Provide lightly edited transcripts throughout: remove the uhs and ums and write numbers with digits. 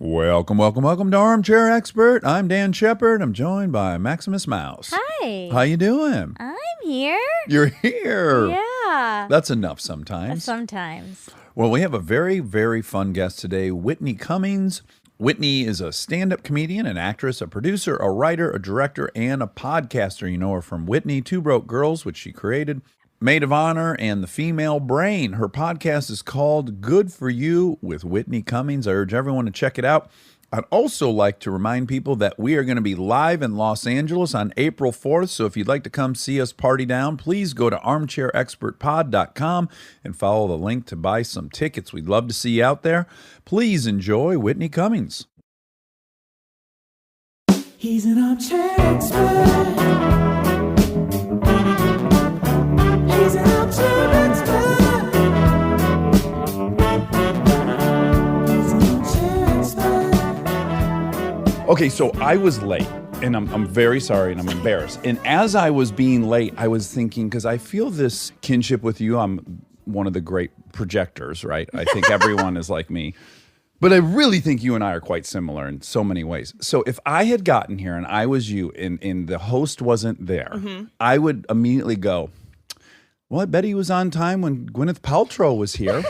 Welcome to Armchair Expert. I'm Dan Shepard. I'm joined by Maximus Mouse. Hi. How you doing? I'm here. You're here. Yeah. That's enough sometimes. Sometimes. Well, we have a very, very fun guest today, Whitney Cummings. Whitney is a stand-up comedian, an actress, a producer, a writer, a director, and a podcaster. You know her from Whitney, Two Broke Girls, which she created, Maid of Honor, and The Female Brain. Her podcast is called Good For You with Whitney Cummings. I urge everyone to check it out. I'd also like to remind people that we are going to be live in Los Angeles on April 4th. So if you'd like to come see us party down, please go to armchairexpertpod.com and follow the link to buy some tickets. We'd love to see you out there. Please enjoy Whitney Cummings. He's an armchair expert. He's an armchair expert. He's an armchair expert. Okay, so I was late, and I'm very sorry, and I'm embarrassed. And as I was being late, I was thinking, because I feel this kinship with you. I'm one of the great projectors, right? I think everyone is like me. But I really think you and I are quite similar in so many ways. So if I had gotten here and I was you and the host wasn't there, I would immediately go, well, I bet he was on time when Gwyneth Paltrow was here.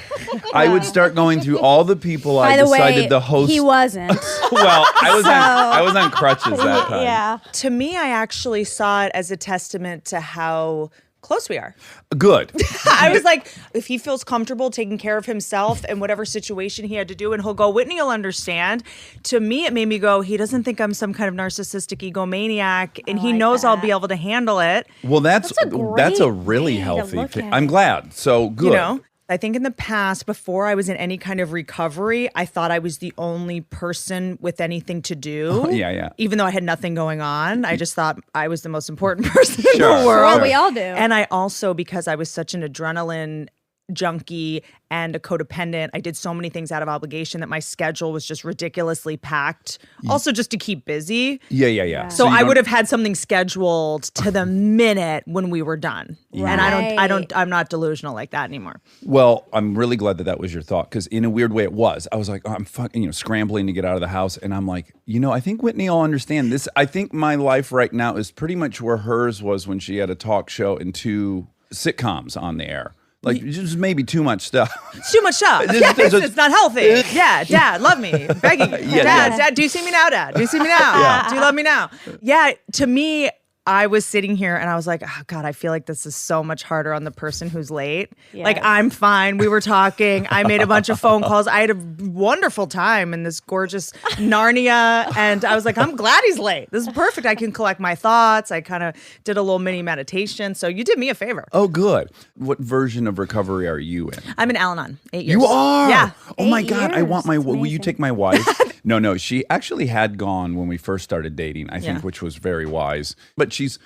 I would start going through all the people I decided the host. He wasn't. Well, I was on crutches that time. Yeah. To me, I actually saw it as a testament to how close we are. Good. I was like, if he feels comfortable taking care of himself in whatever situation he had to do, and he'll go, Whitney will understand. To me, it made me go, he doesn't think I'm some kind of narcissistic egomaniac, and he knows I'll be able to handle it. Well, that's a great really way to healthy look thing. at I'm it. glad. So good. You know? I think in the past, before I was in any kind of recovery, I thought I was the only person with anything to do. Yeah. Even though I had nothing going on, I just thought I was the most important person in Sure. the world. Well, we all do. And I also, because I was such an adrenaline junkie and a codependent, I did so many things out of obligation that my schedule was just ridiculously packed. Also just to keep busy. Yeah. So you I don't- would have had something scheduled to the minute when we were done. And I'm not delusional like that anymore. Well, I'm really glad that was your thought, because in a weird way it was. I was like, oh, I'm fucking, scrambling to get out of the house, and I'm like, I think Whitney will understand this. I think my life right now is pretty much where hers was when she had a talk show and 2 sitcoms on the air. Like, just maybe too much stuff. It's too much stuff. It's not healthy. Yeah, Dad, love me. Begging. Dad, do you see me now, Dad? Do you see me now? Do you love me now? Yeah, to me, I was sitting here and I was like, oh God, I feel like this is so much harder on the person who's late. Yes. Like, I'm fine. We were talking. I made a bunch of phone calls. I had a wonderful time in this gorgeous Narnia. And I was like, I'm glad he's late. This is perfect. I can collect my thoughts. I kind of did a little mini meditation. So you did me a favor. Oh, good. What version of recovery are you in? I'm in Al-Anon, 8 years. You are? Yeah. Oh my 8 God. I want years. That's will you amazing. take my wife? No. She actually had gone when we first started dating, I think, Yeah. which was very wise. But she's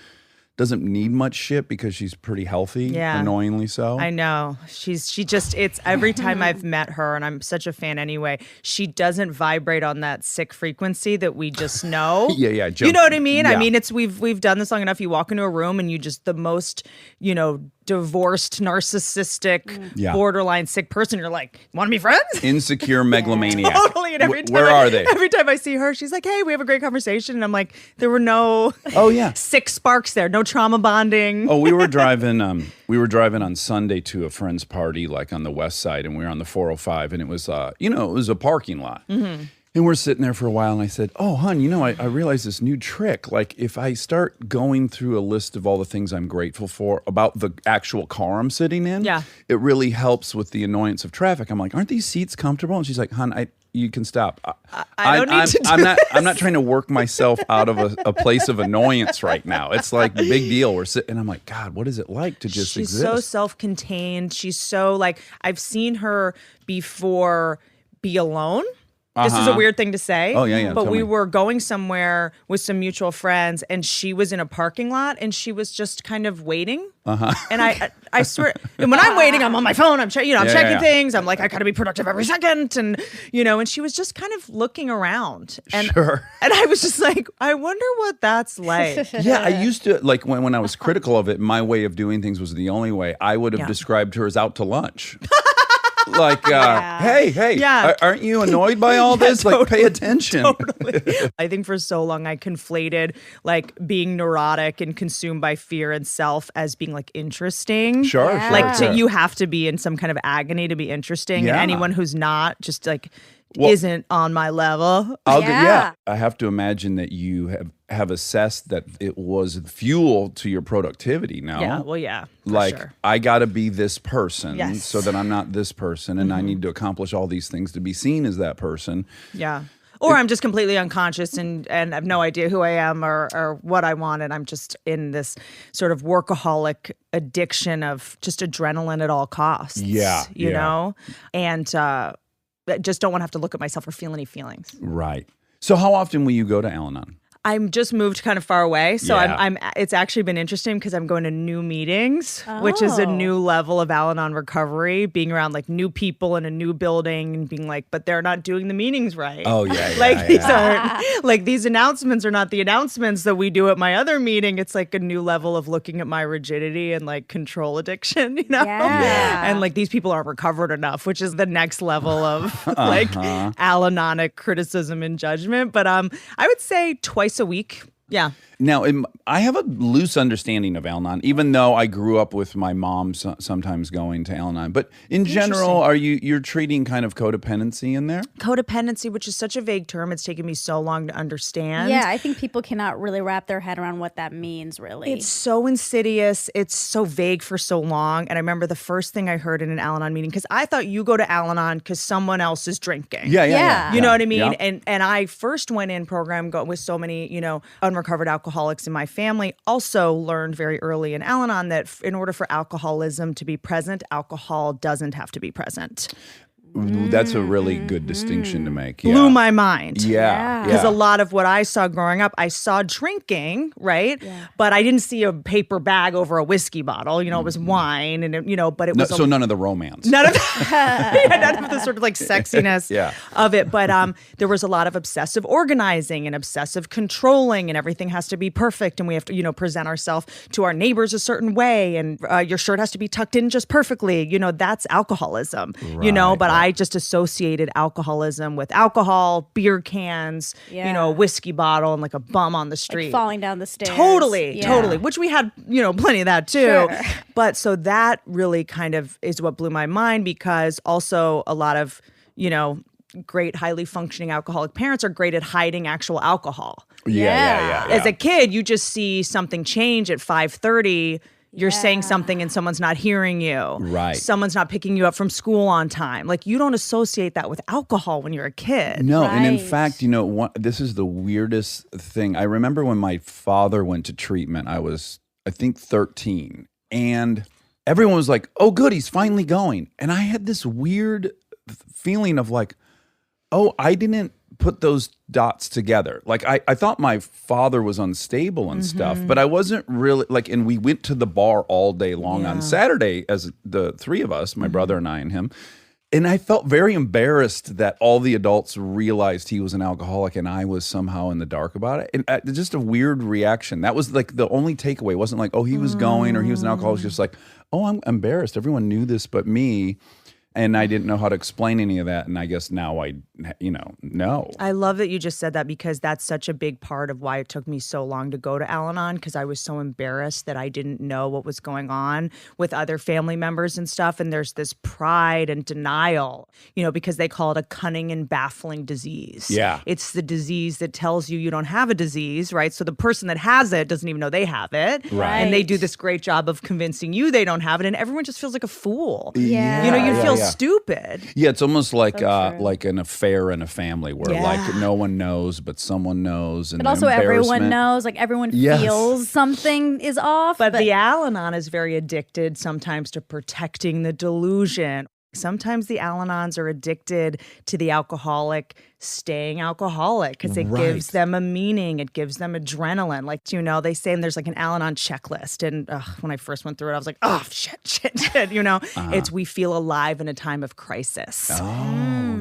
doesn't need much shit because she's pretty healthy, Yeah. annoyingly so. I know. It's every time I've met her, and I'm such a fan anyway, she doesn't vibrate on that sick frequency that we just know. Yeah. You know what I mean? Yeah. I mean, we've done this long enough. You walk into a room and you just the most, divorced, narcissistic, Yeah. borderline sick person. You're like, want to be friends? Insecure megalomaniac. Totally. And every time Where are they? Every time I see her, she's like, hey, we have a great conversation. And I'm like, there were no Oh yeah. sick sparks there, no trauma bonding. Oh, we were driving on Sunday to a friend's party, like on the west side, and we were on the 405, and it was it was a parking lot. And we're sitting there for a while, and I said, oh, hon, I realized this new trick. Like, if I start going through a list of all the things I'm grateful for about the actual car I'm sitting in, Yeah. it really helps with the annoyance of traffic. I'm like, aren't these seats comfortable? And she's like, hon, you can stop. I don't need to do I'm not trying to work myself out of a place of annoyance right now. It's like a big deal. We're sitting, and I'm like, God, what is it like to just She's exist? so self-contained. She's so I've seen her before be alone. This is a weird thing to say. Oh, yeah. But Tell we me. were going somewhere with some mutual friends, and she was in a parking lot, and she was just kind of waiting. And I swear, and when I'm waiting, I'm on my phone. I'm checking Yeah. things. I'm like, I got to be productive every second, and and she was just kind of looking around. And, Sure. And I was just like, I wonder what that's like. Yeah, I used to, like, when I was critical of it, my way of doing things was the only way. I would have Yeah. described her as out to lunch. Like, hey, Yeah. aren't you annoyed by all this? Like, pay attention. Totally. I think for so long I conflated like being neurotic and consumed by fear and self as being like interesting. Sure, Yeah. Like sure. you have to be in some kind of agony to be interesting. Yeah. And anyone who's not just like Well- isn't on my level. Yeah. I have to imagine that you have assessed that it was fuel to your productivity now. Yeah. Well, yeah. For Like, sure. I got to be this person Yes. so that I'm not this person, and I need to accomplish all these things to be seen as that person. Yeah. Or I'm just completely unconscious and have no idea who I am or what I want. And I'm just in this sort of workaholic addiction of just adrenaline at all costs. Yeah, You yeah. know? And just don't want to have to look at myself or feel any feelings. Right. So how often will you go to Al-Anon? I'm just moved kind of far away, so Yeah. I'm. It's actually been interesting because I'm going to new meetings, which is a Oh. new level of Al-Anon recovery. Being around like new people in a new building and being like, but they're not doing the meetings right. Oh, yeah, yeah, like these yeah. aren't like these announcements are not the announcements that we do at my other meeting. It's like a new level of looking at my rigidity and like control addiction, you know. Yeah. And like these people aren't recovered enough, which is the next level of like Al-Anonic criticism and judgment. But I would say twice a week. Yeah. Now, I have a loose understanding of Al-Anon, even though I grew up with my mom sometimes going to Al-Anon. But in general, you're treating kind of codependency in there? Codependency, which is such a vague term, it's taken me so long to understand. Yeah, I think people cannot really wrap their head around what that means, really. It's so insidious. It's so vague for so long. And I remember the first thing I heard in an Al-Anon meeting, because I thought you go to Al-Anon because someone else is drinking. Yeah. You know what I mean? Yeah. And I first went in program with so many, unrecovered alcoholics in my family. Also learned very early in Al-Anon that in order for alcoholism to be present, alcohol doesn't have to be present. That's a really good distinction to make. Blew my mind. Yeah. Because a lot of what I saw growing up, I saw drinking, right? Yeah. But I didn't see a paper bag over a whiskey bottle. It was wine, and but it was So none of the romance. none of none of the sort of like sexiness Yeah. of it. But there was a lot of obsessive organizing and obsessive controlling, and everything has to be perfect, and we have to present ourselves to our neighbors a certain way, and your shirt has to be tucked in just perfectly. That's alcoholism. But I just associated alcoholism with alcohol, beer cans, Yeah. a whiskey bottle, and like a bum on the street. Like falling down the stairs. Totally, Yeah. totally. Which we had, plenty of that too. Sure. But so that really kind of is what blew my mind, because also a lot of, great, highly functioning alcoholic parents are great at hiding actual alcohol. Yeah. As a kid, you just see something change at 5:30. You're saying something and someone's not hearing you. Right. Someone's not picking you up from school on time. Like, you don't associate that with alcohol when you're a kid. No, and in Right. fact, this is the weirdest thing. I remember when my father went to treatment, I was, I think, 13. And everyone was like, oh, good, he's finally going. And I had this weird feeling of like, oh, I didn't put those dots together. Like, I thought my father was unstable and stuff, but I wasn't really like, and we went to the bar all day long on Saturday as the three of us, my brother and I and him. And I felt very embarrassed that all the adults realized he was an alcoholic and I was somehow in the dark about it. And just a weird reaction. That was like the only takeaway. It wasn't like, oh, he was going or he was an alcoholic. It was just like, oh, I'm embarrassed. Everyone knew this but me. And I didn't know how to explain any of that. And I guess now I know. I love that you just said that, because that's such a big part of why it took me so long to go to Al-Anon, because I was so embarrassed that I didn't know what was going on with other family members and stuff. And there's this pride and denial, because they call it a cunning and baffling disease. Yeah. It's the disease that tells you don't have a disease, right? So the person that has it doesn't even know they have it. Right. And they do this great job of convincing you they don't have it. And everyone just feels like a fool. Yeah. You feel yeah. stupid. Yeah, it's almost like true. like an affair in a family where like no one knows, but someone knows. And But also everyone embarrassment. knows, like everyone Yes. feels something is off. But the Al-Anon is very addicted sometimes to protecting the delusion. Sometimes the Al-Anons are addicted to the alcoholic staying alcoholic because it gives them a meaning. It gives them adrenaline. Like, they say, and there's like an Al-Anon checklist. And when I first went through it, I was like, oh, shit. It's we feel alive in a time of crisis.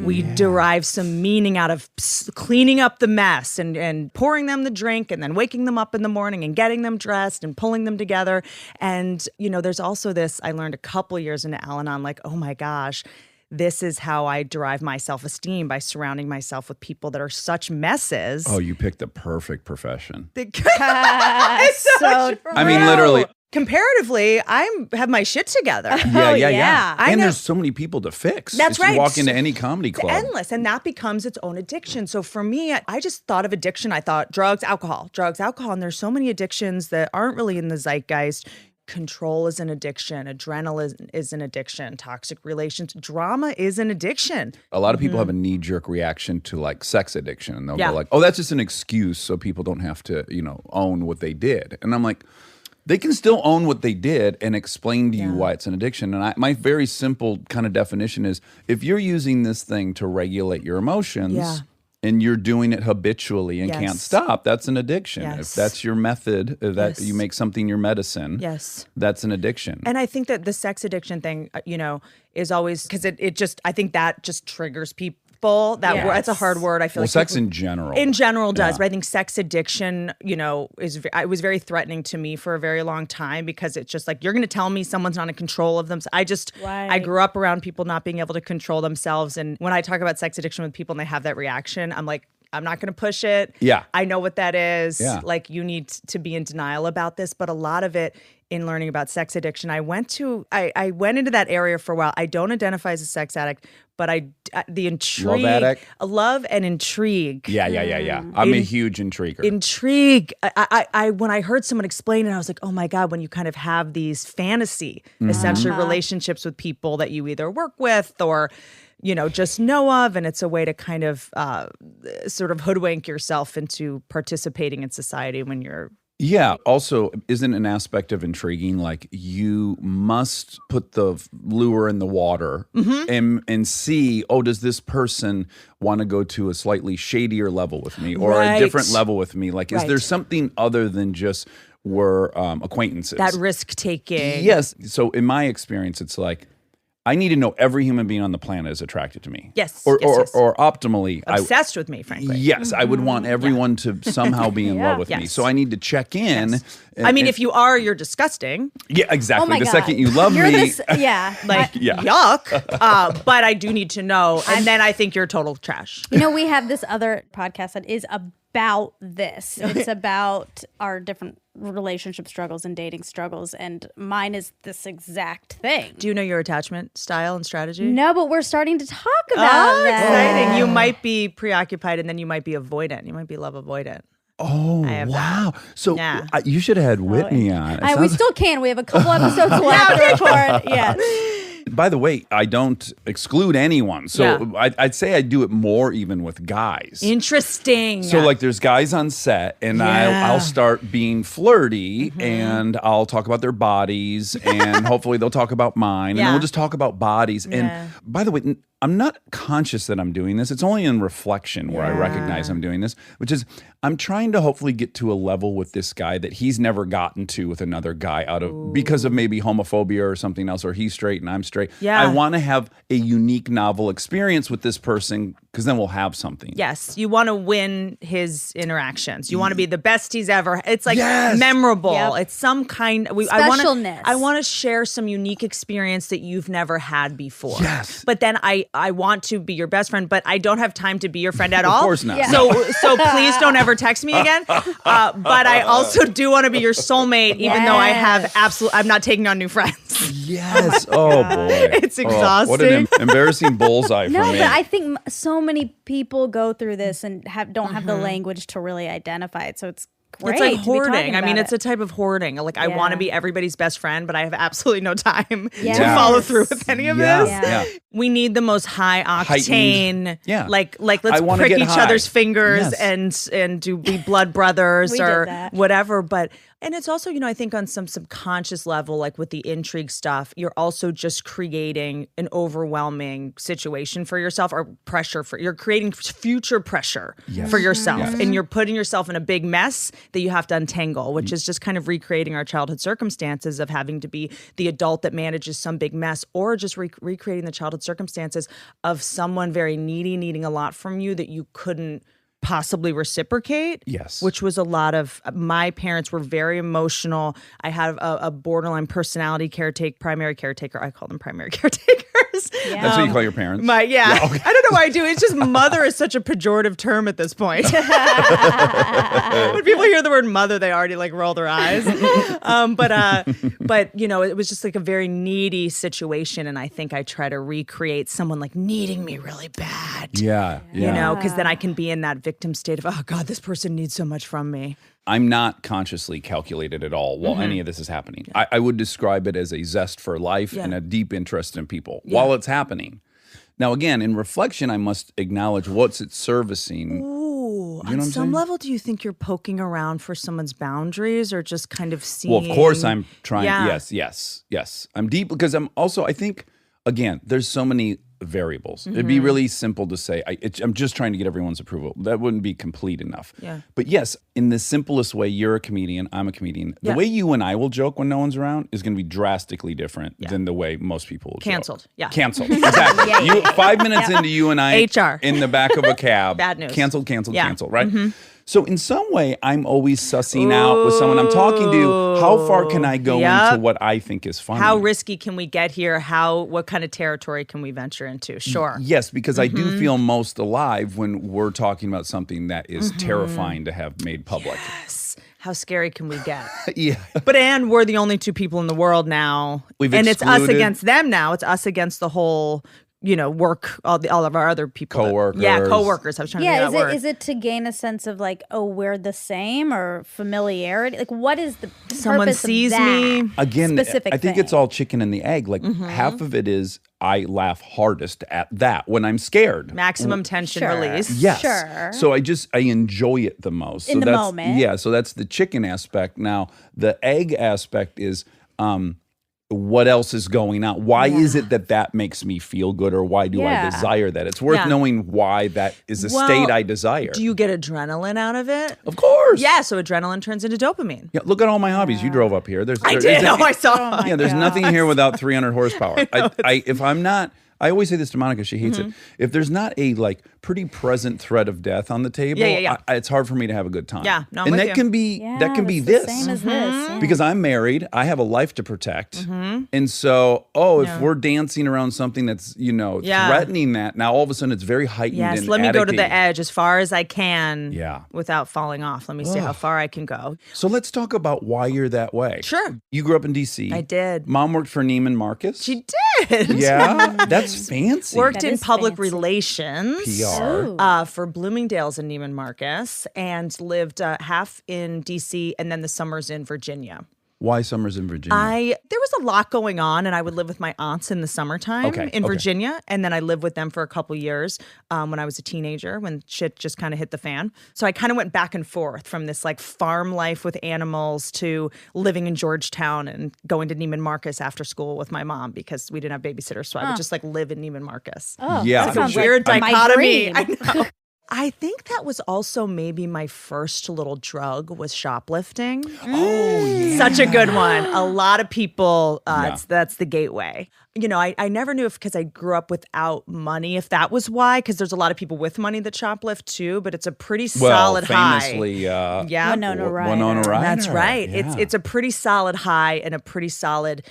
We derive some meaning out of cleaning up the mess and pouring them the drink and then waking them up in the morning and getting them dressed and pulling them together. And, there's also this, I learned a couple years into Al-Anon, like, oh my gosh, this is how I derive my self-esteem, by surrounding myself with people that are such messes. Oh, you picked the perfect profession. It's so true. I mean, literally. Comparatively, I have my shit together. Yeah. I And know. there's so many people to fix. That's If you right. walk into any comedy club. Endless, and that becomes its own addiction. So for me, I just thought of addiction. I thought drugs, alcohol, and there's so many addictions that aren't really in the zeitgeist. Control is an addiction. Adrenaline is an addiction. Toxic relations. Drama is an addiction. A lot of people have a knee-jerk reaction to like sex addiction, and they'll Yeah. go like, "Oh, that's just an excuse so people don't have to, own what they did." And I'm like, they can still own what they did and explain to you why it's an addiction. And my very simple kind of definition is, if you're using this thing to regulate your emotions and you're doing it habitually and can't stop, that's an addiction. Yes. If that's your method, that you make something your medicine, that's an addiction. And I think that the sex addiction thing, is always, because I think that just triggers people. That's a hard word. I feel like sex in general. In general does, but I think sex addiction, it was very threatening to me for a very long time, because it's just like, you're going to tell me someone's not in control of them. I grew up around people not being able to control themselves. And when I talk about sex addiction with people and they have that reaction, I'm like, I'm not going to push it. Yeah. I know what that is. Yeah. Like, you need to be in denial about this. But a lot of it, in learning about sex addiction, I went into that area for a while. I don't identify as a sex addict, but the intrigue, love and intrigue. Yeah. I'm a huge intriguer. Intrigue. I when I heard someone explain it, I was like, oh my God, when you kind of have these fantasy, essentially relationships with people that you either work with or just know of, and it's a way to kind of sort of hoodwink yourself into participating in society when you're. Yeah. Also, isn't an aspect of intriguing like you must put the lure in the water and see, does this person want to go to a slightly shadier level with me or a different level with me? Like, is there something other than just we're acquaintances? That risk taking. Yes. So in my experience, it's like, I need to know every human being on the planet is attracted to me. Yes. Or optimally. Obsessed with me, frankly. Yes. I would want everyone to somehow be in love with me. So I need to check in. Yes. I mean, if you are, you're disgusting. Yeah, exactly. Oh my the God. second you love You're me. Yuck. But I do need to know. And then I think you're total trash. We have this other podcast that is about this. It's about our different relationship struggles and dating struggles, and mine is this exact thing. Do you know your attachment style and strategy? No, but we're starting to talk about that. Exciting. You might be preoccupied, and then you might be avoidant. You might be love avoidant. Oh, wow. So you should have had Whitney on. We still can. We have a couple episodes left to record. Yes. By the way, I don't exclude anyone. So I'd say I do it more even with guys. Interesting. So like there's guys on set and I'll start being flirty and I'll talk about their bodies and hopefully they'll talk about mine and we'll just talk about bodies. And by the way, I'm not conscious that I'm doing this. It's only in reflection where I recognize I'm doing this, which is I'm trying to hopefully get to a level with this guy that he's never gotten to with another guy because of maybe homophobia or something else, or he's straight and I'm straight. Yeah. I want to have a unique, novel experience with this person because then we'll have something. Yes. You want to win his interactions. You want to be the best he's ever. It's like memorable. Yep. It's some kind. Specialness. I want to share some unique experience that you've never had before. Yes. But then I want to be your best friend, but I don't have time to be your friend at all. Of course not. Yeah. So please don't ever text me again. But I also do want to be your soulmate, even though I have I'm not taking on new friends. Yes. Oh boy. It's exhausting. What an embarrassing bullseye for No, me. but I think so many people go through this and don't have the language to really identify it. So it's great. It's like to be hoarding. talking I mean, about it's a type of hoarding. Like, I want to be everybody's best friend, but I have absolutely no time to Yes. follow through with any of this. Yeah. We need the most high octane. Yeah. Like I let's wanna prick get each high. other's fingers Yes. and be blood brothers We did or that. whatever. But and it's also, I think on some subconscious level, like with the intrigue stuff, you're also just creating an overwhelming situation for yourself or you're creating future pressure for yourself. Yes. And you're putting yourself in a big mess that you have to untangle, which is just kind of recreating our childhood circumstances of having to be the adult that manages some big mess, or just recreating the childhood circumstances of someone very needy, needing a lot from you that you couldn't possibly reciprocate. Yes. Which was a lot of, my parents were very emotional. I had a borderline personality primary caretaker. I call them primary caretakers. That's what you call your parents? I don't know why I do. It's just mother is such a pejorative term at this point. When people hear the word mother, they already like roll their eyes. But you know, it was just like a very needy situation, and I think I try to recreate someone like needing me really bad. Yeah. You know, because then I can be in that victim state of, oh God, this person needs so much from me. I'm not consciously calculated at all while any of this is happening. I would describe it as a zest for life and a deep interest in people while it's happening. Now, again, in reflection, I must acknowledge what's it servicing. Ooh, You know on what I'm some saying? level, do you think you're poking around for someone's boundaries or just kind of seeing? Well, of course I'm trying. Yeah. Yes. I'm deep because I'm also, I think, again, there's so many variables. It'd be really simple to say, I'm just trying to get everyone's approval. That wouldn't be complete enough. Yeah. But yes, in the simplest way, you're a comedian, I'm a comedian. The way you and I will joke when no one's around is going to be drastically different than the way most people will Canceled. joke. Yeah. Canceled. Exactly. You 5 minutes into you and I HR. in the back of a cab. Bad news. Canceled, Yeah. right? So in some way, I'm always sussing out with someone I'm talking to, how far can I go into what I think is funny? How risky can we get here? What kind of territory can we venture into? Sure. Yes, because I do feel most alive when we're talking about something that is terrifying to have made public. Yes. How scary can we get? Yeah. And we're the only two people in the world now. We've it's us excluded- against them now. It's us against the whole, you know, all of our other people. Coworkers. Coworkers. I was trying to Yeah, think of that word. is it to gain a sense of like, oh, we're the same or familiarity? Like, what is the Someone purpose sees of that me. Again, specific I think thing? it's all chicken and the egg. Like half of it is I laugh hardest at that when I'm scared. Maximum tension Sure. release. Yes. Sure. So I enjoy it the most. In so the that's, moment. Yeah. So that's the chicken aspect. Now the egg aspect is what else is going on? Why is it that makes me feel good, or why do I Yeah. desire that? It's worth Yeah. knowing why that is a state I desire. Do you get adrenaline out of it? Of course. Yeah, so adrenaline turns into dopamine. Yeah, look at all my hobbies. You drove up here. I did. isn't- I saw. Oh Yeah, there's nothing here without 300 horsepower. If I'm not, I always say this to Monica. She hates it. If there's not a like pretty present threat of death on the table, Yeah. it's hard for me to have a good time. Yeah, no, I'm and with that you. can be that can be that's this. the same as this. Yeah. Because I'm married, I have a life to protect, and so if we're dancing around something that's Yeah. threatening that, now all of a sudden it's very heightened. Yes, and let me go to the addicting. edge as far as I can. Yeah. Without falling off. Let me see how far I can go. So let's talk about why you're that way. Sure. You grew up in D.C. I did. Mom worked for Neiman Marcus. She did. Yeah, that's fancy. Worked That in is public fancy. PR. relations. Ooh. For Bloomingdale's and Neiman Marcus, and lived half in D.C. and then the summers in Virginia. Why summers in Virginia? There was a lot going on, and I would live with my aunts in the summertime in Virginia, and then I lived with them for a couple years when I was a teenager, when shit just kind of hit the fan. So I kind of went back and forth from this like farm life with animals to living in Georgetown and going to Neiman Marcus after school with my mom because we didn't have babysitters, so I would just like live in Neiman Marcus. Oh, Yeah, that sounds Weird like my dichotomy. dream. I know. I think that was also maybe my first little drug was shoplifting. Oh, yeah. Such a good one. A lot of people, Yeah. that's the gateway. You know, I never knew if because I grew up without money, if that was why, because there's a lot of people with money that shoplift too, but it's a pretty solid famously, high. Winona Ryder. Winona Ryder. That's right. Yeah. It's a pretty solid high and a pretty solid,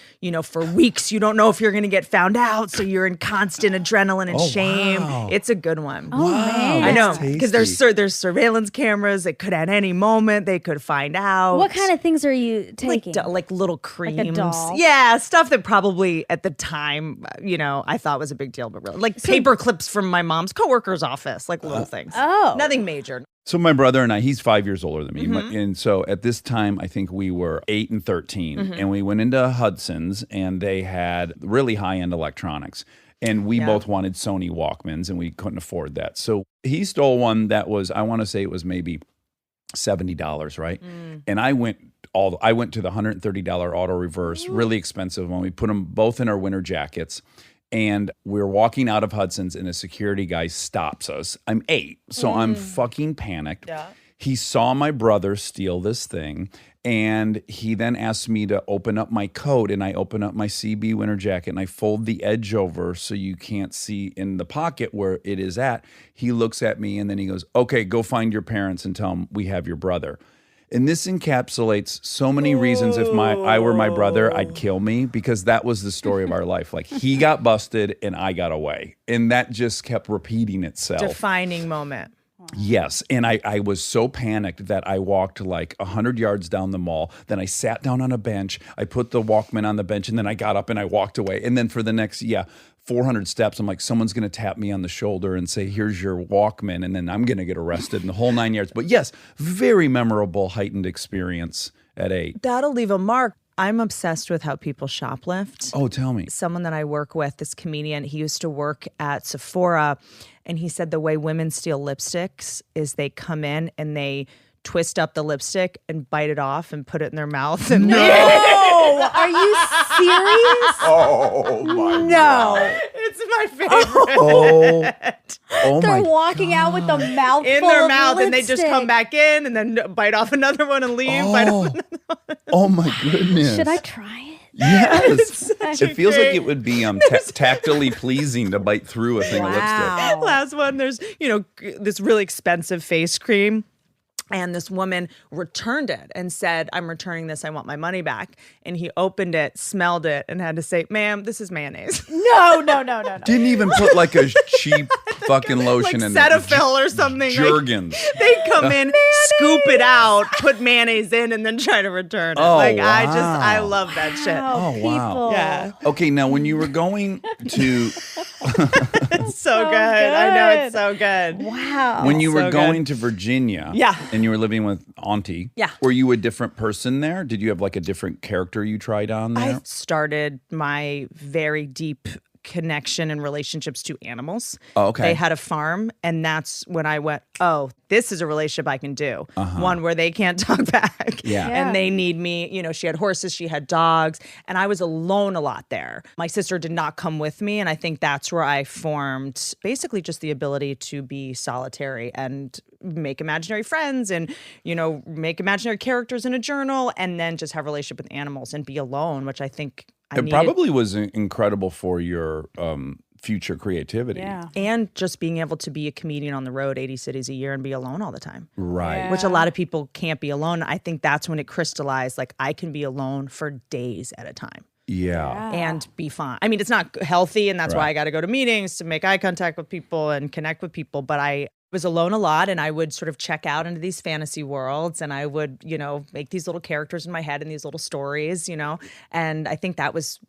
for weeks you don't know if you're going to get found out, so you're in constant adrenaline and shame. wow. It's a good one. Oh, man. I know, that's because tasty. there's surveillance cameras. It could at any moment they could find out. What kind of things are you like taking? like little creams? doll? Yeah, stuff that probably at the time, I thought was a big deal, but really like paper clips from my mom's coworker's office, like little things. Oh. Nothing major. So my brother and I, he's 5 years older than me. Mm-hmm. And so at this time, I think we were 8 and 13. Mm-hmm. And we went into Hudson's and they had really high-end electronics. And we both wanted Sony Walkmans and we couldn't afford that. So he stole one that was, I want to say it was maybe $70, right? And I went to the $130 auto reverse, really expensive one. We put them both in our winter jackets. And we're walking out of Hudson's and a security guy stops us. I'm 8, so I'm fucking panicked. Yeah. He saw my brother steal this thing, and he then asked me to open up my coat, and I open up my CB winter jacket, and I fold the edge over so you can't see in the pocket where it is at. He looks at me, and then he goes, okay, go find your parents and tell them we have your brother. And this encapsulates so many reasons. If I were my brother, I'd kill me, because that was the story of our life. Like, he got busted and I got away. And that just kept repeating itself. Defining moment. Yes. And I was so panicked that I walked like 100 yards down the mall. Then I sat down on a bench. I put the Walkman on the bench, and then I got up and I walked away. And then for the next, 400 steps, I'm like, someone's going to tap me on the shoulder and say, here's your Walkman. And then I'm going to get arrested in the whole 9 yards. But yes, very memorable, heightened experience at 8. That'll leave a mark. I'm obsessed with how people shoplift. Oh, tell me. Someone that I work with, this comedian, he used to work at Sephora, and he said the way women steal lipsticks is they come in and they twist up the lipstick and bite it off and put it in their mouth. And No, are you serious? Oh, my no, it's my favorite. Oh They're my walking out with the mouthful In their of mouth, and they just lipstick. come back in and then bite off another one and leave. Bite off another one. Oh my goodness. Should I try it? Yes. a It feels like great- it would be tactily pleasing to bite through a thing of lipstick. Wow. Last one, there's, this really expensive face cream. And this woman returned it and said, I'm returning this. I want my money back. And he opened it, smelled it, and had to say, ma'am, this is mayonnaise. No. Didn't even put like a cheap fucking lotion Like in Cetaphil or something. Like, Jergens. they come in, scoop it out, put mayonnaise in, and then try to return it. Oh, I wow. love that shit. Oh, wow. people. Yeah. Okay, now when you were going to It's so good. I know, it's so good. Wow. when you were So going to Virginia, Yeah. and you were living with Auntie, Yeah. were you a different person there? Did you have like a different character you tried on there? I started my very deep connection and relationships to animals. Oh, okay. They had a farm, and that's when I went, oh, this is a relationship I can do. One where they can't talk back. Yeah. And they need me. She had horses, she had dogs, and I was alone a lot there. My sister did not come with me, and I think that's where I formed basically just the ability to be solitary and make imaginary friends and, make imaginary characters in a journal, and then just have a relationship with animals and be alone, which I think I it needed. probably was incredible for your future creativity. Yeah. And just being able to be a comedian on the road 80 cities a year and be alone all the time. Right. Yeah. Which a lot of people can't be alone. I think that's when it crystallized, like I can be alone for days at a time Yeah. and be fine. I mean, it's not healthy, and that's why Right. I got to go to meetings to make eye contact with people and connect with people. But I was alone a lot, and I would sort of check out into these fantasy worlds, and I would, make these little characters in my head and these little stories, and I think that was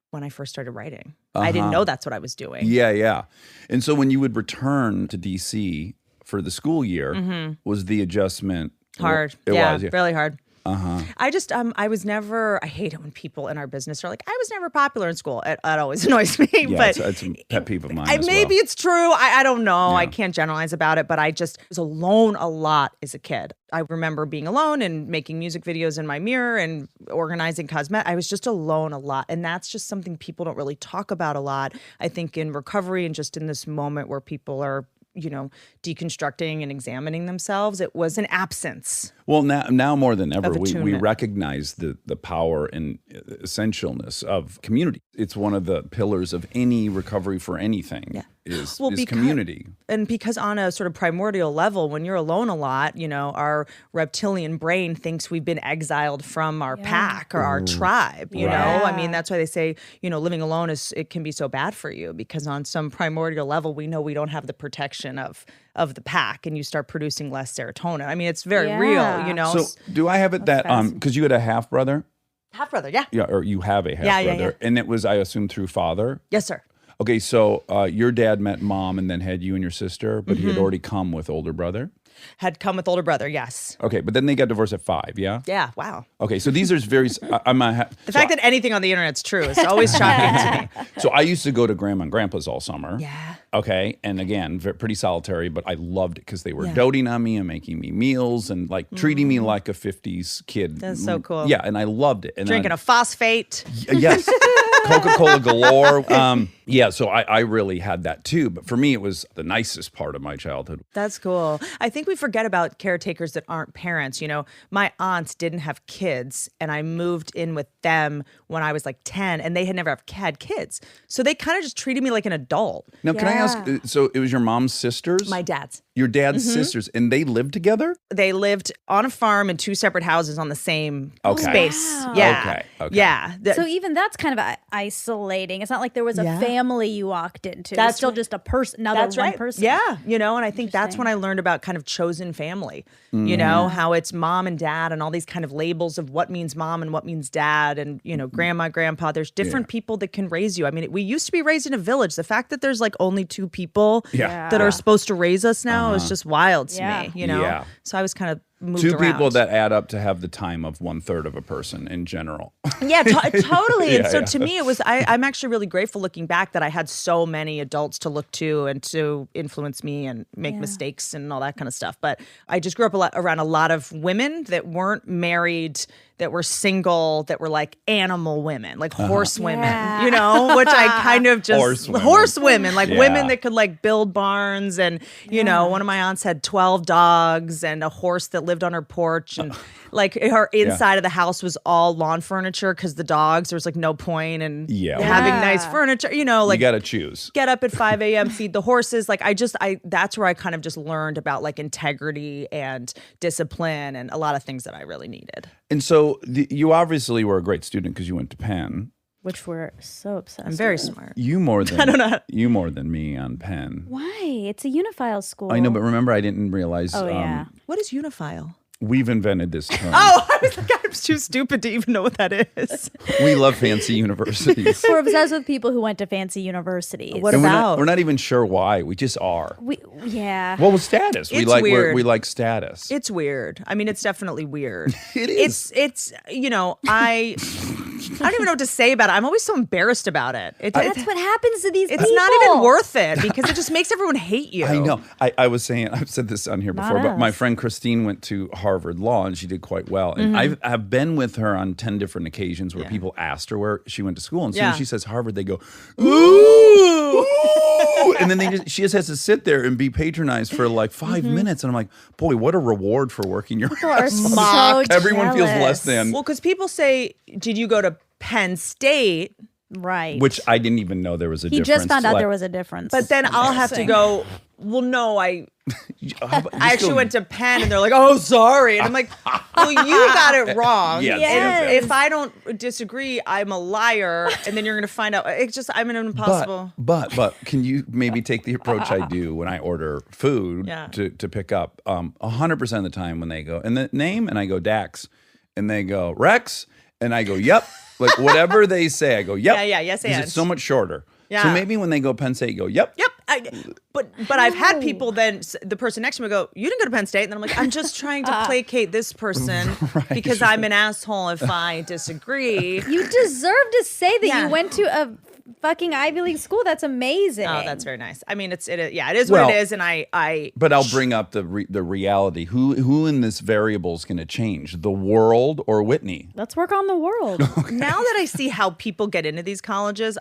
when I first started writing. I didn't know that's what I was doing. Yeah. And so when you would return to DC for the school year, was the adjustment Hard. It yeah, was. Yeah. really hard. I just, I was never, I hate it when people in our business are like, I was never popular in school. It always annoys me. Yeah, but it's a pet peeve of mine as maybe well. it's true. I don't know. Yeah. I can't generalize about it, but I just was alone a lot as a kid. I remember being alone and making music videos in my mirror and organizing cosmetics. I was just alone a lot. And that's just something people don't really talk about a lot. I think in recovery and just in this moment where people are, deconstructing and examining themselves, it was an absence. Well, now more than ever, Of we attunement. recognize the power and essentialness of community. It's one of the pillars of any recovery for anything is community. And because on a sort of primordial level, when you're alone a lot, our reptilian brain thinks we've been exiled from our pack or our tribe, you know? I mean, that's why they say, living alone it can be so bad for you, because on some primordial level, we know we don't have the protection of the pack, and you start producing less serotonin. I mean, it's very real, So do I have it that because you had a half brother? Half brother, yeah. Yeah, or you have a half brother, and it was, I assume, through father. Yes, sir. Okay, so your dad met mom and then had you and your sister, but he had already come with older brother. Had come with older brother, yes. Okay, but then they got divorced at 5, yeah? Yeah, wow. Okay, so these are very. The fact that anything on the internet's true is always shocking to me. So I used to go to grandma and grandpa's all summer. Yeah. Okay, and again, pretty solitary, but I loved it because they were doting on me and making me meals and like treating me like a 50s kid. That's so cool. Yeah, and I loved it. And Drinking a phosphate. yes. Coca-Cola galore. Yeah, so I really had that too. But for me, it was the nicest part of my childhood. That's cool. I think we forget about caretakers that aren't parents. You know, my aunts didn't have kids, and I moved in with them when I was like 10, and they had never had kids. So they kind of just treated me like an adult. Now, can I ask, so it was your mom's sisters? My dad's. Your dad's sisters, and they lived together? They lived on a farm in 2 separate houses on the same Okay. space. Wow. Yeah. Okay. Yeah. So even that's kind of isolating. It's not like there was a Yeah. family you walked into. That's It's still right. just a person, another That's one right. person. Yeah. You know, and I think that's when I learned about kind of chosen family, you know, how it's mom and dad and all these kind of labels of what means mom and what means dad and, you know, grandma, grandpa. There's different people that can raise you. I mean, we used to be raised in a village. The fact that there's like only 2 people Yeah. that are supposed to raise us now is just wild to Yeah. me, you know? Yeah. So I was kind of moved 2 around. people that add up to have the time of 1/3 of a person in general. Yeah, totally. And Yeah, so yeah. to me, it was, I'm actually really grateful looking back that I had so many adults to look to and to influence me and make mistakes and all that kind of stuff. But I just grew up around a lot of women that weren't married, that were single, that were like animal women, like horse women, Yeah. you know, which I kind of just, Horse women. like Yeah. women that could like build barns. And, you know, one of my aunts had 12 dogs and a horse that lived on her porch. And like her inside of the house was all lawn furniture because the dogs, there was like no point in having nice furniture, you know, like You got to choose. get up at 5 a.m., feed the horses. Like that's where I kind of just learned about like integrity and discipline and a lot of things that I really needed. And so you obviously were a great student because you went to Penn. Which we're so obsessed I'm very with. smart. You more than I don't know. You more than me on Penn. Why? It's a unifile school. I know, but remember, I didn't realize. Oh, yeah. What is unifile? We've invented this term. Oh, I was like, I'm too stupid to even know what that is. We love fancy universities. We're obsessed with people who went to fancy universities. What And about? we're not even sure why. We just are. Yeah. Well, with status, we It's like weird. we like status. It's weird. I mean, it's definitely weird. It is. It's you know, I don't even know what to say about it. I'm always so embarrassed about it. That's what happens to these people. It's not even worth it because it just makes everyone hate you. I know. I was saying, I've said this on here before, but my us. friend Christine went to Harvard Law and she did quite well. And I've been with her on 10 different occasions where people asked her where she went to school. And as soon as she says Harvard, they go, ooh. And then she just has to sit there and be patronized for like 5 minutes. And I'm like, boy, what a reward for working your are ass so off. Everyone feels jealous. less than. Well, because people say, "Did you go to Penn State?" Right. Which I didn't even know there was a he difference. just found out Like, there was a difference. But then I'll have to go. Well, no, I how about- I just actually go- went to Penn, and they're like, "Oh, sorry," and I'm like, "Well, you got it wrong." Yes, And yes. if I don't disagree, I'm a liar, and then you're gonna find out. It's just I'm an impossible. But can you maybe take the approach I do when I order food Yeah. to pick up? 100% of the time when they go, and the name, and I go Dax, and they go Rex, and I go yep, like whatever they say, I go yep. Yeah, yes, because and. it's so much shorter. So Yeah. maybe when they go Penn State, you go yep. Yep. But I've had people then the person next to me go, "You didn't go to Penn State," and then I'm like, "I'm just trying to placate this person because I'm an asshole if I disagree." you deserve to say that Yeah. you went to a fucking Ivy League school. That's amazing. Oh, that's very nice. I mean, it is Well, what it is, and I But I'll bring up the reality. Who in this variable is going to change? The world or Whitney? Let's work on the world. now that I see how people get into these colleges,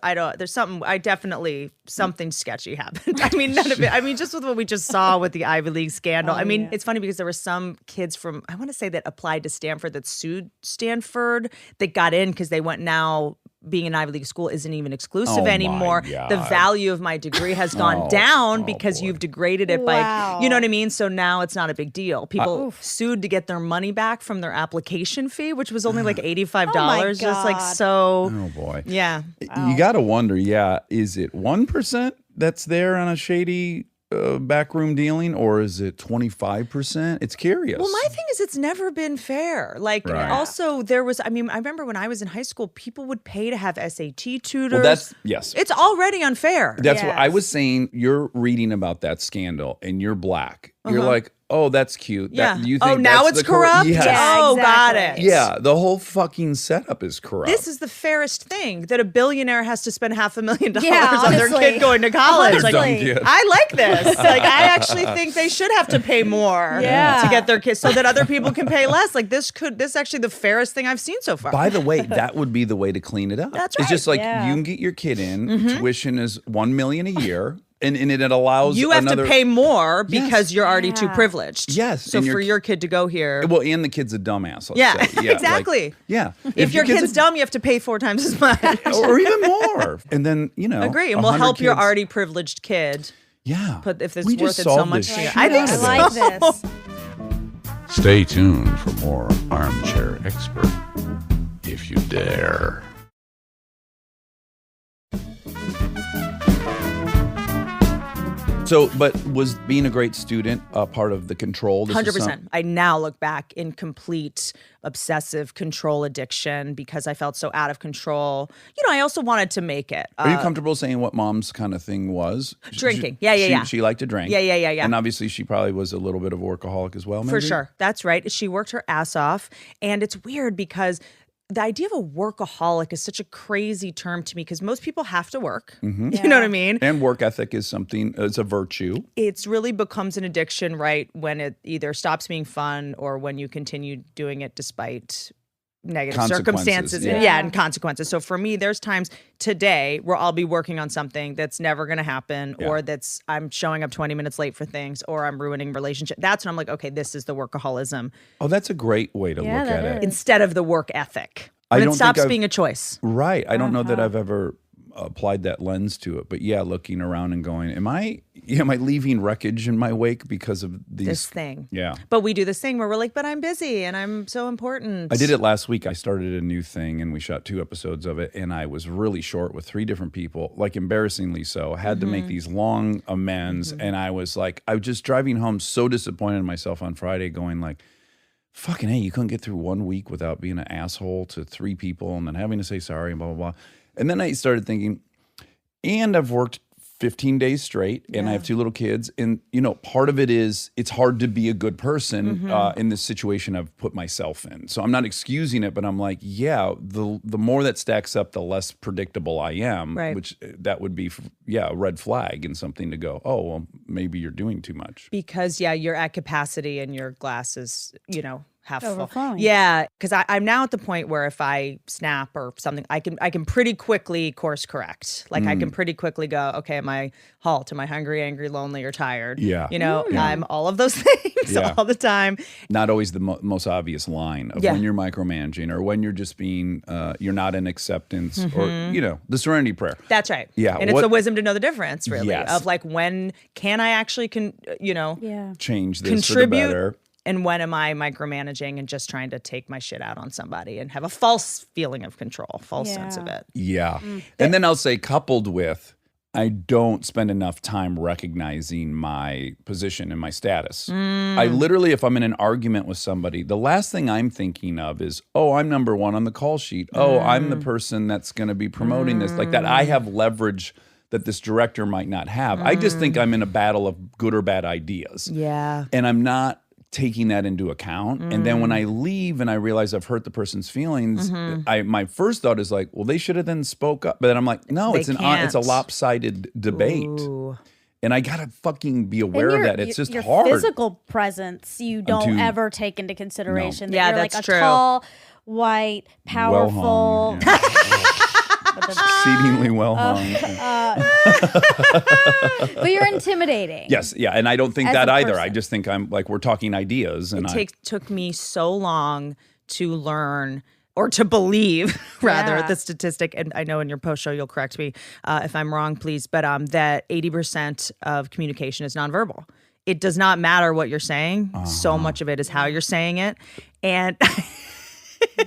something sketchy happened. I mean, none of it. I mean, just with what we just saw with the Ivy League scandal. I mean, it's funny because there were some kids from, I want to say that applied to Stanford that sued Stanford that got in because they went now. Being an Ivy League school isn't even exclusive Oh, my anymore. God. The value of my degree has gone down because boy. you've degraded it by, you know what I mean? So now it's not a big deal. People sued to get their money back from their application fee, which was only like $85. Just like God. so. Oh boy. Yeah. You got to wonder, is it 1% that's there on a shady backroom dealing, or is it 25%? It's curious. Well, my thing is it's never been fair. Like Right. also there was, I remember when I was in high school, people would pay to have SAT tutors. Well, that's yes. It's already unfair. That's what I Yes. was saying. You're reading about that scandal, and you're black, you're like, oh, that's cute. Yeah. You think now that's it's the corrupt? Yes. Yeah, Oh, got exactly. it. Yeah, the whole fucking setup is corrupt. This is the fairest thing, that a billionaire has to spend $500,000 Yeah, on their honestly. kid going to college. They're Like, dumb kids. I like this. Like, I actually think they should have to pay more Yeah. to get their kids so that other people can pay less. Like, this is actually the fairest thing I've seen so far. By the way, that would be the way to clean it up. That's It's just like Yeah. you can get your kid in. Tuition is $1 million a year, and it allows you have another, to pay more because you're already too Yeah. privileged. Yes, So and for your- your kid to go here. Well, and the kid's a dumbass. Let's Yeah, say. like, exactly. yeah. If your kid's a- dumb, you have to pay 4 times as much. or even more, and then Agree. And we'll 100 help your kids- already privileged kid. Yeah, But if it's We worth just it so solved much this to you. shit I think out I of so. it. like this. Stay tuned for more Armchair Expert, if you dare. So, but was being a great student a part of the control? This was 100%. I now look back in complete obsessive control addiction because I felt so out of control. You know, I also wanted to make it. Are you comfortable saying what mom's kind of thing was? Drinking. Yeah. She liked to drink. Yeah. And obviously, she probably was a little bit of a workaholic as well. Maybe? For sure. That's right. She worked her ass off. And it's weird because the idea of a workaholic is such a crazy term to me because most people have to work. Mm-hmm. You know what I mean? And work ethic is something. It's a virtue. It's really becomes an addiction, right? When it either stops being fun or when you continue doing it despite negative Consequences, circumstances. yeah. And consequences. So for me, there's times today where I'll be working on something that's never going to happen Yeah. or that's I'm showing up 20 minutes late for things or I'm ruining relationship. That's when I'm like, okay, this is the workaholism Oh, that's a great way to Yeah, look that at it. is. instead of the work ethic. I When don't it think stops I've- being a choice. Right. I don't know that I've ever applied that lens to it, but yeah, looking around and going, am I leaving wreckage in my wake because of these? This thing. Yeah. But we do this thing where we're like, but I'm busy and I'm so important. I did it last week. I started a new thing and we shot 2 episodes of it, and I was really short with 3 different people, like embarrassingly so. I had to make these long amends, and I was just driving home so disappointed in myself on Friday, going like, fucking hey, you couldn't get through 1 week without being an asshole to 3 people and then having to say sorry and blah, blah, blah. And then I started thinking, and I've worked 15 days straight and I have 2 little kids. And, part of it is it's hard to be a good person in this situation I've put myself in. So I'm not excusing it, but I'm like, yeah, the more that stacks up, the less predictable I am, Right. which that would be, a red flag and something to go, oh, well, maybe you're doing too much. Because you're at capacity and your glass is, half full. Overflowing. Yeah, because I'm now at the point where if I snap or something, I can pretty quickly course correct. Like I can pretty quickly go, okay, am I hungry, angry, lonely, or tired? Yeah. I'm all of those things Yeah. all the time. Not always the most obvious line of Yeah. when you're micromanaging or when you're just being, you're not in acceptance or, the serenity prayer. That's right. Yeah, and it's what- the wisdom to know the difference, really, Yes. of like when can I actually Yeah. Change this contribute for the better. and when am I micromanaging and just trying to take my shit out on somebody and have a false feeling of control, false sense of Yeah. it. Yeah. And then I'll say, coupled with, I don't spend enough time recognizing my position and my status. I literally, if I'm in an argument with somebody, the last thing I'm thinking of is, oh, I'm number 1 on the call sheet. Oh, I'm the person that's going to be promoting this. Like that, I have leverage that this director might not have. I just think I'm in a battle of good or bad ideas. Yeah. And I'm not taking that into account. And then when I leave and I realize I've hurt the person's feelings, my first thought is like, well, they should have then spoke up. But then I'm like, no, They it's a can't. lopsided debate. Ooh. And I gotta fucking be aware of that. It's just your hard. physical presence you don't too- ever take into consideration. Yeah, That you're that's like true. a tall, white, powerful. Well hung, exceedingly well hung. But you're intimidating. Yes, yeah, and I don't think As that a either. I person. just think I'm like we're talking ideas, and Took me so long to learn or to believe, rather, Yeah. the statistic, and I know in your post show you'll correct me if I'm wrong, please, but that 80% of communication is nonverbal. It does not matter what you're saying. So much of it is how you're saying it. And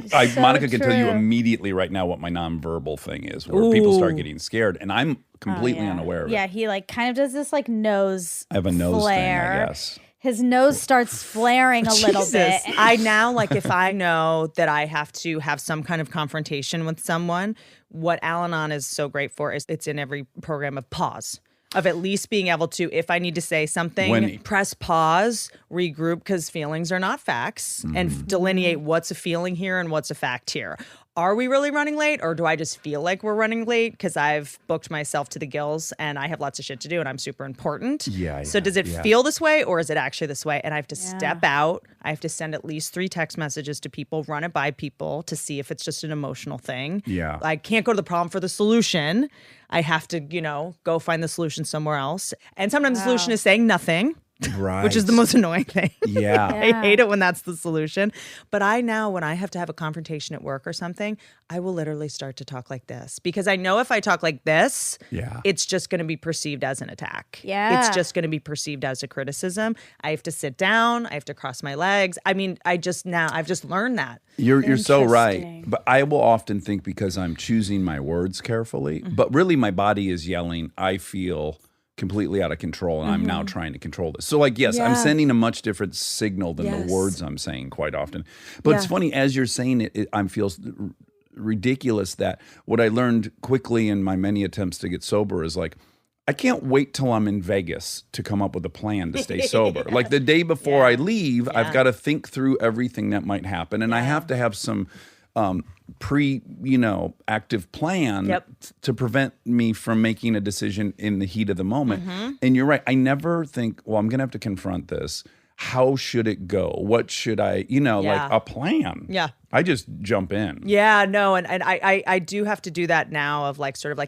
So Monica can tell you true. immediately right now what my nonverbal thing is, where people start Ooh. getting scared, and I'm completely yeah. unaware of Yeah, it. he like kind of does this like nose. I have a nose flare. thing, I guess. His nose starts flaring a little bit. Jesus. I now, like, if I know that I have to have some kind of confrontation with someone, what Al-Anon is so great for is it's in every program of pause. of at least being able to, if I need to say something, press pause, regroup, because feelings are not facts, and delineate what's a feeling here and what's a fact here. Are we really running late, or do I just feel like we're running late because I've booked myself to the gills and I have lots of shit to do and I'm super important? So does it feel this way, or is it actually this way? And I have to step out. I have to send at least 3 text messages to people, run it by people to see if it's just an emotional thing. I can't go to the problem for the solution. I have to, go find the solution somewhere else. And sometimes the solution is saying nothing. Right. Which is the most annoying thing. I hate it when that's the solution. But I now, when I have to have a confrontation at work or something, I will literally start to talk like this. Because I know if I talk like this, it's just going to be perceived as an attack. It's just going to be perceived as a criticism. I have to sit down. I have to cross my legs. I mean, I've just learned that. You're so right. But I will often think, because I'm choosing my words carefully, but really my body is yelling, I feel completely out of control, and I'm now trying to control this. So yes, I'm sending a much different signal than the words I'm saying quite often. But it's funny, as you're saying it, I feel ridiculous that what I learned quickly in my many attempts to get sober is I can't wait till I'm in Vegas to come up with a plan to stay sober. Like the day before I leave, I've got to think through everything that might happen, and I have to have some active plan to prevent me from making a decision in the heat of the moment. And you're right. I never think, well, I'm going to have to confront this. How should it go? What should I, like a plan. I just jump in. And I do have to do that now of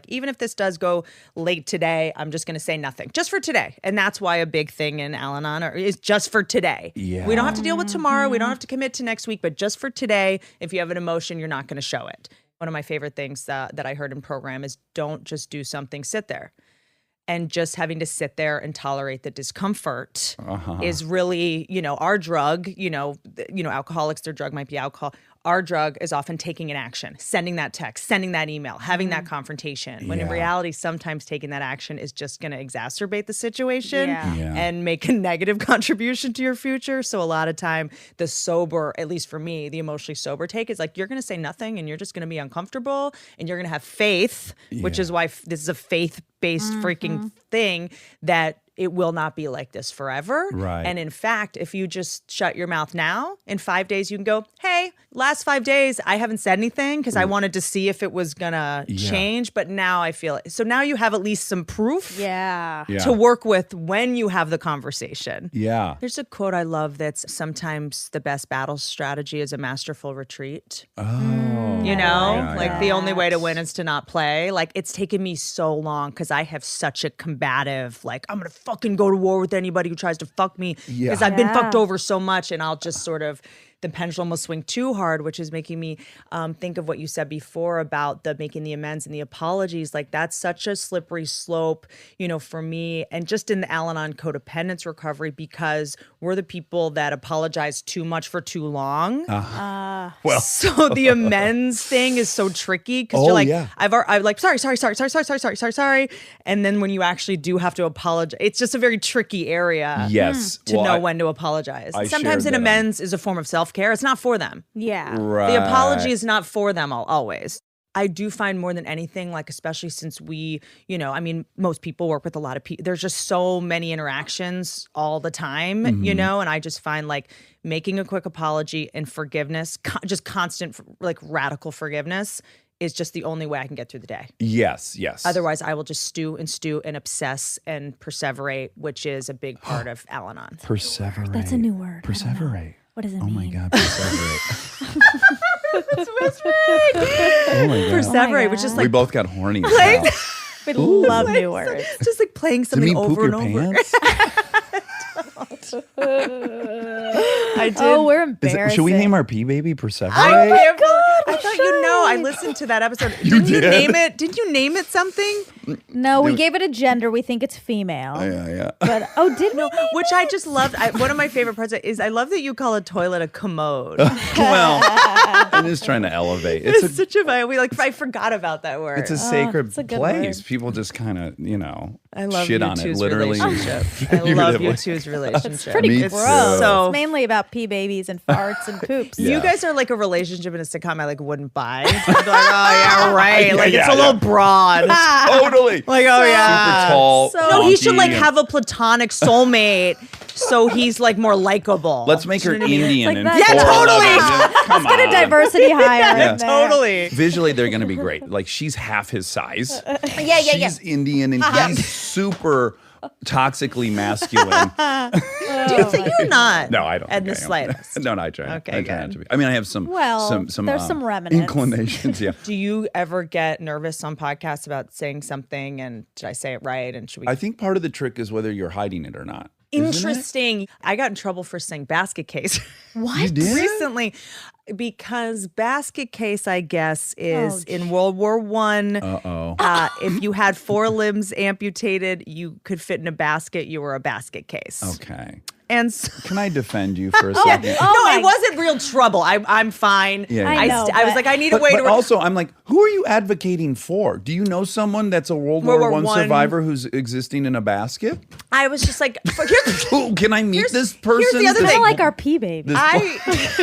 even if this does go late today, I'm just going to say nothing just for today. And that's why a big thing in Al-Anon is just for today. We don't have to deal with tomorrow. We don't have to commit to next week, but just for today, if you have an emotion, you're not going to show it. One of my favorite things that I heard in program is don't just do something, sit there. And just having to sit there and tolerate the discomfort is really, our drug, alcoholics, their drug might be alcohol. Our drug is often taking an action, sending that text, sending that email, having that confrontation. When in reality, sometimes taking that action is just going to exacerbate the situation and make a negative contribution to your future. So a lot of time, the sober, at least for me, the emotionally sober take is you're going to say nothing and you're just going to be uncomfortable and you're going to have faith, which is why this is a faith-based freaking thing that it will not be like this forever. And in fact, if you just shut your mouth now, in 5 days, you can go, hey, last 5 days, I haven't said anything because I wanted to see if it was going to change. But now I feel it. So now you have at least some proof to work with when you have the conversation. There's a quote I love that's sometimes the best battle strategy is a masterful retreat. The only way to win is to not play. It's taken me so long because I have such a combative, I'm going to fucking go to war with anybody who tries to fuck me because I've been fucked over so much, and I'll just sort of the pendulum will swing too hard, which is making me think of what you said before about the making the amends and the apologies. That's such a slippery slope, for me, and just in the Al-Anon codependence recovery, because we're the people that apologize too much for too long. So the amends thing is so tricky because you're sorry. And then when you actually do have to apologize, it's just a very tricky area to know when to apologize. Sometimes an amends is a form of self-care. It's not for them. The apology is not for them always. I do find more than anything, especially since we, most people work with a lot of people. There's just so many interactions all the time, and I just find making a quick apology and forgiveness, just constant, radical forgiveness is just the only way I can get through the day. Yes. Otherwise, I will just stew and obsess and perseverate, which is a big part of Al-Anon. Perseverate. That's a new word. Perseverate. What does it mean? Oh my God, perseverate. It's whispering. Oh my God. Perseverate, which is we both got horny. We love new words. Just playing something over and over. I did. Oh, we're embarrassed. Should we name our pea baby Perseverate? I thought I listened to that episode. Didn't you name it? Didn't you name it something? No, we gave it a gender. We think it's female. Yeah. But did we? Which I just loved. One of my favorite parts is I love that you call a toilet a commode. Well, I'm just trying to elevate. It's such a I forgot about that word. It's a sacred it's a good place. word. People just kind of, I love shit you on it. two's Literally, relationship. I love you figuratively. two's relationship. Pretty Me gross. too. So- It's mainly about pee babies and farts and poops. Yeah. You guys are like a relationship in a sitcom I like wouldn't buy. I'd be like, oh yeah, right. Yeah, Like it's yeah, a little yeah. broad. Totally. Like, oh yeah. Super tall. No, he should like funky, have a platonic soulmate, so he's like more likable. Let's make her You know what I mean? Indian. like and that. Yeah, 4'11". totally. Come Let's get a on. diversity hire. Yeah. in there. Totally. Visually, they're going to be great. Like she's half his size. Yeah. She's Indian and he's super toxically masculine. Do you think you're not? No, I don't. At think the I am. slightest. No, I try. Okay, I try not good. to be. I mean, I have some. Well, some there's some remnants. inclinations. Yeah. Do you ever get nervous on podcasts about saying something and did I say it right? And should we? I think part of the trick is whether you're hiding it or not. Isn't it? Interesting. I got in trouble for saying basket case. You did? Recently, because basket case, I guess, is Oh, in World War One. Uh-oh. If you had 4 limbs amputated, you could fit in a basket. You were a basket case. Okay. And so, Can I defend you for a second? Oh no, my- it wasn't real trouble. I'm fine. Yeah, I know, I was but- like, I need a But, way but to. also, I'm like, who are you advocating for? Do you know someone that's a World War War One One. survivor who's existing in a basket? I was just like, here's, Who can I meet Here's- this here's person? the other This- Kind thing. of like our pee baby. this I. is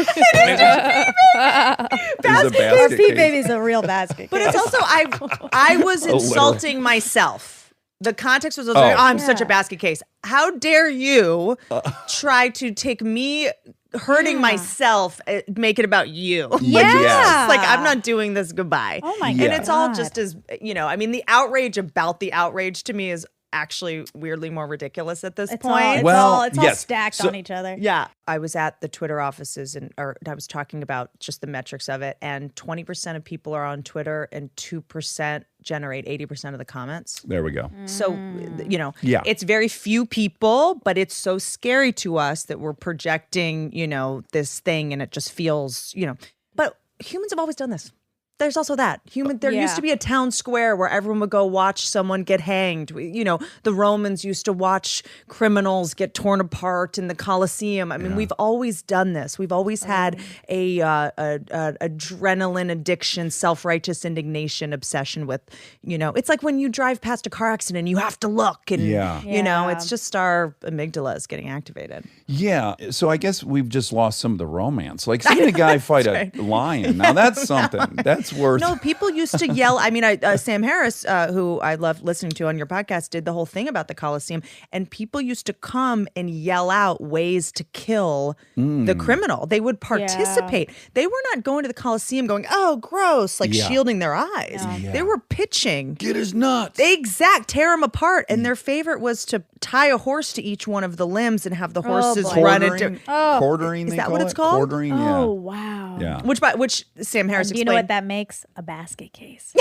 a Our basket pee case. baby's a real basket. But case. it's also I was insulting myself. The context was, like, I'm such a basket case. How dare you try to take me hurting myself, make it about you? Yeah. Like, I'm not doing this. Goodbye. Oh my And Yeah. it's all God. just as, I mean, the outrage about the outrage to me is actually weirdly more ridiculous at this It's point. all, it's Well, all, it's all yes. stacked So- on each other. Yeah. I was at the Twitter offices or I was talking about just the metrics of it. And 20% of people are on Twitter and 2% generate 80% of the comments. There we go. So, Yeah. it's very few people, but it's so scary to us that we're projecting, this thing and it just feels, but humans have always done this. There's also that. There used Yeah. to be a town square where everyone would go watch someone get hanged. The Romans used to watch criminals get torn apart in the Colosseum. I mean, we've always done this. We've always had a adrenaline addiction, self-righteous indignation, obsession with, it's like when you drive past a car accident, you have to look and, Yeah. it's just our amygdalas getting activated. Yeah. So I guess we've just lost some of the romance. Like seeing a guy fight a lion. Now that's something. That's worth. No, people used to yell. I mean, Sam Harris, who I love listening to on your podcast, did the whole thing about the Colosseum, and people used to come and yell out ways to kill the criminal. They would participate. They were not going to the Colosseum going, "Oh, gross," like Yeah. shielding their eyes. Yeah. They were pitching. Get his nuts. Tear them apart. And their favorite was to tie a horse to each one of the limbs and have the horses boy. run Quartering. into. Quartering. Is they that call what it's it? called? Quartering. Oh, wow. Yeah. Which Sam Harris Do you know explained. what that makes? A basket case.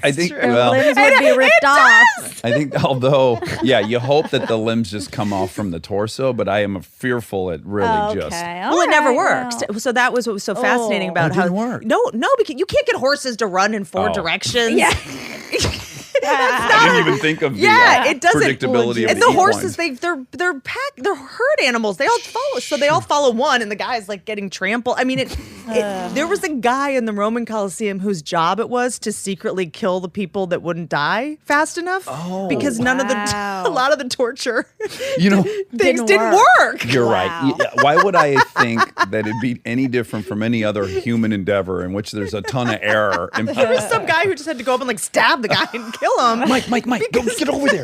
I think. Their Well, limbs would be ripped off. I think. Although, yeah, you hope that the limbs just come off from the torso, but I am fearful it really just. Well, it never worked. So that was what was so fascinating about it how didn't work. No, because you can't get horses to run in 4 Oh. directions. Yeah. I didn't even think of the It doesn't. predictability of and the the horses, equines. they're herd animals. They all follow, so they all follow one, and the guy's like getting trampled. I mean, there was a guy in the Roman Colosseum whose job it was to secretly kill the people that wouldn't die fast enough. Because none of wow. a lot of the torture, You know, things Didn't didn't work. You're Wow. right. Yeah, why would I think that it'd be any different from any other human endeavor in which there's a ton of error? And There was some guy who just had to go up and like stab the guy and kill him. Mike, go get over there.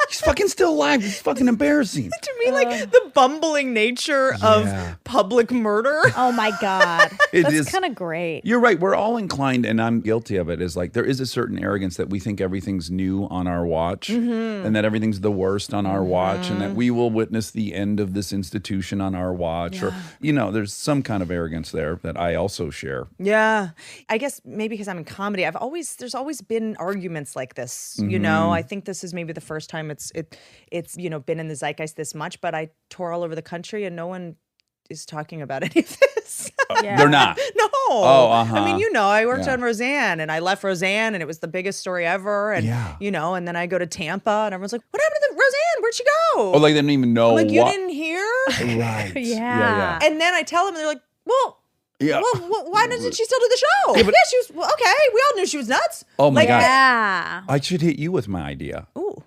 He's fucking still alive. It's fucking embarrassing. To me, like the bumbling nature Yeah. of public murder. Oh my God. It That's is- kind of great. You're right. We're all inclined, and I'm guilty of it, is like there is a certain arrogance that we think everything's new on our watch and that everything's the worst on our watch and that we will witness the end of this institution on our watch. Or, there's some kind of arrogance there that I also share. Yeah. I guess maybe because I'm in comedy, there's always been arguments like this. I think this is maybe the first time it's been in the zeitgeist this much, but I tour all over the country and no one is talking about any of this. Yeah. They're not. No. Oh, uh-huh. I mean, I worked Yeah. on Roseanne and I left Roseanne and it was the biggest story ever. And, Yeah. and then I go to Tampa and everyone's like, what happened to Roseanne? Where'd she go? Oh, like they don't even know I'm like, you what. didn't hear? Right. Yeah. And then I tell them and they're like, well, Yeah. Well, why doesn't she still do the show? Yeah, she was okay. We all knew she was nuts. Oh my God. Yeah. I should hit you with my idea. Ooh.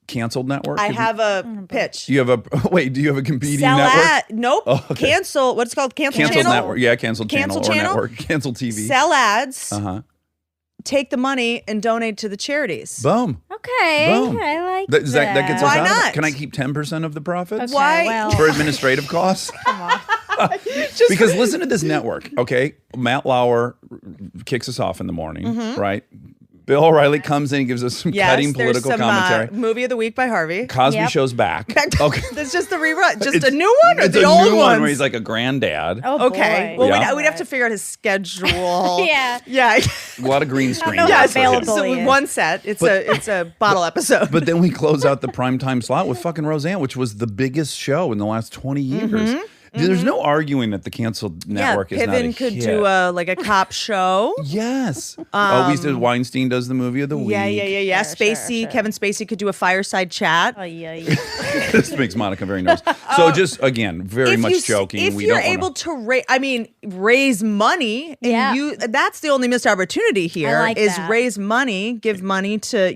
Canceled network? I have a pitch. Do you have a wait? Do you have a competing Sell network? ad. Nope. Oh, okay. Cancel. What's it called? Cancel Canceled channel. network. Yeah, canceled Cancel channel or channel? network. Canceled TV. Sell ads. Take the money and donate to the charities. Boom. Okay. Boom. I like That gets us Why out of it? not? Can I keep 10% of the profits? Okay, Why? well, For administrative costs? Because listen to this network, okay? Matt Lauer kicks us off in the morning, right? Bill O'Reilly comes in and gives us some cutting there's political some commentary. movie of the week by Harvey. Cosby Yep. Show's back. Okay. That's just the rerun. Just It's- a new one or it's the a old new one? one where he's like a granddad. oh, Okay. boy. Well, Yeah. we'd have to figure out his schedule. Yeah. Yeah. A lot of green screen. know Yeah, how for him. available So he with is. one set, it's a bottle episode. But then we close out the primetime slot with fucking Roseanne, which was the biggest show in the last 20 years. There's no arguing that the canceled network is not a Piven could hit. do a cop show. Yes. we said Weinstein does the movie of the week. Yeah. Sure, Spacey, sure. Kevin Spacey could do a fireside chat. Oh, yeah. This makes Monica very nervous. So just again, very If much you- joking. If we you're don't wanna- able to raise money, Yeah. and that's the only missed opportunity here like is that. raise money, give money to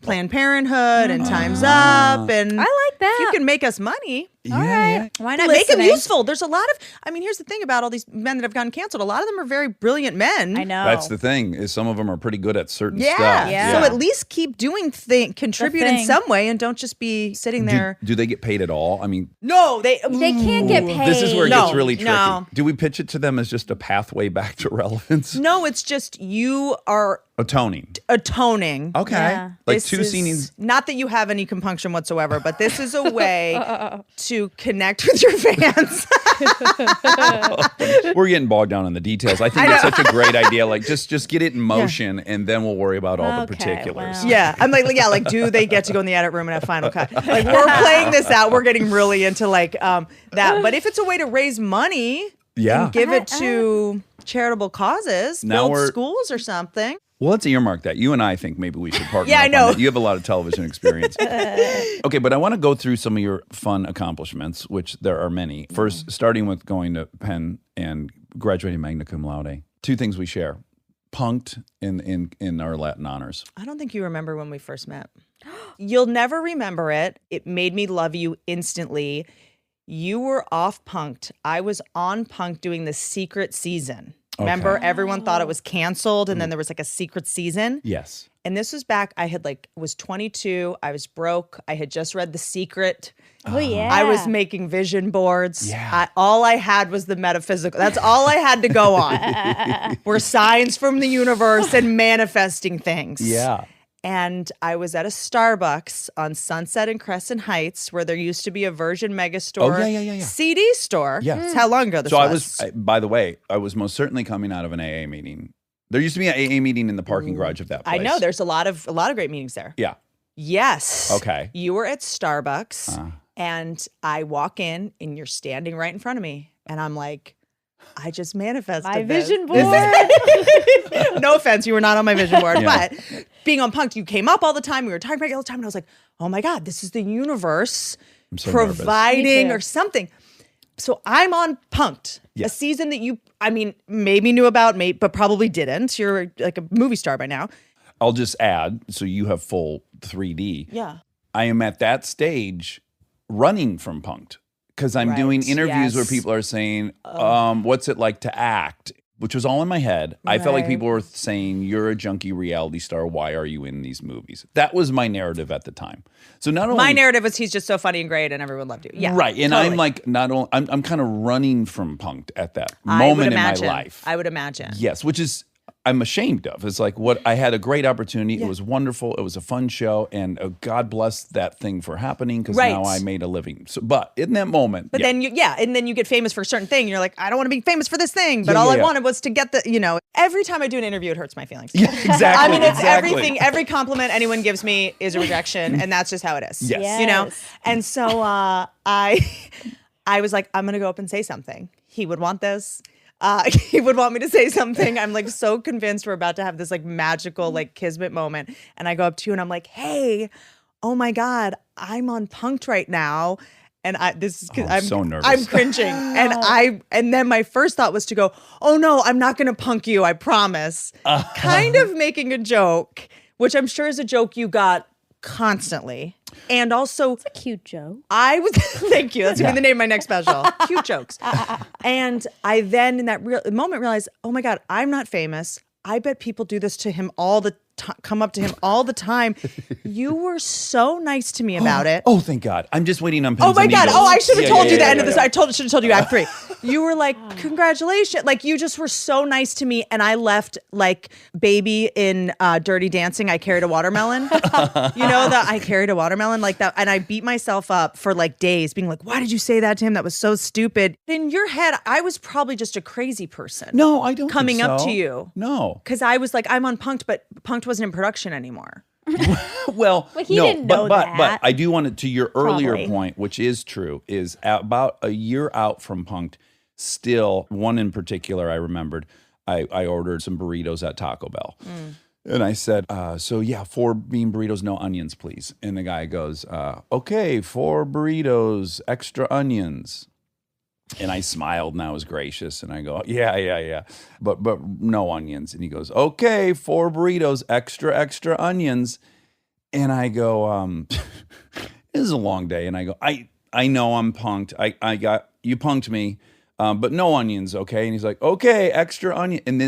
Planned Parenthood and Time's Up, and I like that. If you can make us money, yeah. why not make them Listening. useful? There's a lot of. Here's the thing about all these men that have gotten canceled. A lot of them are very brilliant men. I know. That's the thing, is some of them are pretty good at certain Yeah. stuff. Yeah. So at least keep doing contribute in thing. some way, and don't just be sitting there. Do they get paid at all? I mean, No, they can't get paid. this is where it No, gets really tricky. no. Do we pitch it to them as just a pathway back to relevance? No, it's just you are Atoning. atoning. Okay. Yeah. Like This two is- scenes. Not that you have any compunction whatsoever, but this is a way to connect with your fans. We're getting bogged down in the details. I think it's such a great idea. Like just get it in motion and then we'll worry about all the Okay, particulars. well. Yeah, I'm like, do they get to go in the edit room and have final cut? Like, we're playing this out. We're getting really into that. But if it's a way to raise money, Yeah. and give it to charitable causes, Now build we're- schools or something. Well, let's earmark that. You and I think maybe we should partner Yeah, I up on know. that. You have a lot of television experience. Okay, but I want to go through some of your fun accomplishments, which there are many. First, starting with going to Penn and graduating magna cum laude. Two things we share. Punked in our Latin honors. I don't think you remember when we first met. You'll never remember it. It made me love you instantly. You were off Punked. I was on Punked doing the secret season. Remember, everyone thought it was canceled, and then there was like a secret season. Yes. And this was back. I had was 22. I was broke. I had just read The Secret. Oh, yeah. I was making vision boards. Yeah. All I had was the metaphysical. That's all I had to go on. Were signs from the universe and manifesting things. Yeah. And I was at a Starbucks on Sunset and Crescent Heights, where there used to be a Virgin Megastore yeah. CD store. Yeah. That's how long ago this So was. by the way, I was most certainly coming out of an AA meeting. There used to be an AA meeting in the parking garage of that place. I know there's a lot of great meetings there. Yeah. Yes. Okay. You were at Starbucks, and I walk in, and you're standing right in front of me, and I'm like, I just manifested My this. vision board. No offense, you were not on my vision board, Yeah. but being on Punked, you came up all the time. We were talking about you all the time, and I was like, oh my God, this is the universe I'm so nervous. providing Me too. or something. So I'm on Punked, Yeah. a season that you, maybe knew about, but probably didn't. You're like a movie star by now. I'll just add, so you have full 3D. Yeah. I am at that stage running from Punked because I'm Right, doing interviews where yes. people are saying, what's it like to act? Which was all in my head. I felt like Right. people were saying, you're a junkie reality star. Why are you in these movies? That was my narrative at the time. So not only My narrative was he's just so funny and great and everyone loved you. Yeah. right. And totally. I'm like, not only, I'm kind of running from Punked at that I would moment in my imagine. life. I would imagine. Yes, which is I'm ashamed of. It's like what I had a great opportunity. It was wonderful. It was a fun show, and God bless that thing for happening because Right. now I made a living. So, but in that moment, But yeah. then you get famous for a certain thing. And you're like, I don't want to be famous for this thing. But Yeah, all yeah, I yeah. wanted was to get every time I do an interview, it hurts my feelings. Yeah, exactly. I mean, it's exactly. everything. Every compliment anyone gives me is a rejection, and that's just how it is. Yes. You know? Yes. And so I was like, I'm going to go up and say something. He would want this. He would want me to say something. I'm like so convinced we're about to have this like magical like kismet moment. And I go up to you and I'm like, hey, oh my God, I'm on Punked right now. And this is because I'm so nervous. I'm cringing. And then my first thought was to go, oh no, I'm not going to punk you. I promise. Kind of making a joke, which I'm sure is a joke you got constantly. And also, It's a cute joke. I was, thank you. That's going to be the name of my next special. Cute jokes. And I then in that moment realized, oh my God, I'm not famous. I bet people do this to him come up to him all the time. You were so nice to me about it. Oh, thank God. I'm just waiting on pins Oh my and God. needles. Oh, I should have told you the end of this. yeah. I should have told you Act 3. You were like, congratulations. Like, you just were so nice to me. And I left like Baby in Dirty Dancing. I carried a watermelon. You know, that I carried a watermelon like that. And I beat myself up for like days being like, why did you say that to him? That was so stupid. In your head, I was probably just a crazy person. No, I don't Coming think up so. to you. No. Because I was like, I'm on Punked, but Punked wasn't in production anymore. Well, he no, didn't know but that. I do want to your earlier Probably. point, which is true, is about a year out from Punked, still one in particular I remembered, I ordered some burritos at Taco Bell. And I said, so yeah, 4 bean burritos, no onions, please. And the guy goes, okay, 4 burritos, extra onions. And I smiled and I was gracious and I go, yeah. But no onions. And he goes, okay, 4 burritos, extra onions. And I go, this is a long day. And I go, I know I'm punked. I got, you punked me, but no onions, okay? And he's like, okay, extra onion. And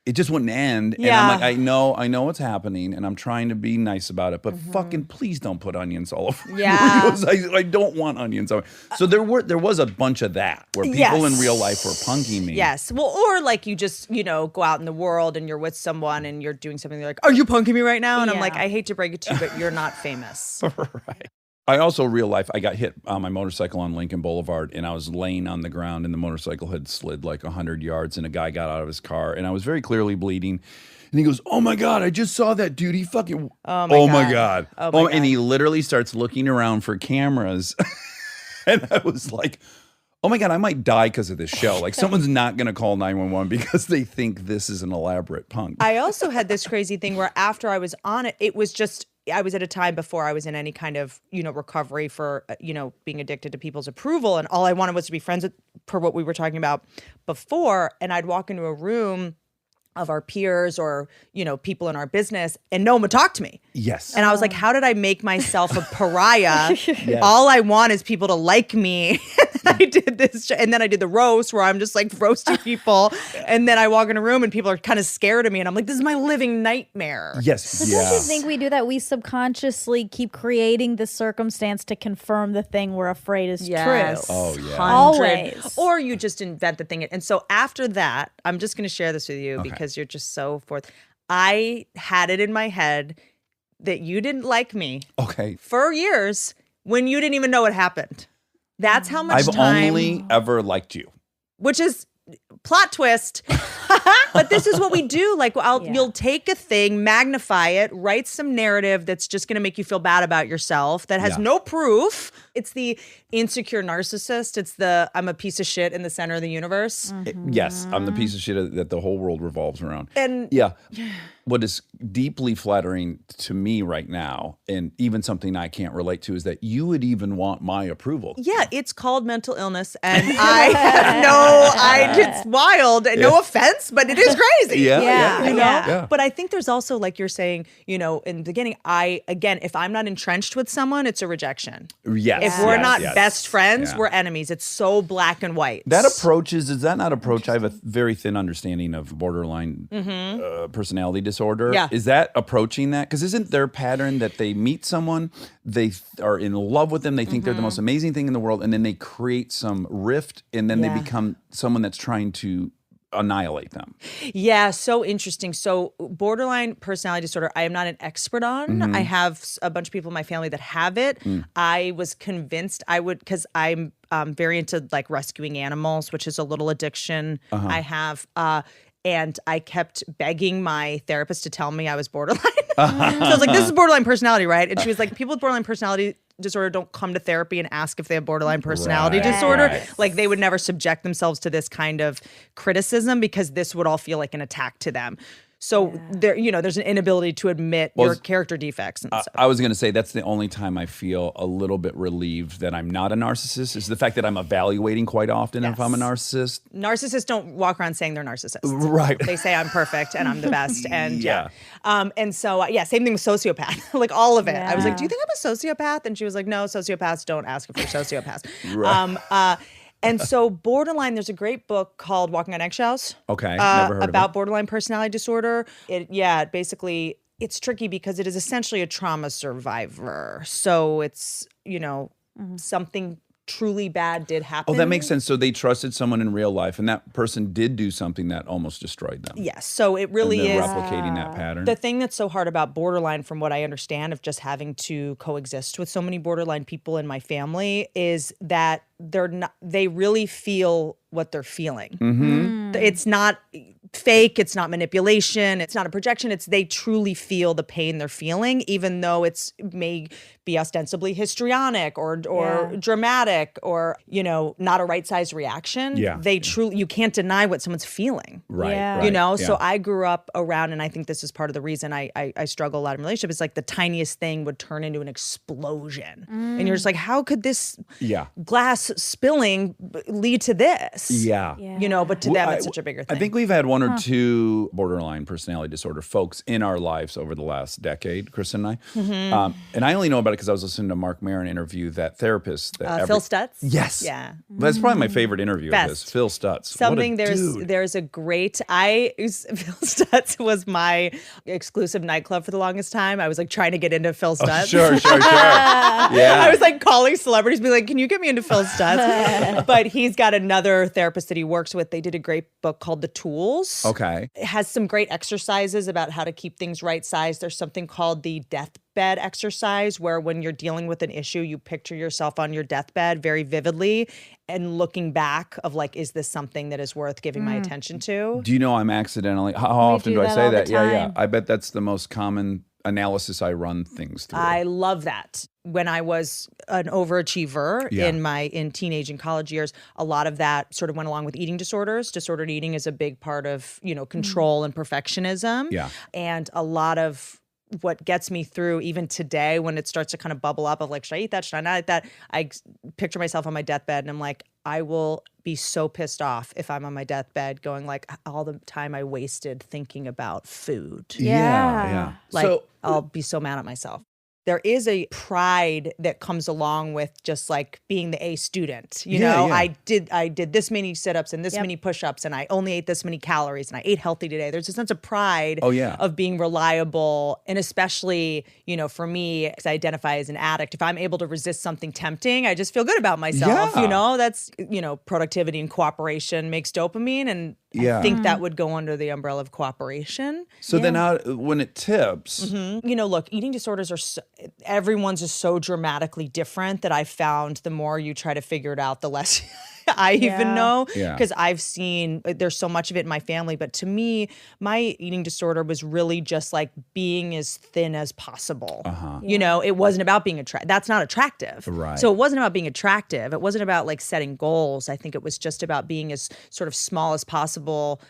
it just wouldn't end. And I'm like, I know what's happening and I'm trying to be nice about it, but fucking please don't put onions all over burritos. I don't want onions. So there was a bunch of that where people in real life were punking me. Yes. Well, or like you just, go out in the world and you're with someone and you're doing something. They're like, are you punking me right now? And I'm like, I hate to break it to you, but you're not famous. Right. I also real life, I got hit on my motorcycle on Lincoln Boulevard and I was laying on the ground and the motorcycle had slid like 100 yards and a guy got out of his car and I was very clearly bleeding. And he goes, oh my God, I just saw that dude. He fucking, oh my God. And he literally starts looking around for cameras. And I was like, oh my God, I might die because of this show. Like someone's not going to call 911 because they think this is an elaborate punk. I also had this crazy thing where after I was on it, it was just, I was at a time before I was in any kind of, recovery for, being addicted to people's approval. And all I wanted was to be friends with, per what we were talking about before. And I'd walk into a room of our peers or, people in our business and no one would talk to me. Yes. And I was like, how did I make myself a pariah? All I want is people to like me. I did this, and then I did the roast where I'm just like roasting people. And then I walk in a room and people are kind of scared of me. And I'm like, this is my living nightmare. Yes. But don't you think we do that? We subconsciously keep creating the circumstance to confirm the thing we're afraid is true. Oh, yeah. Always. Or you just invent the thing. And so after that, I'm just going to share this with you because you're just so forth. I had it in my head that you didn't like me for years when you didn't even know it happened. That's how much I've time. only ever liked you. Which is plot twist. But this is what we do. Like, you'll take a thing, magnify it, write some narrative that's just going to make you feel bad about yourself that has no proof. It's the insecure narcissist. It's the I'm a piece of shit in the center of the universe. Yes, I'm the piece of shit that the whole world revolves around. And what is deeply flattering to me right now, and even something I can't relate to, is that you would even want my approval. Yeah, it's called mental illness, and I have it's wild, and no offense, but it is crazy. Yeah. But I think there's also, like you're saying, in the beginning, if I'm not entrenched with someone, it's a rejection. Yes. If we're not best friends, we're enemies. It's so black and white. That approach is that not approach? I have a very thin understanding of borderline personality disorder. Yeah. Is that approaching that? Because isn't their pattern that they meet someone, they are in love with them, they think they're the most amazing thing in the world, and then they create some rift, and then they become someone that's trying to annihilate them. Yeah, so interesting. So borderline personality disorder, I am not an expert on. I have a bunch of people in my family that have it. I was convinced I would, because I'm very into like rescuing animals, which is a little addiction I have. And I kept begging my therapist to tell me I was borderline. So I was like, this is borderline personality, right? And she was like, people with borderline personality disorder don't come to therapy and ask if they have borderline personality disorder. Right. Like they would never subject themselves to this kind of criticism because this would all feel like an attack to them. So there, there's an inability to admit your character defects and stuff. I was going to say that's the only time I feel a little bit relieved that I'm not a narcissist is the fact that I'm evaluating quite often if I'm a narcissist. Narcissists don't walk around saying they're narcissists. Right. They say I'm perfect and I'm the best. And and so, same thing with sociopath, like all of it. I was like, do you think I'm a sociopath? And she was like, no, sociopaths don't ask if they're sociopaths. Right. And so borderline, there's a great book called Walking on Eggshells. Okay, never heard about of it. borderline personality disorder. Basically, it's tricky because it is essentially a trauma survivor. So it's, something truly bad did happen. Oh, that makes sense. So they trusted someone in real life, and that person did do something that almost destroyed them. Yes. So it really and they're is replicating that pattern. The thing that's so hard about borderline, from what I understand, of just having to coexist with so many borderline people in my family, is that they really feel what they're feeling. Mm-hmm. It's not fake. It's not manipulation. It's not a projection. They truly feel the pain they're feeling, even though it's may be ostensibly histrionic or dramatic or, not a right-sized reaction. Yeah. You can't deny what someone's feeling. Right. Yeah. right. So I grew up around, and I think this is part of the reason I struggle a lot in relationships, is like the tiniest thing would turn into an explosion. And you're just like, how could this glass spilling lead to this? Yeah. But to them, it's such a bigger thing. I think we've had one or two borderline personality disorder folks in our lives over the last decade, Chris and I. Mm-hmm. And I only know about it because I was listening to Mark Maron interview that therapist. Phil Stutz? Yes. Yeah. That's probably my favorite interview of this. Phil Stutz. There's a great, Phil Stutz was my exclusive nightclub for the longest time. I was like trying to get into Phil Stutz. Sure. Yeah. I was like calling celebrities, being like, can you get me into Phil Stutz? But he's got another therapist that he works with. They did a great book called The Tools. Okay. It has some great exercises about how to keep things right sized. There's something called the deathbed exercise, where when you're dealing with an issue, you picture yourself on your deathbed very vividly and looking back of like, is this something that is worth giving my attention to? Do you know I'm accidentally, how often do I that say all the that? Yeah. time. I bet that's the most common analysis I run things through. I love that. When I was an overachiever in teenage and college years, a lot of that sort of went along with eating disorders. Disordered eating is a big part of, control and perfectionism. Yeah. And a lot of what gets me through even today, when it starts to kind of bubble up of like, should I eat that? Should I not eat that? I picture myself on my deathbed and I'm like, I will be so pissed off if I'm on my deathbed going like all the time I wasted thinking about food. Yeah. Like, So I'll be so mad at myself. There is a pride that comes along with just like being the A student. Yeah. I did this many sit-ups and this many push-ups and I only ate this many calories and I ate healthy today. There's a sense of pride of being reliable. And especially, for me, because I identify as an addict, if I'm able to resist something tempting, I just feel good about myself. Yeah. That's, productivity and cooperation makes dopamine, and I think that would go under the umbrella of cooperation. So then when it tips, Look, eating disorders are everyone's is so dramatically different that I found the more you try to figure it out, the less I even know. Yeah. Because I've seen, there's so much of it in my family. But to me, my eating disorder was really just like being as thin as possible. It wasn't about being attractive. That's not attractive. Right. So it wasn't about being attractive. It wasn't about like setting goals. I think it was just about being as sort of small as possible,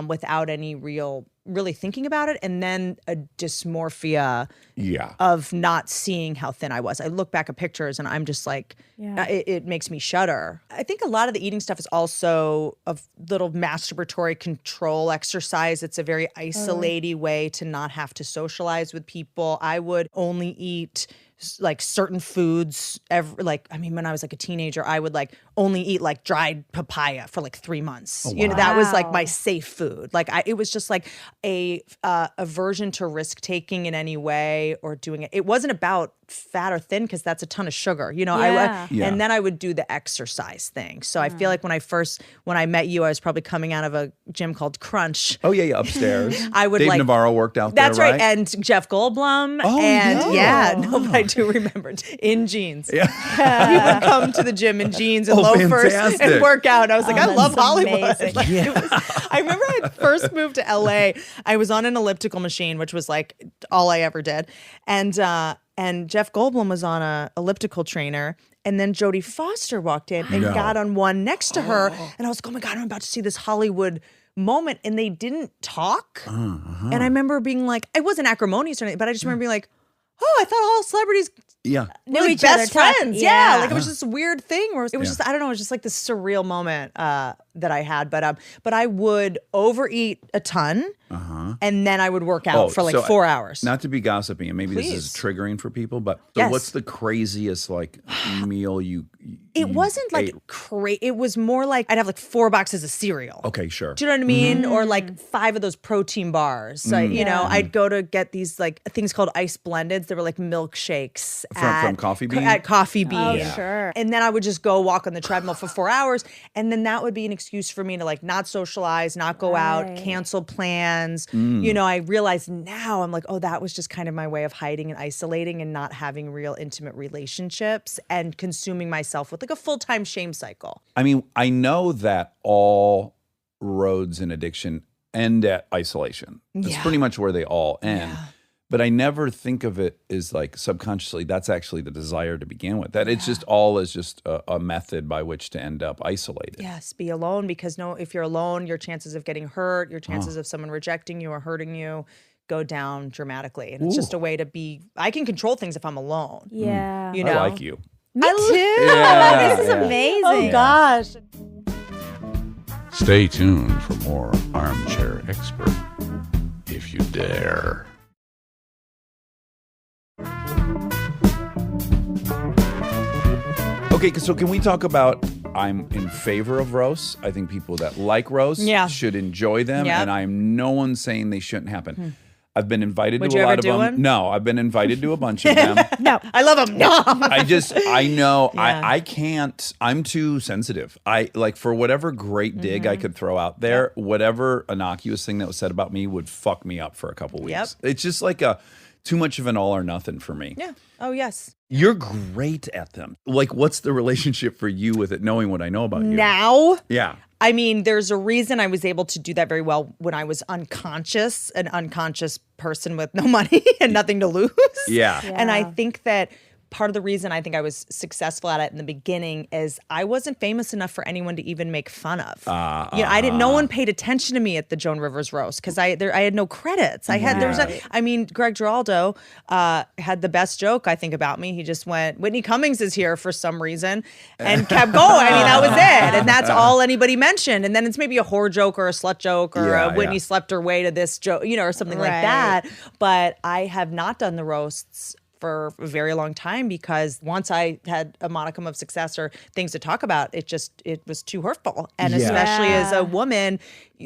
without any really thinking about it. And then a dysmorphia of not seeing how thin I was. I look back at pictures and I'm just like, it makes me shudder. I think a lot of the eating stuff is also a little masturbatory control exercise. It's a very isolating way to not have to socialize with people. I would only eat like certain foods when I was like a teenager, I would like only eat like dried papaya for like 3 months. That was like my safe food. Like it was just like a aversion to risk taking in any way or doing it. It wasn't about fat or thin because that's a ton of sugar, and then I would do the exercise thing. So I feel like when I met you, I was probably coming out of a gym called Crunch. Oh yeah, upstuld I would Dave like Navarro worked out that's there, right. And Jeff Goldblum. Oh, But I do remember in jeans. Yeah. He would come to the gym in jeans and loafers fantastic. and work out. And I was like, I love that's Hollywood. amazing. Like, I remember I first moved to LA. I was on an elliptical machine, which was like all I ever did. And Jeff Goldblum was on a elliptical trainer. And then Jodie Foster walked in and got on one next to her. And I was like, oh my God, I'm about to see this Hollywood moment and they didn't talk. And I remember being like, I wasn't acrimonious or anything, but I just remember being like, oh, I thought all celebrities Yeah. were like each other, best friends. yeah. Like it was just a weird thing where it was just, I don't know, it was just like this surreal moment that I had. But I would overeat a ton and then I would work out for like 4 hours. Not to be gossipy, and maybe this is triggering for people, but so what's the craziest like meal you It wasn't like ate? crazy. It was more like I'd have like 4 boxes of cereal. Okay, sure. Do you know what I mean? Or like 5 of those protein bars. So, you know, I'd go to get these like things called ice blendeds. They were like milkshakes From Coffee Bean? At Coffee Bean. Oh, sure. And then I would just go walk on the treadmill for 4 hours. And then that would be an excuse for me to like not socialize, not go out, cancel plans. You know, I realize now I'm like, oh, that was just kind of my way of hiding and isolating and not having real intimate relationships and consuming myself with like a full-time shame cycle. I mean, I know that all roads in addiction end at isolation. That's pretty much where they all end. But I never think of it as like subconsciously, that's actually the desire to begin with. That it's just all is just a method by which to end up isolated. Yes, be alone because if you're alone, your chances of getting hurt, your chances of someone rejecting you or hurting you go down dramatically. And it's just a way to I can control things if I'm alone. Yeah. You know? I like you. Me too. Yeah, This is yeah. amazing. Oh gosh. Stay tuned for more Armchair Expert, if you dare. Okay, so can we talk about I'm in favor of roasts. I think people that like roasts should enjoy them, and I'm no one saying they shouldn't happen. I've been invited to a lot of them. one? No, I've been invited to a bunch of them. No. I love them. No. I know I can't, I'm too sensitive. I like for whatever great dig I could throw out there, whatever innocuous thing that was said about me would fuck me up for a couple weeks. It's just like too much of an all or nothing for me. Yeah. Oh, yes. You're great at them. Like, what's the relationship for you with it, knowing what I know about you? Now? Yeah. I mean, there's a reason I was able to do that very well when I was an unconscious person with no money and nothing to lose. Yeah. And I think that part of the reason I think I was successful at it in the beginning is I wasn't famous enough for anyone to even make fun of. No one paid attention to me at the Joan Rivers roast because I had no credits. Greg Giraldo had the best joke I think about me. He just went, Whitney Cummings is here for some reason, and kept going. I mean, that was it, and that's all anybody mentioned. And then it's maybe a whore joke or a slut joke or Whitney slept her way to this joke, or something like that. But I have not done the roasts for a very long time because once I had a modicum of success or things to talk about, it was too hurtful. And especially as a woman,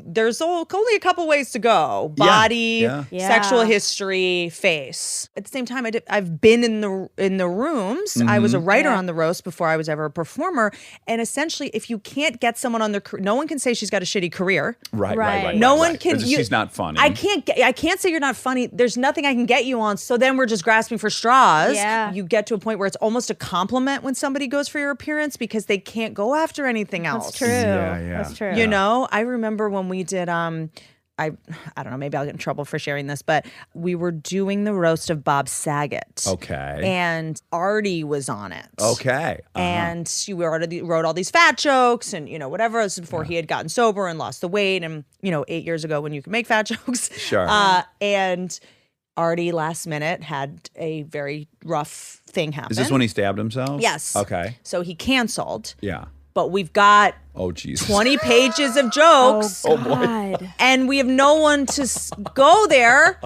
there's only a couple ways to go: body, sexual history, face. At the same time, I've been in the rooms. I was a writer on the roast before I was ever a performer. And essentially, if you can't get someone on no one can say she's got a shitty career. Right. No one can. She's not funny. I can't say you're not funny. There's nothing I can get you on. So then we're just grasping for straws. Yeah. You get to a point where it's almost a compliment when somebody goes for your appearance because they can't go after anything else. That's true. That's true. I remember when we did I don't know, maybe I'll get in trouble for sharing this, but we were doing the roast of Bob Saget. Okay. And Artie was on it. Okay. And she wrote all these fat jokes and, whatever. This was before he had gotten sober and lost the weight and, 8 years ago when you could make fat jokes. Sure. And Artie last minute had a very rough thing happen. Is this when he stabbed himself? Yes. Okay. So he canceled. Yeah. But we've got 20 pages of jokes. Oh, God. And we have no one to go there.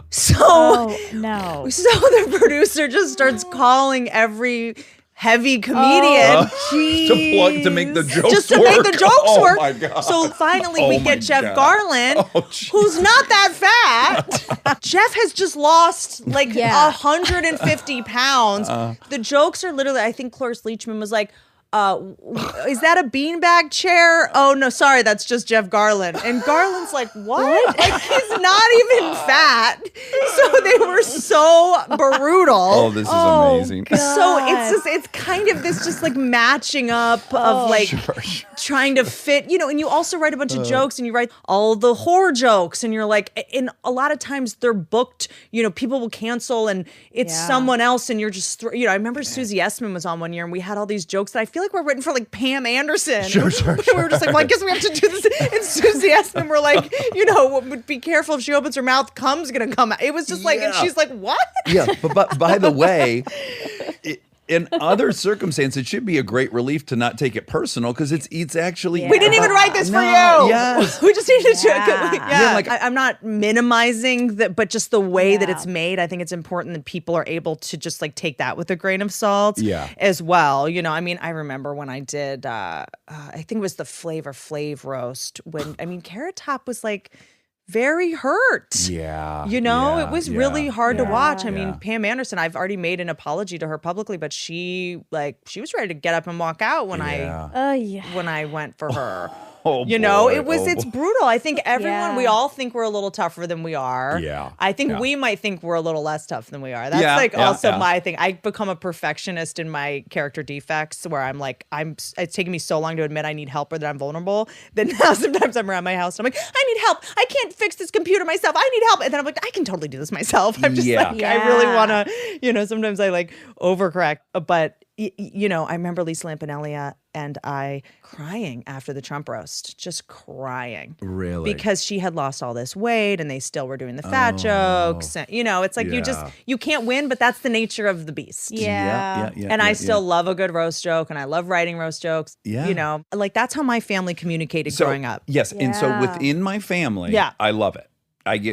So, no. So the producer just starts calling every heavy comedian to make the jokes just to work. make the jokes work. My God. So finally we get Jeff Garland, who's not that fat. Jeff has just lost 150 pounds. The jokes are literally, I think Cloris Leachman was like, is that a beanbag chair? Oh no, sorry, that's just Jeff Garland. And Garland's like, what? Like he's not even fat. So they were so brutal. Oh, this is amazing. God. So it's kind of this just like matching up of like trying to fit, and you also write a bunch of jokes and you write all the horror jokes and you're like, and a lot of times they're booked, people will cancel and it's someone else and you're just, I remember Susie Essman was on one year and we had all these jokes that I feel like were written for like Pam Anderson. Sure. We were just like, well, I guess we have to do this. And Susie Essman were like, be careful if she opens her mouth, cum's gonna come out. It was just like, and she's like, what? Yeah, but by the way, in other circumstances, it should be a great relief to not take it personal because it's actually. We didn't even write this for you. Yes. We just needed to. Yeah. I'm not minimizing that, but just the way that it's made. I think it's important that people are able to just like take that with a grain of salt. As well. I remember when I did. I think it was the Flavor Flav roast when Carrot Top was like very hurt. Yeah. It was really hard to watch. Pam Anderson, I've already made an apology to her publicly, but she was ready to get up and walk out when I went for her. It's brutal. I think we all think we're a little tougher than we are. Yeah. I think we might think we're a little less tough than we are. That's also my thing. I become a perfectionist in my character defects where I'm like, it's taking me so long to admit I need help or that I'm vulnerable that now sometimes I'm around my house and I'm like, I need help. I can't fix this computer myself. I need help. And then I'm like, I can totally do this myself. I'm just I really want to, sometimes I like overcorrect. But, I remember Lisa Lampanelli and I crying after the Trump roast, just crying. Really? Because she had lost all this weight and they still were doing the fat jokes. And, it's like you can't win, but that's the nature of the beast. Yeah. And I still love a good roast joke and I love writing roast jokes. Yeah. That's how my family communicated growing up. Yes. And so within my family, I love it.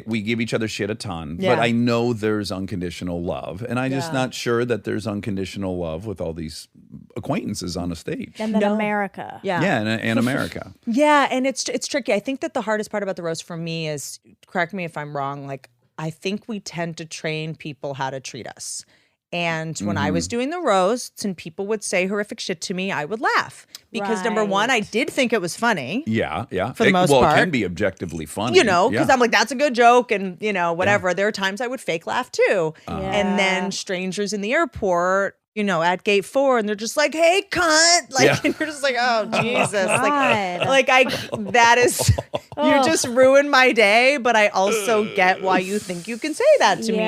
We give each other shit a ton, but I know there's unconditional love, and I'm just not sure that there's unconditional love with all these acquaintances on a stage. And then America. And America. And it's tricky. I think that the hardest part about the roast for me is, correct me if I'm wrong, like I think we tend to train people how to treat us. And when I was doing the roasts and people would say horrific shit to me, I would laugh. Because number one, I did think it was funny. Yeah. For the most part. Well, it can be objectively funny. Because I'm like, that's a good joke and, whatever. There are times I would fake laugh too. And then strangers in the airport, at gate 4 and they're just like, hey, cunt. And you're just like, oh, Jesus. That is, you just ruined my day, but I also get why you think you can say that to me.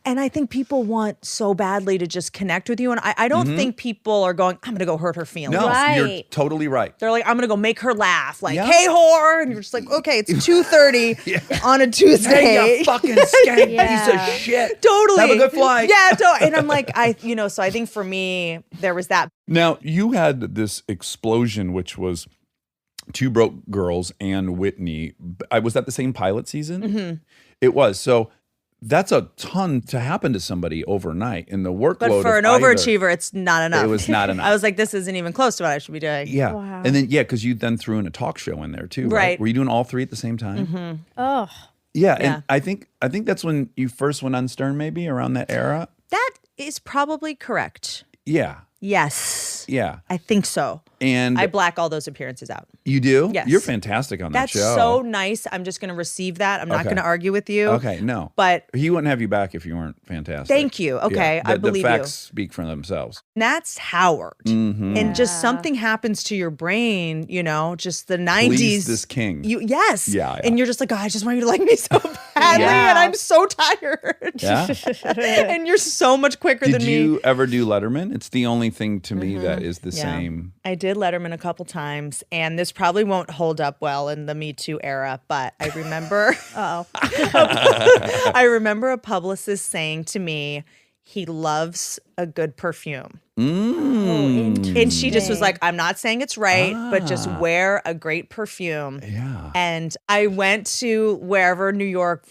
And I think people want so badly to just connect with you. And I don't think people are going, I'm going to go hurt her feelings. No, you're totally right. They're like, I'm going to go make her laugh. Like, hey, whore. And you're just like, okay, it's 2:30 on a Tuesday. Hey, you fucking skank piece of shit. Totally. Have a good flight. Yeah, totally. And I'm like, so I think for me, there was that. Now, you had this explosion, which was Two Broke Girls and Whitney. Was that the same pilot season? Mm-hmm. It was. So that's a ton to happen to somebody overnight in the workload. But for an overachiever, it's not enough. It was not enough. I was like, this isn't even close to what I should be doing. Yeah. Wow. And then, because you then threw in a talk show in there too, right? Were you doing all three at the same time? Mm-hmm. Oh. Yeah. And I think that's when you first went on Stern, maybe around that era. That is probably correct. Yeah. Yes. Yeah. I think so. And I black all those appearances out. You do? Yes. You're fantastic on that show. That's so nice. I'm just going to receive that. I'm not going to argue with you. Okay, no. But he wouldn't have you back if you weren't fantastic. Thank you. Okay, Yeah. I believe the facts you. speak for themselves. And that's Howard. Mm-hmm. And just something happens to your brain, just the 90s. Please this king. Yes. Yeah. And you're just like, oh, I just want you to like me so badly. And I'm so tired. Yeah. And you're so much quicker than me. Did you ever do Letterman? It's the only thing to me that is the same. I did Letterman a couple times, and this probably won't hold up well in the Me Too era, but I remember I remember a publicist saying to me, he loves a good perfume. And she just was like, I'm not saying it's right, but just wear a great perfume. Yeah. And I went to wherever, New York,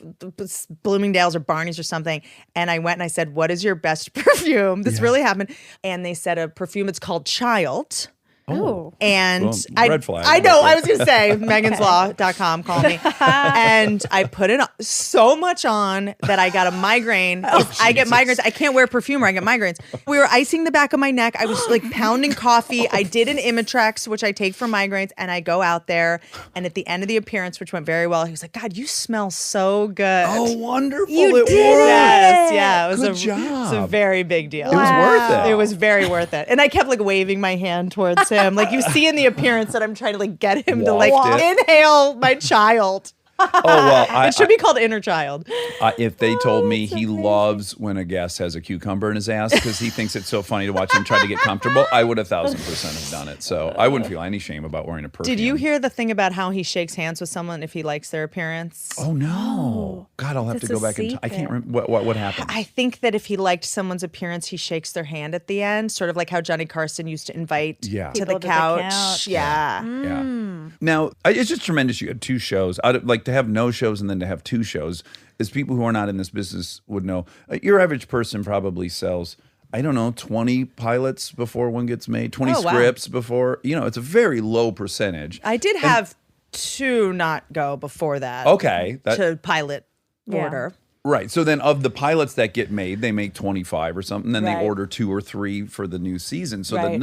Bloomingdale's or Barney's or something. And I went and I said, what is your best perfume? This really happened. And they said a perfume, it's called Child. Oh. And Well, red flag. I know, I was going to say, meganslaw.com, call me. And I put it so much on that I got a migraine. I get migraines. I can't wear perfume or I get migraines. We were icing the back of my neck. I was like pounding coffee. I did an Imitrex, which I take for migraines. And I go out there. And at the end of the appearance, which went very well, he was like, God, you smell so good. Oh, wonderful. You it did was. it. Yeah, it was Good It's job. a very big deal. It was worth it. It was very worth it. And I kept like waving my hand towards him. him. Like you see in the appearance that I'm trying to like get him to like Waft it. inhale my child. Oh, well, It should be called inner child. if they told me he loves when a guest has a cucumber in his ass because he thinks it's so funny to watch him try to get comfortable, I would 1,000% have done it. So I wouldn't feel any shame about wearing a perfume. Did you hear the thing about how he shakes hands with someone if he likes their appearance? Oh, no. God, I'll have to That's go a back and I can't secret. remember what happened. I think that if he liked someone's appearance, he shakes their hand at the end, sort of like how Johnny Carson used to invite Yeah. to the People to the couch. couch. Yeah. Yeah. Now, it's just tremendous. You had 2 shows. Like to have no shows and then to have 2 shows, as people who are not in this business would know, your average person probably sells, I don't know, 20 pilots before one gets made, 20 Oh, wow. scripts before. It's a very low percentage. I did have 2 not go before that. Okay. To pilot Yeah. order. Right. So then of the pilots that get made, they make 25 or something. Then Right. they order 2 or 3 for the new season. So Right.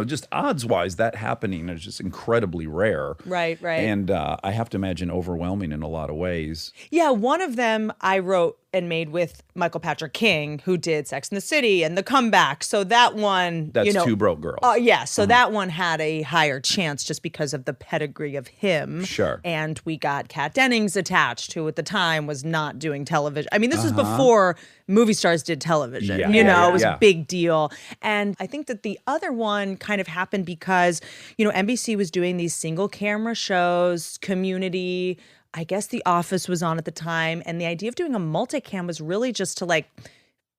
just odds wise, that happening is just incredibly rare. Right. And I have to imagine overwhelming in a lot of ways. Yeah, one of them I wrote and made with Michael Patrick King, who did Sex and the City and The Comeback. So that one, That's 2 broke girls. Yeah, so that one had a higher chance just because of the pedigree of him. Sure. And we got Kat Dennings attached, who at the time was not doing television. I mean, this was before movie stars did television. Yeah. It was Yeah. a big deal. And I think that the other one kind of happened because, NBC was doing these single camera shows, Community. I guess The Office was on at the time. And the idea of doing a multicam was really just to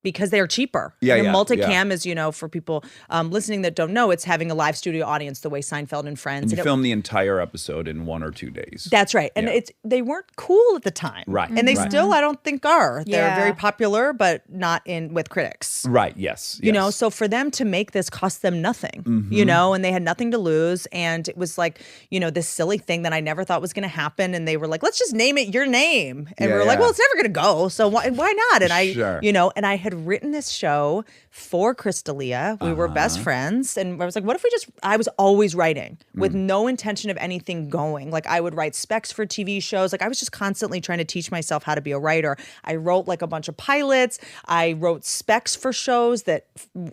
because they're cheaper. Yeah, The yeah, multicam is, for people listening that don't know, it's having a live studio audience the way Seinfeld and Friends. And you it- film the entire episode in 1 or 2 days. That's right. And Yeah. they weren't cool at the time. Right, And they right. still, I don't think, are. They're Yeah. very popular, but not with critics. Right. Yes. So for them to make this cost them nothing, Mm-hmm. and they had nothing to lose. And it was like, this silly thing that I never thought was going to happen. And they were like, let's just name it your name. And Yeah, we were like, yeah. well, it's never going to go. So why not? And Sure. and I had written this show for Crystalia. We were best friends. And I was like, what if I was always writing with no intention of anything going. Like I would write specs for TV shows. Like I was just constantly trying to teach myself how to be a writer. I wrote like a bunch of pilots. I wrote specs for shows that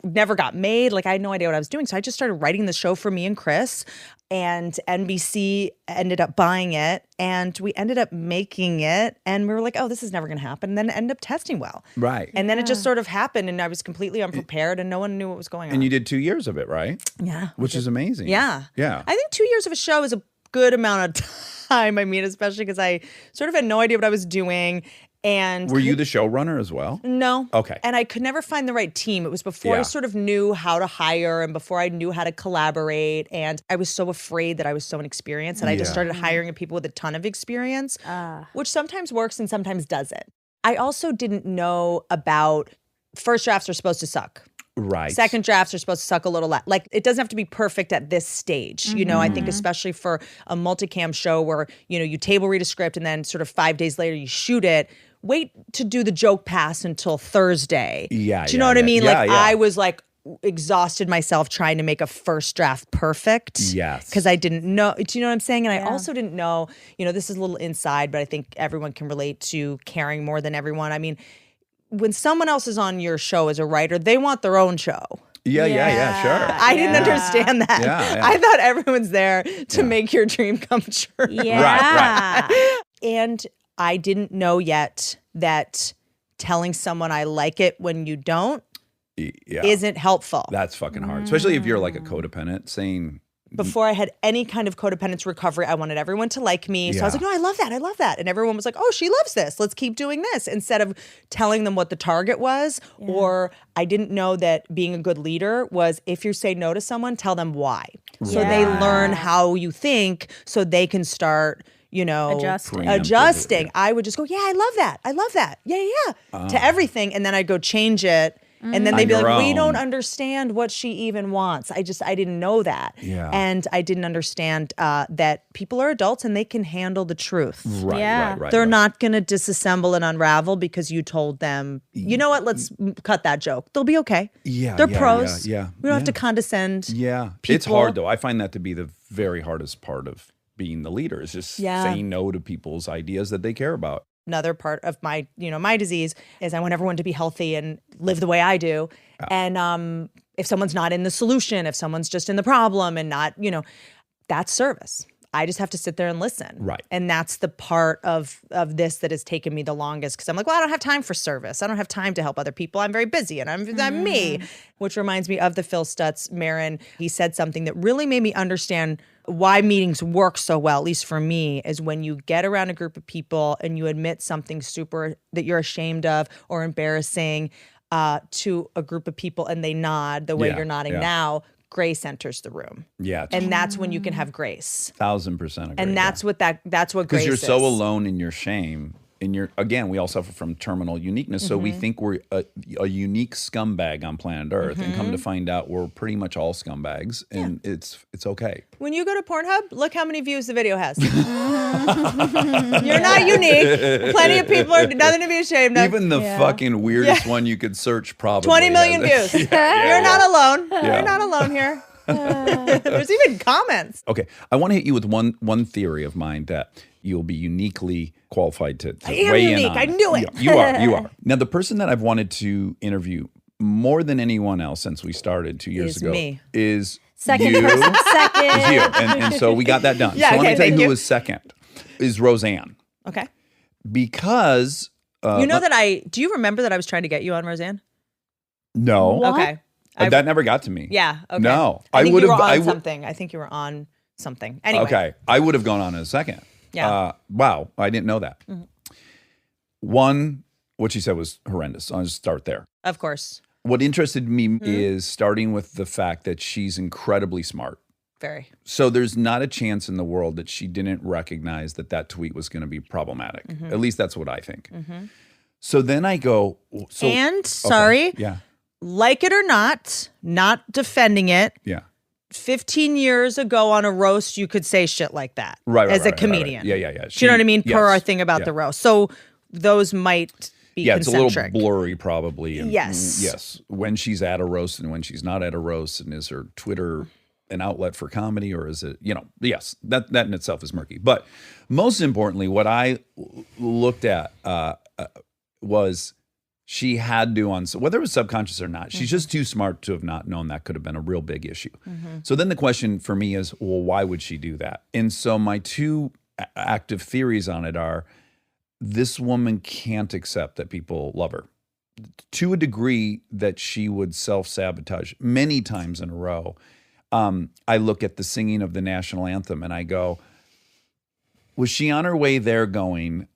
never got made. Like I had no idea what I was doing. So I just started writing the show for me and Chris. And NBC ended up buying it and we ended up making it. And we were like, oh, this is never going to happen. And then it ended up testing well. Right. And then it just sort of happened and I was completely unprepared and no one knew what was going on. And you did 2 years of it, right? Yeah. Which is amazing. Yeah. Yeah. I think 2 years of a show is a good amount of time. I mean, especially because I sort of had no idea what I was doing. And Were you the showrunner as well? no. Okay. And I could never find the right team. It was before I Yeah. sort of knew how to hire and before I knew how to collaborate. And I was so afraid that I was so inexperienced. And I just Yeah. started hiring people with a ton of experience, which sometimes works and sometimes doesn't. I also didn't know about first drafts are supposed to suck. Right. Second drafts are supposed to suck a little less. Like it doesn't have to be perfect at this stage. I think especially for a multicam show where, you table read a script and then sort of 5 days later you shoot it. Wait to do the joke pass until Thursday. Yeah, Do you know yeah, what I yeah. mean? Yeah, Like yeah. I was like exhausted myself trying to make a first draft perfect. Yes. Because I didn't know. Do you know what I'm saying? And I also didn't know, this is a little inside, but I think everyone can relate to caring more than everyone. I mean, when someone else is on your show as a writer, they want their own show. Yeah, sure. I didn't understand that. Yeah. I thought everyone's there to make your dream come true. Yeah. And I didn't know yet that telling someone I like it when you don't Yeah. isn't helpful. That's fucking hard. Especially if you're like a codependent saying, Before I had any kind of codependence recovery, I wanted everyone to like me. So I was Yeah. like, no, I love that. I love that. And everyone was like, oh, she loves this. Let's keep doing this. Instead of telling them what the target was. Or I didn't know that being a good leader was if you say no to someone, tell them why. So they learn how you think so they can start, Adjusting. adjusting. Yeah. I would just go, yeah, I love that. I love that. Yeah. To everything. And then I'd go change it. And then On they'd be your like, we don't own. understand what she even wants. I didn't know that. Yeah. And I didn't understand that people are adults and they can handle the truth. right, Yeah. right. They're right. not going to disassemble and unravel because you told them, you know what, let's cut that joke. They'll be okay. Yeah, They're yeah, pros. yeah, yeah, We don't have to yeah. condescend. Yeah. It's people. hard though. I find that to be the very hardest part of being the leader is just saying no to people's ideas that they care about. Another part of my disease is I want everyone to be healthy and live the way I do. And if someone's not in the solution, if someone's just in the problem and not, that's service. I just have to sit there and listen. Right. And that's the part of this that has taken me the longest, because I'm like, well, I don't have time for service. I don't have time to help other people. I'm very busy and I'm me, which reminds me of the Phil Stutz Marin. He said something that really made me understand why meetings work so well, at least for me, is when you get around a group of people and you admit something super that you're ashamed of or embarrassing to a group of people and they nod the way you're nodding now. Grace enters the room. Yeah. And that's when you can have grace. 1,000% agree. And that's what grace is. Because you're so alone in your shame. Again, we all suffer from terminal uniqueness. So we think we're a unique scumbag on planet Earth. And come to find out we're pretty much all scumbags. And it's okay. When you go to Pornhub, look how many views the video has. You're not unique. Plenty of people are nothing to be ashamed of. Even the fucking weirdest one you could search probably. 20 million views. You're not alone. Yeah. You're not alone here. There's even comments. Okay. I want to hit you with one theory of mine that you'll be uniquely qualified to weigh in on. I knew it. Yeah, you are. Now, the person that I've wanted to interview more than anyone else since we started 2 years Is ago me. is Second you. person. Second. Is you. And so we got that done. Yeah, so let okay, me tell you thank who you. was second. Is Roseanne. Okay. Because You know do you remember that I was trying to get you on Roseanne? no, What? Okay. that never got to me. Yeah. Okay. No, I think would you were have. on something. I think you were on something. Anyway. Okay, I would have gone on in a second. Yeah. Wow, I didn't know that. One, what she said was horrendous. I'll just start there. Of course. What interested me is starting with the fact that she's incredibly smart. Very. So there's not a chance in the world that she didn't recognize that tweet was going to be problematic. At least that's what I think. So then I go, sorry, yeah, like it or not defending it. yeah. 15 years ago on a roast, you could say shit like that Right, as a right. comedian. Yeah. Do you know what I mean? Yes. Per our thing about the roast. So those might be Yeah, it's a concentric. little blurry probably. And, Yes. Yes. When she's at a roast and when she's not at a roast, and is her Twitter an outlet for comedy, or is it, yes, that in itself is murky. But most importantly, what I looked at was she had to, whether it was subconscious or not, she's just too smart to have not known that could have been a real big issue. So then the question for me is, well, why would she do that? And so my two active theories on it are, this woman can't accept that people love her to a degree that she would self-sabotage many times in a row. I look at the singing of the national anthem and I go, was she on her way there going,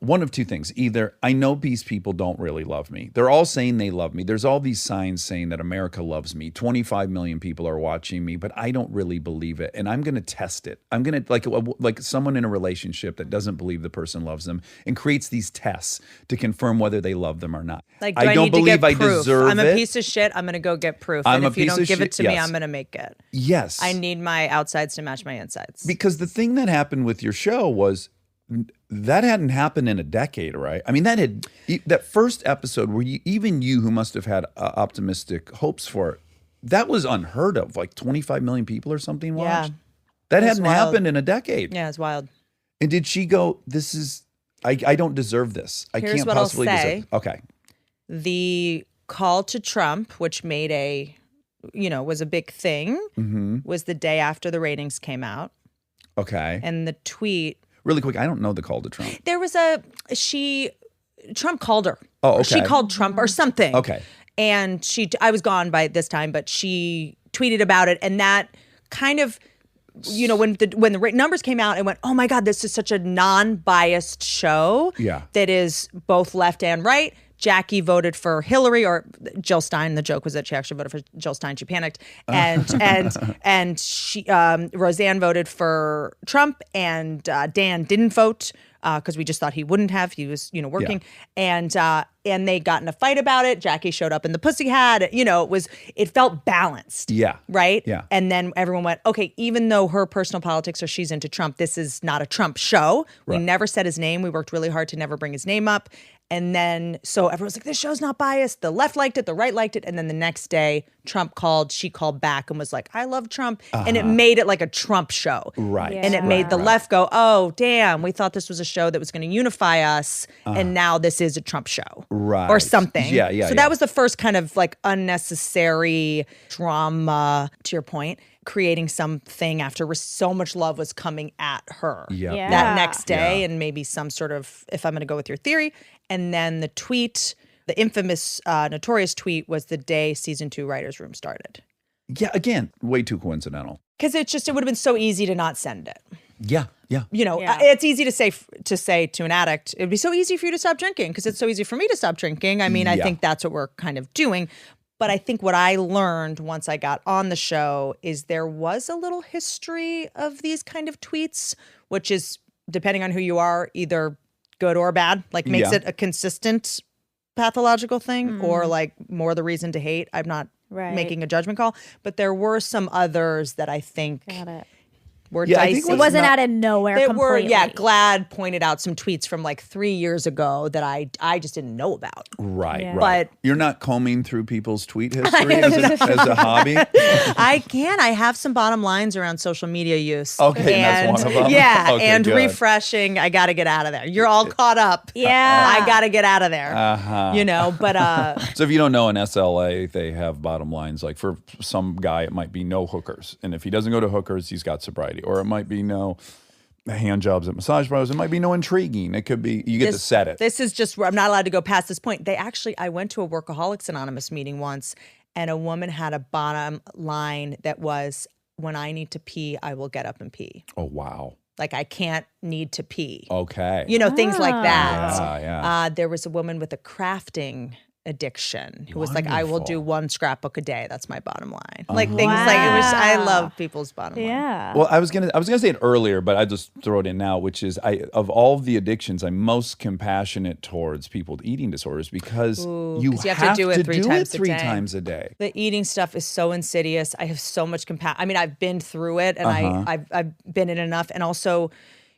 one of two things. Either I know these people don't really love me. They're all saying they love me. There's all these signs saying that America loves me. 25 million people are watching me, but I don't really believe it. And I'm going to test it. I'm going to, like someone in a relationship that doesn't believe the person loves them and creates these tests to confirm whether they love them or not. Like, I don't need to believe get I proof? deserve I'm a it. piece of shit. I'm going to go get proof. I'm and a if you piece don't of give shit, it to me, yes. I'm going to make it. Yes. I need my outsides to match my insides. Because the thing that happened with your show was that hadn't happened in a decade, right? I mean, that first episode where even you who must have had optimistic hopes for it, that was unheard of. Like 25 million people or something watched. That hadn't happened in a decade. Yeah, it's wild. And did she go, I don't deserve this. I Here's can't what I'll possibly say. deserve it. Okay. The call to Trump, which made was a big thing, was the day after the ratings came out. Okay. And the tweet. Really quick, I don't know the call to Trump. There was Trump called her. Oh, okay. Or she called Trump or something. Okay. And I was gone by this time, but she tweeted about it. And that kind of, when the numbers came out, I went, oh my God, this is such a non-biased show. Yeah. That is both left and right. Jackie voted for Hillary or Jill Stein. The joke was that she actually voted for Jill Stein. She panicked, and she Roseanne voted for Trump, and Dan didn't vote because we just thought he wouldn't have. He was working, and they got in a fight about it. Jackie showed up in the pussy hat. It felt balanced. Yeah. Right. Yeah. And then everyone went, okay, even though her personal politics or she's into Trump, this is not a Trump show. Right. We never said his name. We worked really hard to never bring his name up. And then, so everyone's like, this show's not biased. The left liked it, the right liked it. And then the next day, Trump called, she called back and was like, I love Trump. And it made it like a Trump show. Right. Yeah. And it made the left go, oh, damn, we thought this was a show that was going to unify us. And now this is a Trump show. Right. or something. Yeah. So that was the first kind of like unnecessary drama, to your point, creating something after so much love was coming at her Yeah. that next day, Yeah. and maybe some sort of, if I'm going to go with your theory, and then the tweet, the infamous, notorious tweet was the day season 2 writer's room started. Yeah, again, way too coincidental. Because it would have been so easy to not send it. Yeah. You know, Yeah. it's easy to say to an addict, it'd be so easy for you to stop drinking because it's so easy for me to stop drinking. I mean, I Yeah. think that's what we're kind of doing. But I think what I learned once I got on the show is there was a little history of these kind of tweets, which is, depending on who you are, either good or bad, like makes Yeah. it a consistent pathological thing or like more the reason to hate. I'm not Right. making a judgment call, but there were some others that I think Got it. were Yeah, I dicey. think It what's wasn't not- out of nowhere They completely. were, yeah. Glad pointed out some tweets from like 3 years ago that I just didn't know about. Right, Yeah. right. But- You're not combing through people's tweet history as a hobby? I can. I have some bottom lines around social media use. Okay, and that's one of them? Yeah, Okay, and good. refreshing. I got to get out of there. You're all caught up. Yeah. I got to get out of there. Uh-huh. You know, but So if you don't know, in SLA, they have bottom lines. Like for some guy, it might be no hookers. And if he doesn't go to hookers, he's got sobriety. Or it might be no hand jobs at massage parlors. It might be no intriguing. It could be, you get to set it. This is just where I'm not allowed to go past this point. I went to a Workaholics Anonymous meeting once, and a woman had a bottom line that was, when I need to pee, I will get up and pee. Oh, wow. Like I can't need to pee. Okay. You know, things like that. Yeah. There was a woman with a crafting addiction who was like, I will do Wonderful. one scrapbook a day. That's my bottom line. Like things like it was. I Wow. love people's bottom line. Yeah. Well, I was gonna say it earlier, but I just throw it in now, which is of all of the addictions, I'm most compassionate towards people with eating disorders because you 'cause have to do it three three times a day. times a day. The eating stuff is so insidious. I have so much compassion. I mean, I've been through it, and I've been in enough. And also,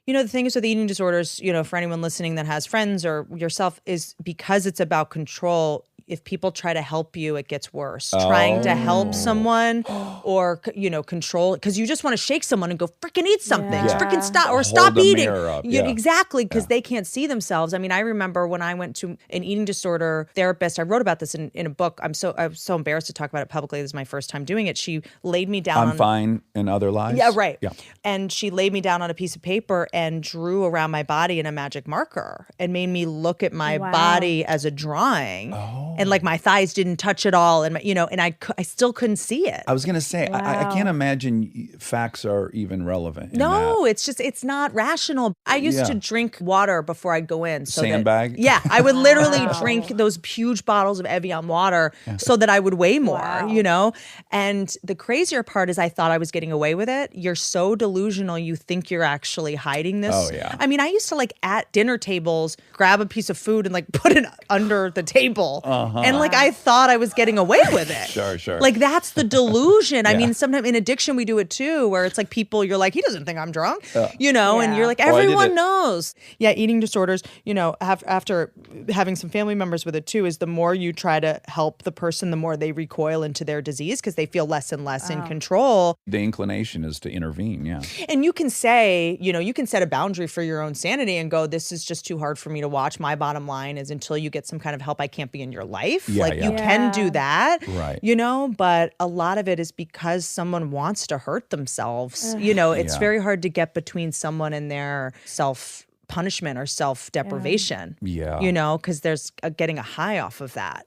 you know, the thing is with eating disorders, you know, for anyone listening that has friends or yourself, is because it's about control. If people try to help you, it gets worse. Trying to help someone or, you know, control, because you just want to shake someone and go, freaking eat something. Yeah. Freaking stop or Hold stop the eating. mirror up, You- yeah. Exactly, because they can't see themselves. I mean, I remember when I went to an eating disorder therapist, I wrote about this in a book. I'm so embarrassed to talk about it publicly. This is my first time doing it. She laid me down I'm on fine in other lives. yeah, right. Yeah. And she laid me down on a piece of paper and drew around my body in a magic marker and made me look at my Wow. body as a drawing. And like my thighs didn't touch at all. And, you know, and I still couldn't see it. I was gonna say I Wow. can't imagine facts are even relevant. in No, that. it's not rational. I used to Yeah. drink water before I'd go in. So Sandbag? Yeah, I would literally drink those huge bottles of Evian water so that I would weigh more, Wow. you know? And the crazier part is I thought I was getting away with it. You're so delusional, you think you're actually hiding this. Oh, yeah. I mean, I used to like at dinner tables, grab a piece of food and like put it under the table. And like I thought I was getting away with it. Sure. Like that's the delusion. I Yeah. mean, sometimes in addiction we do it too, where it's like people, you're like, he doesn't think I'm drunk, you know, and Yeah. you're like, I did everyone it. knows. Yeah, eating disorders, you know, after having some family members with it too, is the more you try to help the person, the more they recoil into their disease because they feel less and less in control. The inclination is to intervene. Yeah. And you can say, you know, you can set a boundary for your own sanity and go, this is just too hard for me to watch. My bottom line is until you get some kind of help, I can't be in your life. Yeah, like you yeah. can do that. Right. You know, but a lot of it is because someone wants to hurt themselves. You know, it's Yeah. very hard to get between someone and their self punishment or self deprivation. Yeah. You know, because there's getting a high off of that.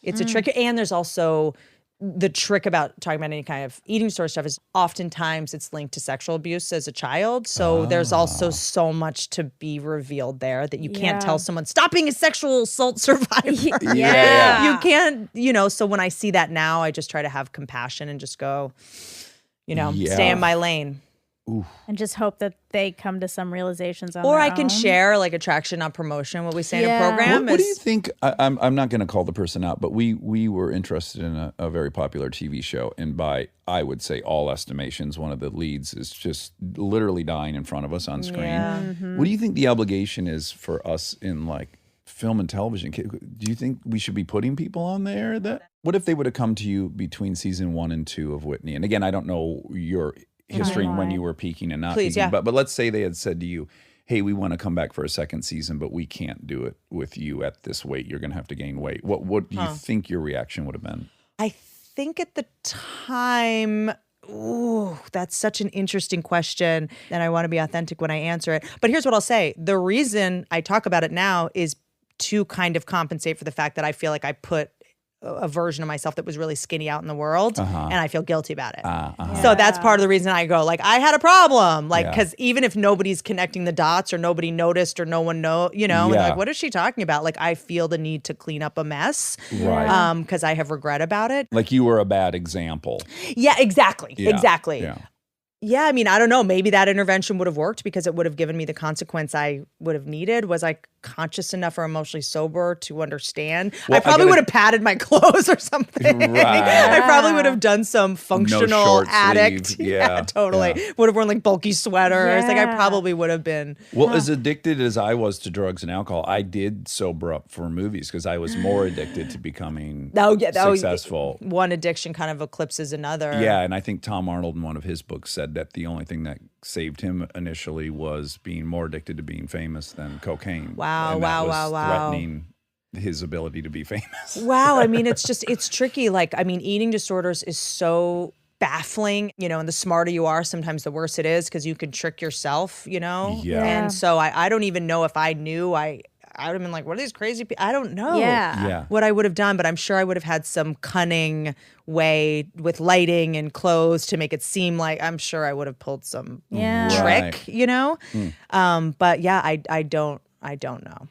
It's a trick. And there's also the trick about talking about any kind of eating disorder stuff is oftentimes it's linked to sexual abuse as a child. So there's also so much to be revealed there that you can't Yeah. tell someone, stop being a sexual assault survivor. Yeah. You can't, you know, so when I see that now, I just try to have compassion and just go, you know, stay Yeah. in my lane. And just hope that they come to some realizations on Or their I can own. share like attraction, not promotion, what we say in a Yeah. program. What do is- you think? I'm not going to call the person out, but we were interested in a very popular TV show, and by I would say all estimations, one of the leads is just literally dying in front of us on screen. Yeah. What do you think the obligation is for us in like film and television? Do you think we should be putting people on there? What if they would have come to you between season 1 and 2 of Whitney? And again, I don't know your history and when you were peaking and not Please, peaking, yeah. but let's say they had said to you, hey, we want to come back for a second season, but we can't do it with you at this weight. You're going to have to gain weight. What do you think your reaction would have been? I think at the time, ooh, that's such an interesting question, and I want to be authentic when I answer it. But here's what I'll say. The reason I talk about it now is to kind of compensate for the fact that I feel like I put a version of myself that was really skinny out in the world, and I feel guilty about it. So that's part of the reason I go, like, I had a problem. Like, because even if nobody's connecting the dots or nobody noticed or no one know, and like, what is she talking about? Like, I feel the need to clean up a mess, Right. Because I have regret about it. Like you were a bad example. Yeah, exactly. Yeah. Exactly. Yeah. Yeah, I mean, I don't know. Maybe that intervention would have worked because it would have given me the consequence I would have needed. Was I conscious enough or emotionally sober to understand? Well, I probably would have padded my clothes or something. Right. I probably would have done some functional short addict. sleeve. Yeah, totally. yeah. Would have worn like bulky sweaters. Like I Yeah. probably would have been. Well, as addicted as I was to drugs and alcohol, I did sober up for movies because I was more addicted to becoming successful. One addiction kind of eclipses another. Yeah, and I think Tom Arnold in one of his books said that the only thing that saved him initially was being more addicted to being famous than cocaine. Wow, and that wow, was wow, wow. threatening his ability to be famous. Wow. I mean, it's tricky. Like, I mean, eating disorders is so baffling, and the smarter you are, sometimes the worse it is because you can trick yourself, Yeah. And so I don't even know if I knew I would have been like, what are these crazy people? I don't know Yeah. what I would have done, but I'm sure I would have had some cunning way with lighting and clothes to make it seem like I'm sure I would have pulled some Yeah. trick, But yeah, I don't know.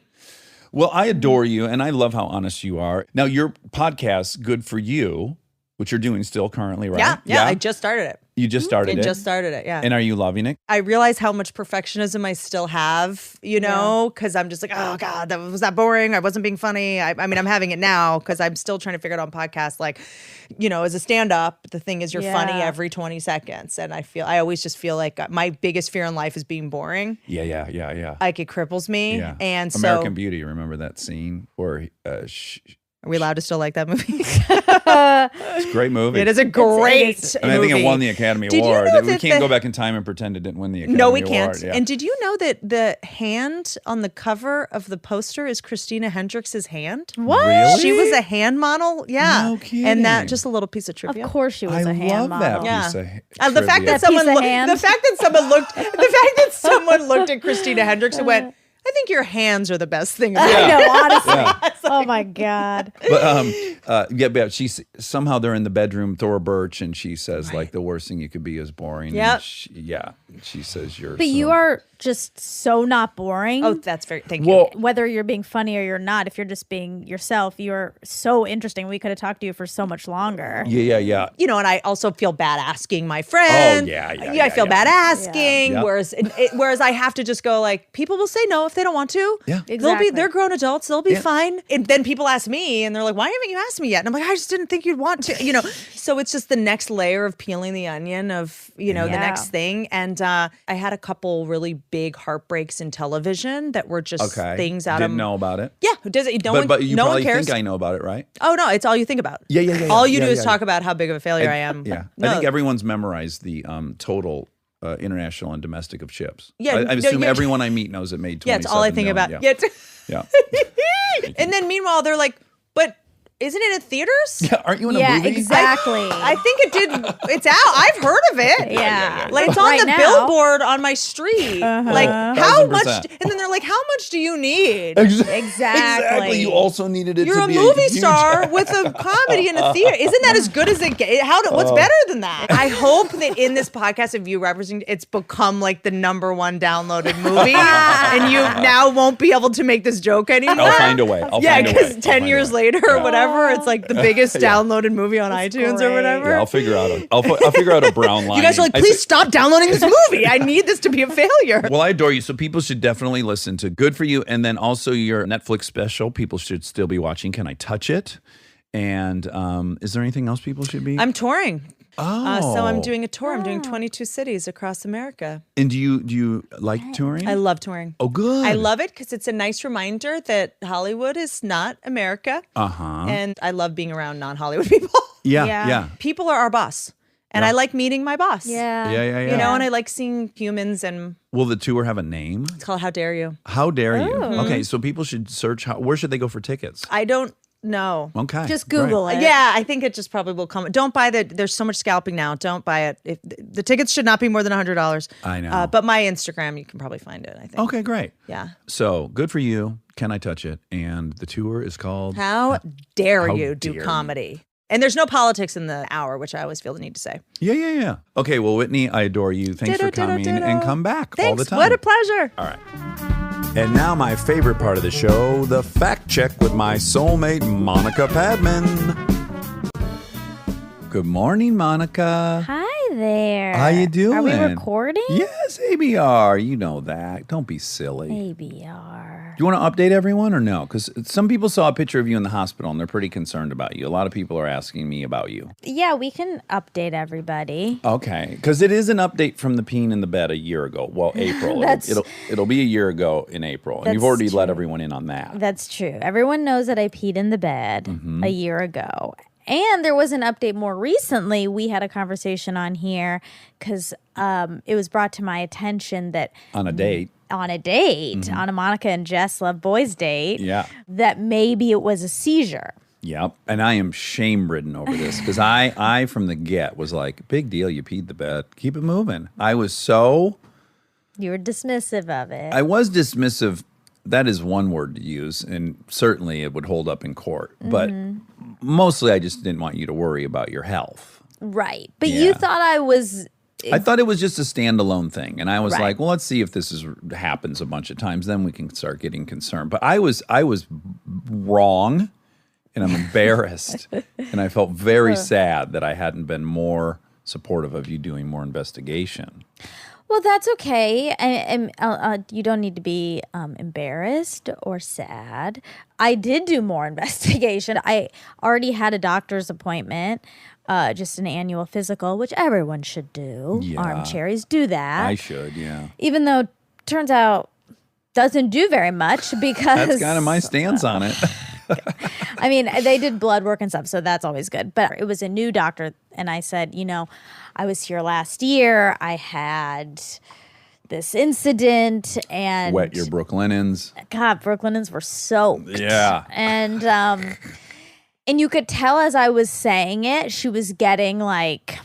Well, I adore you, and I love how honest you are. Now, your podcast, Good For You, which you're doing still currently, right? Yeah. I just started it. You just started it? Just started it, yeah. And are you loving it? I realize how much perfectionism I still have, because I'm just like, oh God, was that boring? I wasn't being funny. I mean, I'm having it now because I'm still trying to figure it out on podcasts. Like, as a stand-up, the thing is you're funny every 20 seconds. And I always just feel like my biggest fear in life is being boring. Yeah. Like it cripples me. Yeah. And American Beauty, remember that scene where are we allowed to still like that movie? it's a great movie. It is a great I mean, I think it won the Academy Did you Award. know We that can't go back in time and pretend it didn't win the Academy No, Award. we can't. Yeah. And did you know that the hand on the cover of the poster is Christina Hendricks' hand? What? Really? She was a hand model, yeah. No kidding. And that just a little piece of Of trivia. course, she was I a hand love that model. Yeah. piece of The fact trivia. that someone Piece of looked, hand. the fact that someone looked at Christina Hendricks and went, I think your hands are the best thing. About I you." know, honestly. Oh my God. But she's somehow they're in the bedroom, Thora Birch, and she says like the worst thing you could be is boring. Yep. And she says you're. But you are just so not boring. Oh, that's very, thank you. Well, Whether you're being funny or you're not, if you're just being yourself, you're so interesting. We could have talked to you for so much longer. yeah. And I also feel bad asking my friend. Oh, yeah, I feel bad asking. Yeah. Whereas I have to just go like, people will say no if they don't want to. Yeah. Exactly. They're grown adults. They'll be Yeah. fine. And then people ask me and they're like, why haven't you asked me yet? And I'm like, I just didn't think you'd want to, So it's just the next layer of peeling the onion of, the next thing. And I had a couple really big heartbreaks in television that were just things out Didn't of. know about it. Yeah. Who does it? But you no probably one cares. think I know about it, right? Oh, no. It's all you think about. Yeah. All you do is yeah. talk about how big of a failure I am. Yeah. No. I think everyone's memorized the total international and domestic of chips. Yeah, I assume yeah. everyone I meet knows it made 27 Yeah, it's all I think million. about. Yeah. Yeah. Yeah. And then meanwhile, they're like, but isn't it in theaters? Yeah, aren't you in a Yeah, movie? exactly. I think it did. It's out. I've heard of it. Yeah. Like it's on Right the now. billboard on my street. Like how much? 1000%. And then they're like, how much do you need? Exactly. You also needed it You're to a be movie huge- star with a comedy in a theater. Isn't that as good as it gets? What's better than that? I hope that in this podcast of you representing, it's become like the #1 downloaded movie, and you now won't be able to make this joke anymore. I'll find a way. Yeah, because 10 years later or Yeah. whatever, it's like the biggest downloaded movie on iTunes or great. whatever. Yeah, I'll figure out a brown line. You guys are like, please stop downloading this movie. I need this to be a failure. Well, I adore you. So people should definitely listen to Good For You. And then also your Netflix special, people should still be watching. Can I Touch It? And is there anything else people should be? I'm touring. Oh. So I'm doing a tour. I'm doing 22 cities across America. And do you like touring? I love touring. Oh, good. I love it because it's a nice reminder that Hollywood is not America. Uh-huh. And I love being around non-Hollywood people. Yeah. People are our boss. And I like meeting my boss. Yeah. Yeah. You know, and I like seeing humans, and Will the tour have a name? it's called How Dare You. How dare you? Okay, so people should search. Where should they go for tickets? I don't know. Okay. Just Google it. Yeah, I think it just probably will come. Don't buy there's so much scalping now. Don't buy it. If the tickets should not be more than $100. I know. But my Instagram, you can probably find it, I think. Okay, great. Yeah. So good for you. Can I touch it? And the tour is called How dare How you dare do you. comedy? And there's no politics in the hour, which I always feel the need to say. Yeah. Okay, well, Whitney, I adore you. Thanks for coming and come back all the Thanks. time. What a pleasure. All right. And now my favorite part of the show, the fact check with my soulmate, Monica Padman. Good morning, Monica. Hi there. How you doing? Are we recording? Yes, ABR. You know that. Don't be silly. ABR. Do you want to update everyone or no? Because some people saw a picture of you in the hospital and they're pretty concerned about you. A lot of people are asking me about you. Yeah, we can update everybody. Okay, because it is an update from the peen in the bed a year ago. Well, April. It'll be a year ago in April, and you've That's already let true. everyone in on that. That's true. Everyone knows that I peed in the bed a year ago. And there was an update more recently. We had a conversation on here because it was brought to my attention that On a date. on a Monica and Jess Love Boys date, Yeah. that maybe it was a seizure. Yep. And I am shame-ridden over this because I from the get was like, big deal, you peed the bed. Keep it moving. I was You were dismissive of it. I was dismissive. That is one word to use, and certainly it would hold up in court. But mostly I just didn't want you to worry about your health. Right. But Yeah. you thought I was... I thought it was just a standalone thing, and I was Right. like, "Well, let's see if this happens a bunch of times. Then we can start getting concerned." But I was wrong, and I'm embarrassed, and I felt very sad that I hadn't been more supportive of you doing more investigation. Well, that's okay. You don't need to be embarrassed or sad. I did do more investigation. I already had a doctor's appointment, just an annual physical, which everyone should do. Yeah. Armchairs do that. I should, yeah. Even though turns out doesn't do very much because That's kind of my stance on it. I mean, they did blood work and stuff, so that's always good. But it was a new doctor, and I said, I was here last year. I had this incident, and Wet your Brooklinens. God, Brooklinens were soaked. Yeah. And you could tell as I was saying it, she was getting like,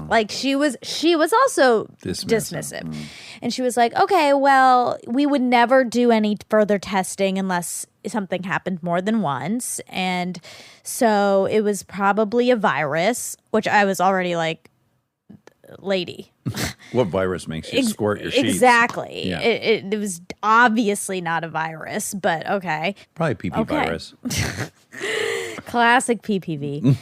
like she was also dismissive. And she was like, okay, well, we would never do any further testing unless something happened more than once. And so it was probably a virus, which I was already like, lady. What virus makes you squirt your sheets? Exactly. Yeah. It was obviously not a virus, but okay. Probably PP Okay. virus. Classic PPV.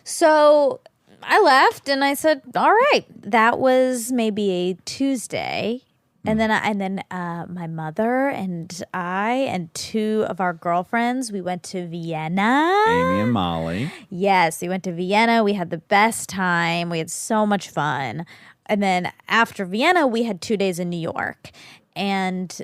So I left and I said, all right, that was maybe a Tuesday. And then my mother and I and two of our girlfriends, we went to Vienna. Amy and Molly. Yes, we went to Vienna. We had the best time. We had so much fun. And then after Vienna, we had 2 days in New York. And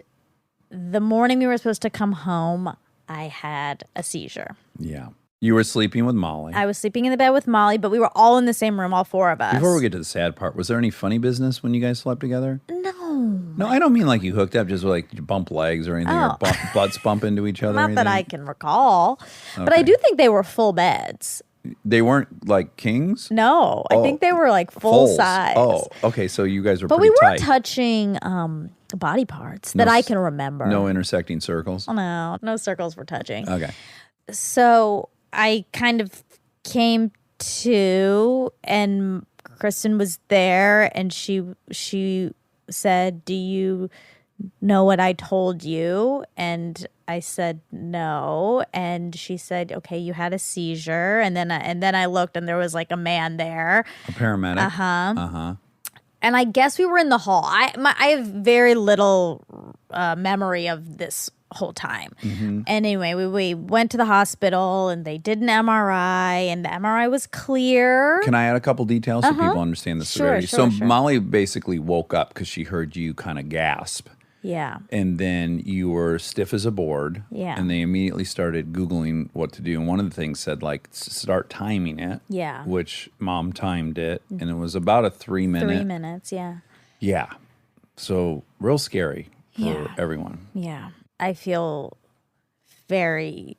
the morning we were supposed to come home, I had a seizure. Yeah. You were sleeping with Molly. I was sleeping in the bed with Molly, but we were all in the same room, all four of us. Before we get to the sad part, was there any funny business when you guys slept together? No. No, I don't mean like you hooked up, just like you bump legs or anything, or butts bump into each other. or Not that I anything? can recall. But I Okay. do think they were full beds. They weren't like kings? No, I think they were like full Fulls. size. Oh, okay. So you guys were But pretty we weren't tight. touching body parts that I can remember. No intersecting circles? No circles were touching. Okay. So I kind of came to, and Kristen was there, and she said, "Do you know what I told you?" And I said no, and she said, "Okay, you had a seizure." And then I looked, and there was like a man there. A paramedic? And I guess we were in the hall. I have very little memory of this whole time. Anyway, we went to the hospital and they did an MRI, and the MRI was clear. Can I add a couple details so people understand the Sure, severity? sure. Molly basically woke up because she heard you kind of gasp. Yeah. And then you were stiff as a board. Yeah. And they immediately started Googling what to do. And one of the things said, like, start timing it. Yeah. Which Mom timed it. And it was about a 3-minute. 3 minutes, yeah. Yeah. So real scary for Yeah. everyone. Yeah. I feel very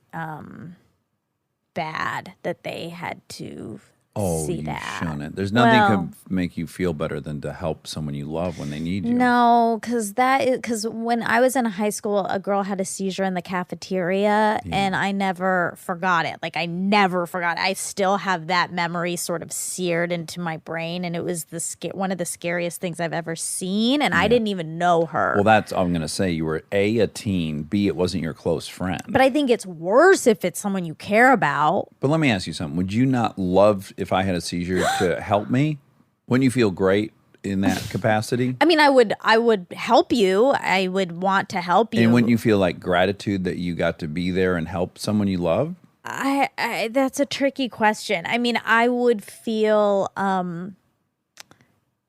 bad that they had to see you that. shouldn't. There's nothing Well- could make you feel better than to help someone you love when they need you. No, because when I was in high school, a girl had a seizure in the cafeteria, and I never forgot it. Like I never forgot it. I still have that memory sort of seared into my brain, and it was one of the scariest things I've ever seen, and I didn't even know her. Well, that's I'm going to say. You were A, a teen. B, it wasn't your close friend. But I think it's worse if it's someone you care about. But let me ask you something. Would you not love if I had a seizure to help me? Wouldn't you feel great in that capacity? I mean, I would help you. I would want to help you. And wouldn't you feel like gratitude that you got to be there and help someone you love? I that's a tricky question. I mean, I would feel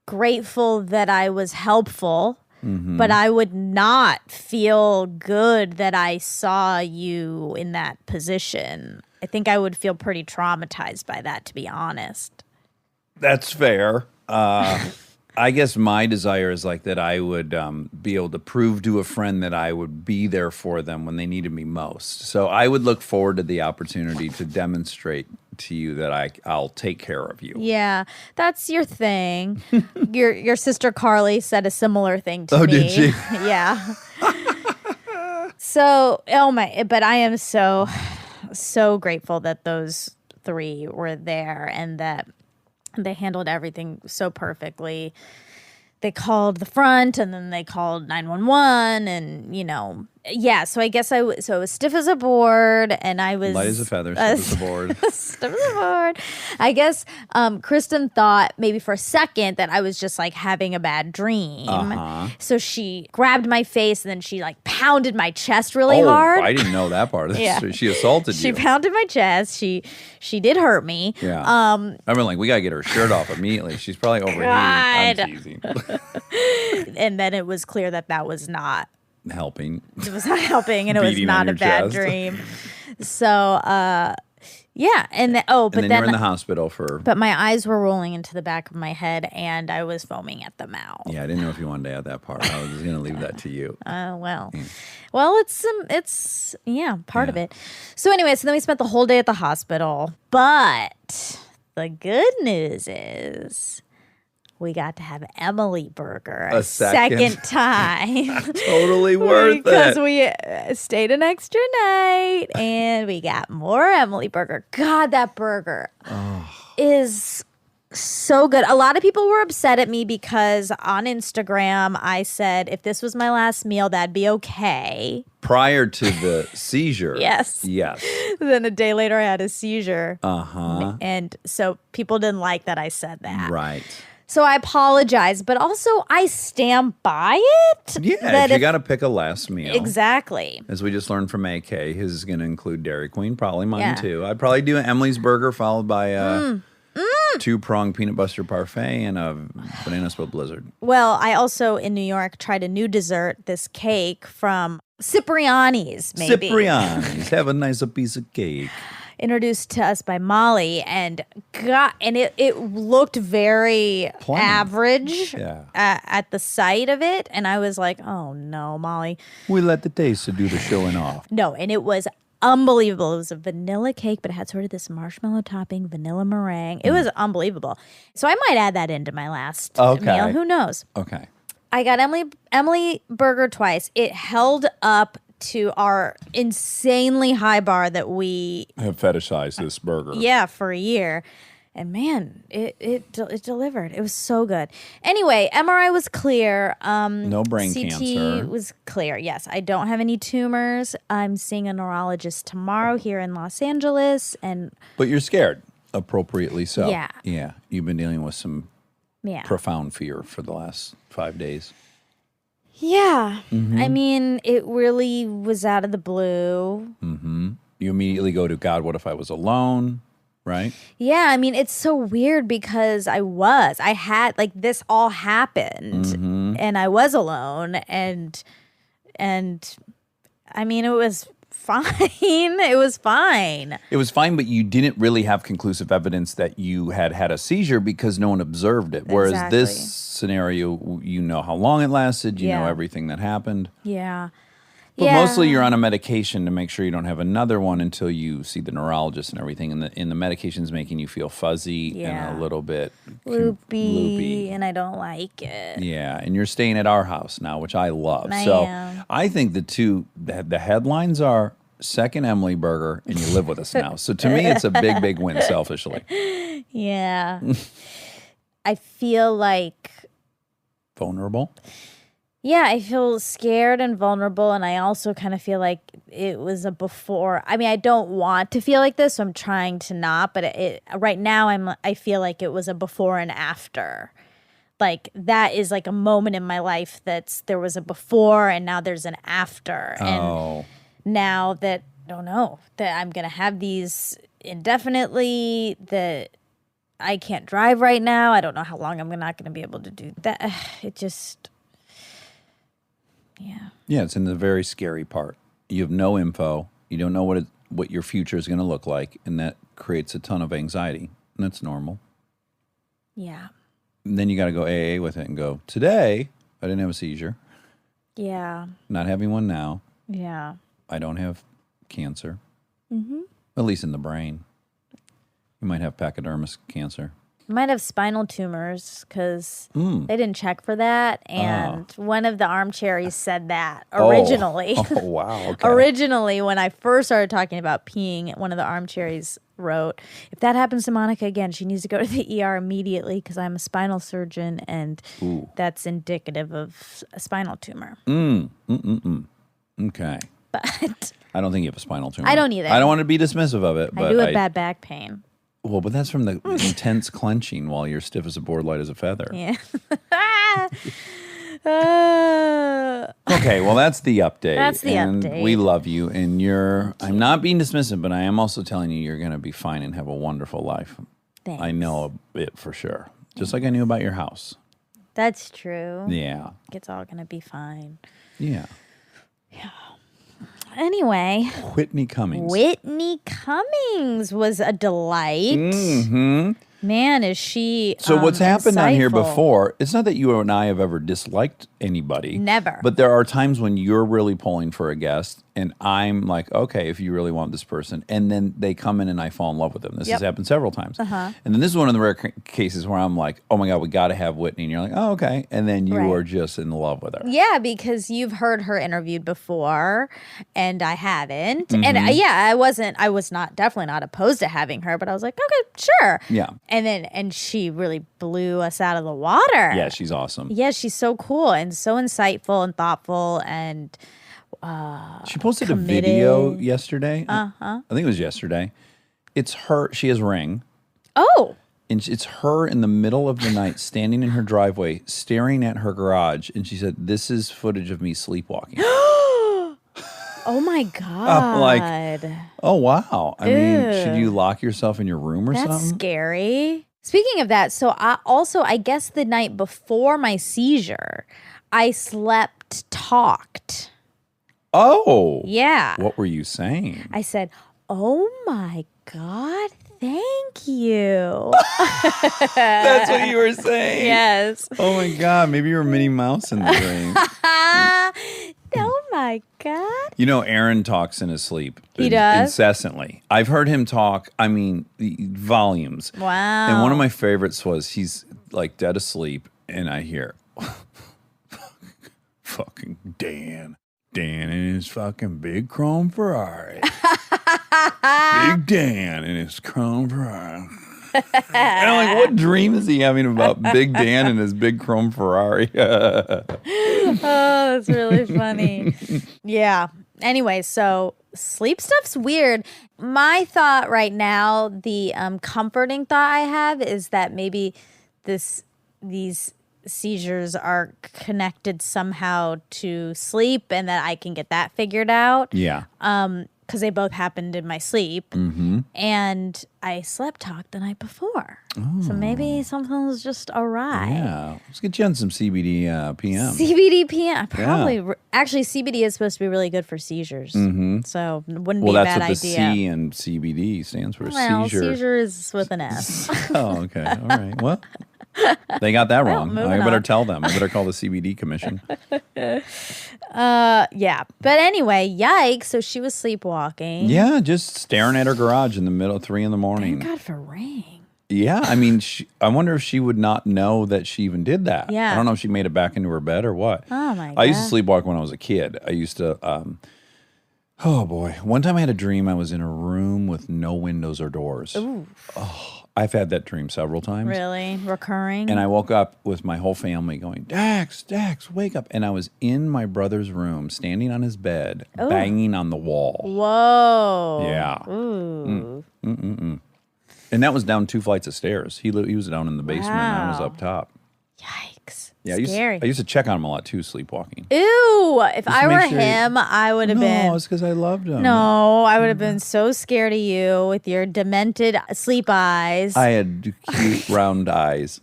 grateful that I was helpful, but I would not feel good that I saw you in that position. I think I would feel pretty traumatized by that, to be honest. That's fair. I guess my desire is like that I would be able to prove to a friend that I would be there for them when they needed me most. So I would look forward to the opportunity to demonstrate to you that I'll take care of you. Yeah, that's your thing. Your sister Carly said a similar thing to me. Oh, did she? Yeah. So, but I am so grateful that those 3 were there and that they handled everything so perfectly. They called the front and then they called 911 and, yeah. So I guess I was stiff as a board and I was... Light as a feather, stiff as a board. Stiff as a board. I guess Kristen thought maybe for a second that I was just like having a bad dream. So she grabbed my face and then she like pounded my chest really hard. I didn't know that part of this. Yeah. She assaulted She you. pounded my chest. She did hurt me. Yeah. I've been like, we got to get her shirt off immediately. She's probably overheating. I'm God. teasing. And then it was clear that was not... Helping. It was not helping, and it was Beating on not a your bad chest. dream. So, yeah, and then And then then you're in the hospital for... but my eyes were rolling into the back of my head, and I was foaming at the mouth. Yeah, I didn't know if you wanted to add that part. I was just going to leave that to you. Well, it's part of it. So anyway, so then we spent the whole day at the hospital, but the good news is we got to have Emily Burger A second. time. Totally worth Because it. we stayed an extra night and we got more Emily Burger. God, that burger is so good. A lot of people were upset at me because on Instagram I said if this was my last meal, that'd be okay. Prior to the seizure. Yes. Yes. Then a day later I had a seizure. Uh-huh. And so people didn't like that I said that. Right. So I apologize, but also I stand by it. Yeah, that if you got to pick a last meal. Exactly. As we just learned from AK, his is going to include Dairy Queen, probably mine Yeah. too. I'd probably do an Emily's Burger followed by a 2-prong peanut butter parfait and a banana split blizzard. Well, I also in New York tried a new dessert, this cake from Cipriani's, maybe. Cipriani's, have a nicer piece of cake. Introduced to us by Molly, and it looked very Plain. average Yeah. at the sight of it, and I was like, oh no, Molly. We let the taste to do the showing off. No, and it was unbelievable. It was a vanilla cake, but it had sort of this marshmallow topping, vanilla meringue. It was unbelievable. So I might add that into my last meal. Who knows? Okay. I got Emily Burger twice. It held up to our insanely high bar that we Have fetishized this burger. for a year. And man, it delivered. It was so good. Anyway, MRI was clear. No brain CT cancer. was clear. Yes, I don't have any tumors. I'm seeing a neurologist tomorrow here in Los Angeles, and But you're scared, appropriately so. Yeah. Yeah. You've been dealing with some yeah, profound fear for the last 5 days. yeah. Mm-hmm. I mean, it really was out of the blue. You immediately go to, God, what if I was alone? Right? Yeah, I mean, it's so weird because I had, like, this all happened. and I was alone, and I mean, it was fine. It was fine. It was fine, but you didn't really have conclusive evidence that you had had a seizure because no one observed it. Whereas Exactly. this scenario, you know how long it lasted, you know Yeah. everything that happened. Yeah. But mostly you're on a medication to make sure you don't have another one until you see the neurologist and everything. And the medication's making you feel fuzzy and a little bit loopy, and I don't like it. Yeah, and you're staying at our house now, which I love. I so am. I think the headlines are second Emily Burger and you live with us now. So to me, it's a big, big win selfishly. Yeah. I feel like, Vulnerable. yeah, I feel scared and vulnerable, and I also kind of feel like it was a before. I mean, I don't want to feel like this, so I'm trying to not, but right now I feel like it was a before and after. Like that is like a moment in my life there was a before and now there's an after. And now that that I'm gonna have these indefinitely, that I can't drive right now. I don't know how long I'm not gonna be able to do that. It just, yeah. Yeah, it's in the very scary part. You have no info. You don't know what your future is going to look like, and that creates a ton of anxiety. And that's normal. Yeah. And then you got to go AA with it and go, today, I didn't have a seizure. Yeah. Not having one now. Yeah. I don't have cancer. At least in the brain. You might have pachydermis cancer. I might have spinal tumors because they didn't check for that. And one of the armchairs said that originally. Oh, wow. Okay. Originally, when I first started talking about peeing, one of the armchairs wrote, if that happens to Monica again, she needs to go to the ER immediately because I'm a spinal surgeon and that's indicative of a spinal tumor. Okay. But I don't think you have a spinal tumor. I don't either. I don't want to be dismissive of it. But I do have bad back pain. Well, but that's from the intense clenching while you're stiff as a board, light as a feather. Yeah. Okay, well, that's the update. That's the and update. We love you, and I'm not being dismissive, but I am also telling you you're going to be fine and have a wonderful life. Thanks. I know it for sure. Just like I knew about your house. That's true. Yeah. It's all going to be fine. Yeah. Anyway, Whitney Cummings. Whitney Cummings was a delight. Mm-hmm. Man, is she So what's happened on here insightful. before, it's not that you and I have ever disliked anybody. Never. But there are times when you're really pulling for a guest and I'm like, okay, if you really want this person. And then they come in and I fall in love with them. This has happened several times. And then this is one of the rare cases where I'm like, oh my God, we got to have Whitney. And you're like, oh, okay. And then you Right. are just in love with her. Yeah, because you've heard her interviewed before and I haven't. Mm-hmm. And I was definitely not opposed to having her, but I was like, okay, sure. Yeah. And she really blew us out of the water. Yeah, she's awesome. Yeah, she's so cool and so insightful and thoughtful and She posted committed. a video yesterday. I think it was yesterday. It's her. She has Ring. oh, And it's her in the middle of the night standing in her driveway staring at her garage. And she said, this is footage of me sleepwalking. oh my God. like, oh, wow. I mean, should Ew. you lock yourself in your room or That's something? scary. Speaking of that, so I guess the night before my seizure, I talked. Oh. Yeah. What were you saying? I said, oh my God, thank you. That's what you were saying. Yes. Oh, my God. Maybe you're Minnie Mouse in the dream. Oh my God. You know, Aaron talks in his sleep. He does? Incessantly. I've heard him talk, I mean, volumes. Wow. And one of my favorites was he's like dead asleep, and I hear, fucking Dan in his fucking big chrome Ferrari. Big Dan in his chrome Ferrari. And I'm like, what dream is he having about Big Dan and his big chrome Ferrari? Oh, that's really funny. Yeah. Anyway, so sleep stuff's weird. My thought right now, the comforting thought I have is that maybe these seizures are connected somehow to sleep and that I can get that figured out. Yeah. Because they both happened in my sleep. and I slept talked the night before. So maybe something was just awry. Yeah. Let's get you on some CBD PM. CBD PM. Probably. Actually, CBD is supposed to be really good for seizures. So it wouldn't be a That's bad what the idea. C in CBD stands for. Well, seizure. seizure is with an S. Oh, okay. All right. Well, they got that wrong. moving I better on. tell them. I better call the CBD commission. Yeah. But anyway, yikes. So she was sleepwalking. Yeah, just staring at her garage in the middle of 3 a.m. Thank God for rain. Yeah, I mean, I wonder if she would not know that she even did that. Yeah. I don't know if she made it back into her bed or what. Oh, my I used to God. sleepwalk when I was a kid. I used to, oh boy. One time I had a dream I was in a room with no windows or doors. Ooh. Oh, I've had that dream several times. Really? Recurring? And I woke up with my whole family going, Dax, wake up. And I was in my brother's room, standing on his bed, banging on the wall. Whoa. Yeah. Ooh. And that was down 2 flights of stairs. He was down in the basement and I was Wow. up top. Yikes. Yeah, Scary. I used to check on him a lot too, sleepwalking. Ew. If to I make were sure- him, I would have No, been. it's because I loved him. No, I would have been so scared of you with your demented sleep eyes. I had cute round eyes.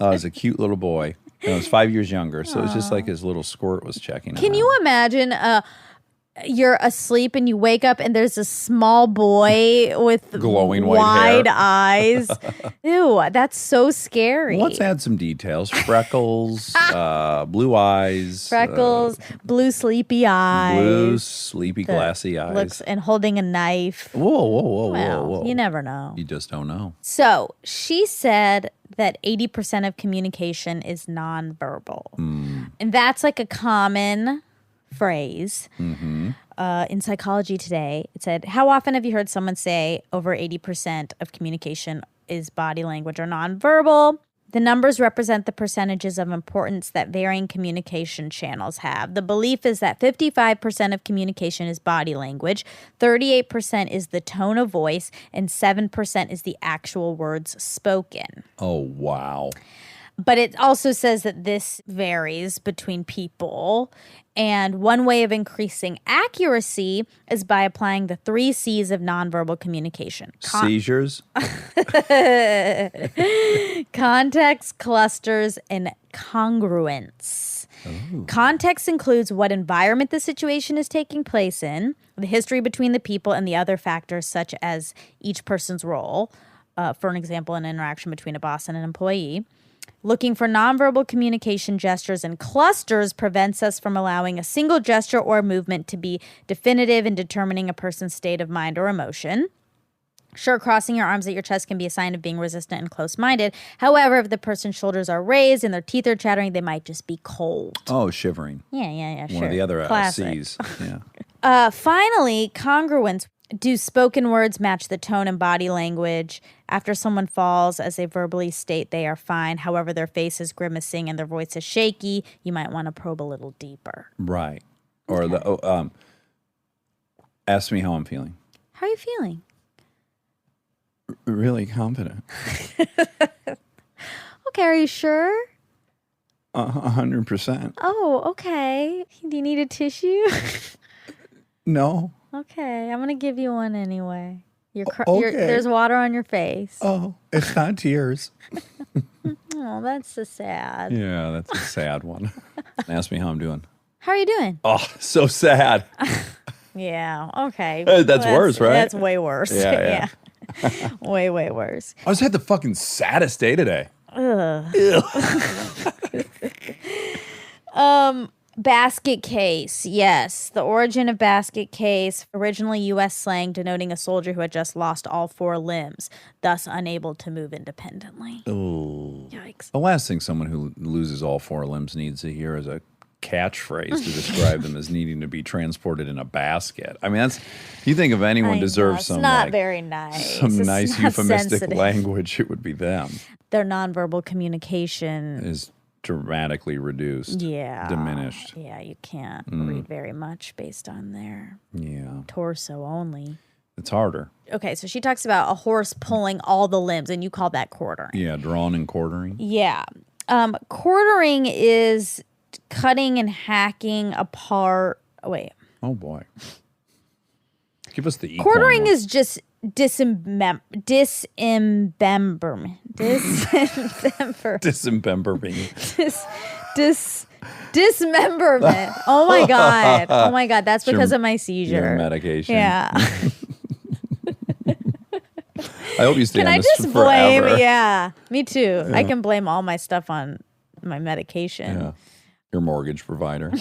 I was a cute little boy. And I was 5 years younger, so it was just like his little squirt was checking Can him you out. imagine you're asleep and you wake up and there's a small boy with Glowing white wide hair. eyes? Ew, that's so scary. Let's add some details. Freckles, blue eyes. Freckles, blue sleepy eyes. Blue, sleepy, glassy eyes. Looks and holding a knife. Whoa. Well, you never know. You just don't know. So she said that 80% of communication is nonverbal. And that's like a common phrase. In Psychology Today, it said, how often have you heard someone say over 80% of communication is body language or nonverbal? The numbers represent the percentages of importance that varying communication channels have. The belief is that 55% of communication is body language, 38% is the tone of voice, and 7% is the actual words spoken. Oh, wow. But it also says that this varies between people. And one way of increasing accuracy is by applying the 3 C's of nonverbal communication. Seizures? Context, clusters, and congruence. Context includes what environment the situation is taking place in, the history between the people, and the other factors such as each person's role. For an example, an interaction between a boss and an employee. Looking for nonverbal communication gestures and clusters prevents us from allowing a single gesture or movement to be definitive in determining a person's state of mind or emotion. Sure, crossing your arms at your chest can be a sign of being resistant and close-minded. However, if the person's shoulders are raised and their teeth are chattering, they might just be cold. Oh, shivering. Yeah, sure. One of the other Classic. C's. Yeah. Finally, congruence. Do spoken words match the tone and body language? After someone falls, as they verbally state they are fine, however, their face is grimacing and their voice is shaky, you might want to probe a little deeper. Right. Or ask me how I'm feeling. How are you feeling? Really confident. Okay, are you sure? 100%. Oh, okay. Do you need a tissue? No. Okay, I'm going to give you one anyway. Okay. There's water on your face. Oh, it's not tears. Oh, that's so sad. Yeah, that's a sad one. Ask me how I'm doing. How are you doing? Oh, so sad. Yeah, okay. That's worse, right? That's way worse. Yeah. Way, way worse. I just had the fucking saddest day today. Basket case, yes. The origin of basket case, originally U.S. slang denoting a soldier who had just lost all 4 limbs, thus unable to move independently. Oh. Yikes. The last thing someone who loses all 4 limbs needs to hear is a catchphrase to describe them as needing to be transported in a basket. I mean, you think if anyone deserves some, it's not like, very nice. some It's nice not euphemistic sensitive. language, it would be them. Their nonverbal communication Is dramatically reduced. Diminished. Yeah, you can't read very much based on their Yeah. torso only. It's harder. Okay, so she talks about a horse pulling all the limbs, and you call that quartering. Yeah, drawn and quartering. Yeah. Quartering is cutting and hacking apart. Wait. Oh boy. Give us the equine Quartering one. is just dismemberment. Dismemberment. Oh my god. Oh my god. That's because of my seizure. Your medication. Yeah. I hope you stay Can on I this just forever. blame? Yeah, me too. I can blame all my stuff on my medication. Yeah. Your mortgage provider.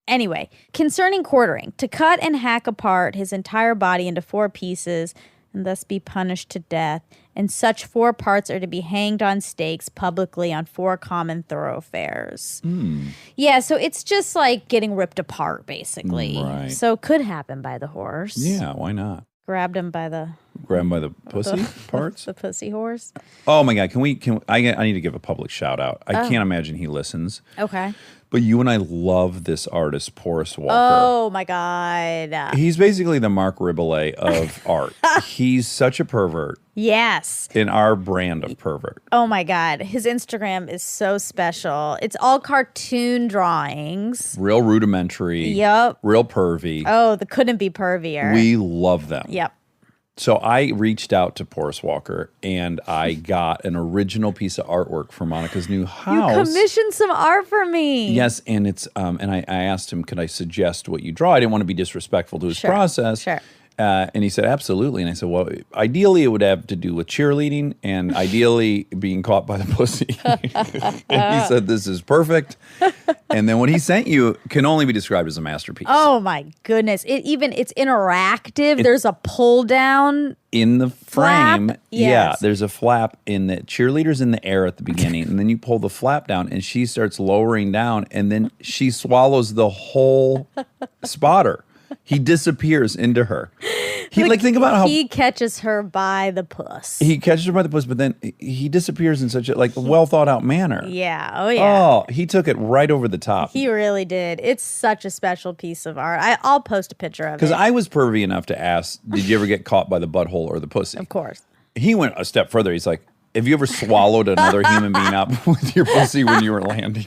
Anyway, concerning quartering, to cut and hack apart his entire body into 4 pieces and thus be punished to death, and such 4 parts are to be hanged on stakes publicly on 4 common thoroughfares. Yeah, so it's just like getting ripped apart, basically. Right. So it could happen by the horse. Yeah, why not? Grabbed him by the Grab him by the pussy parts. the pussy horse. Oh my God! I need to give a public shout out. I can't imagine he listens. Okay. But you and I love this artist, Porus Walker. Oh my God. He's basically the Mark Riboulet of art. He's such a pervert Yes. in our brand of pervert. Oh my God. His Instagram is so special. It's all cartoon drawings. Real rudimentary. Yep. Real pervy. Oh, the couldn't be pervier. We love them. Yep. So I reached out to Porus Walker and I got an original piece of artwork for Monica's new You house. commissioned some art for me. Yes, and it's and I asked him, could I suggest what you draw? I didn't want to be disrespectful to his Sure, process. sure. And he said, absolutely. And I said, well, ideally it would have to do with cheerleading and ideally being caught by the pussy. And he said, this is perfect. And then what he sent you can only be described as a masterpiece. Oh my goodness. It's interactive. There's a pull down. In the frame, Flap? yeah, Yes. there's a flap in the cheerleader's in the air at the beginning, and then you pull the flap down, and she starts lowering down, and then she swallows the whole spotter. He disappears into her. Think about how he catches her by the puss. he catches her by the puss, but then he disappears in such a well thought out manner. Yeah. Oh yeah. Oh, he took it right over the top. He really did. It's such a special piece of art. I'll post a picture of it. Because I was pervy enough to ask, did you ever get caught by the butthole or the pussy? Of course. He went a step further. He's like, have you ever swallowed another human being up with your pussy when you were landing?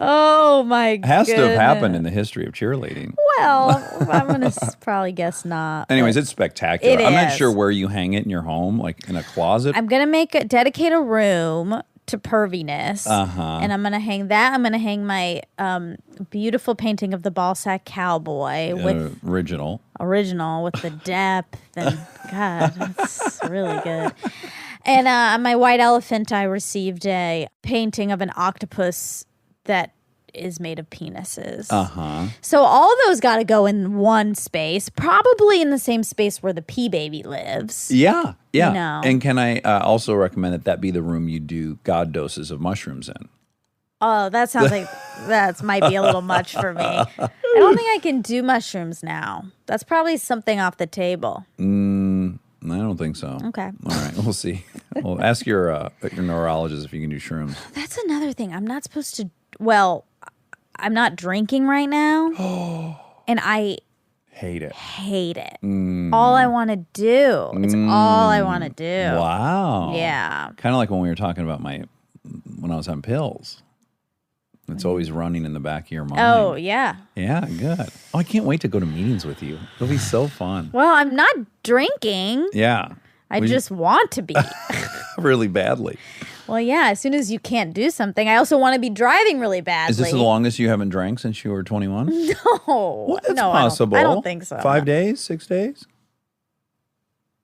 Oh my Has to have happened goodness. in the history of cheerleading. Well, I'm going to probably guess not. Anyways, but it's spectacular. It I'm not is. sure where you hang it in your home, like in a closet. I'm going to dedicate a room to perviness. Uh-huh. And I'm going to hang that. I'm going to hang my beautiful painting of the ball sack cowboy with Original. with the depth. And God, that's really good. And on my white elephant, I received a painting of an octopus that is made of penises. Uh-huh. So all those got to go in one space, probably in the same space where the pea baby lives. Yeah, yeah. You know. And can I also recommend that be the room you do God doses of mushrooms in? Oh, that sounds like that might be a little much for me. I don't think I can do mushrooms now. That's probably something off the table. I don't think so. Okay. All right, we'll see. Well, ask your neurologist if you can do shrooms. That's another thing. I'm not supposed to. Well, I'm not drinking right now, and I Hate it. hate it. All I want to do. It's all I want to do. Wow. Yeah. Kind of like when we were talking about when I was on pills. It's always running in the back of your mind. Oh yeah. Yeah, good. Oh, I can't wait to go to meetings with you. It'll be so fun. Well, I'm not drinking. Yeah. I just want to be. really badly. Well, yeah. As soon as you can't do something, I also want to be driving really badly. Is this the longest you haven't drank since you were 21? No. Well, that's no, possible. I don't think so. 5 days? 6 days?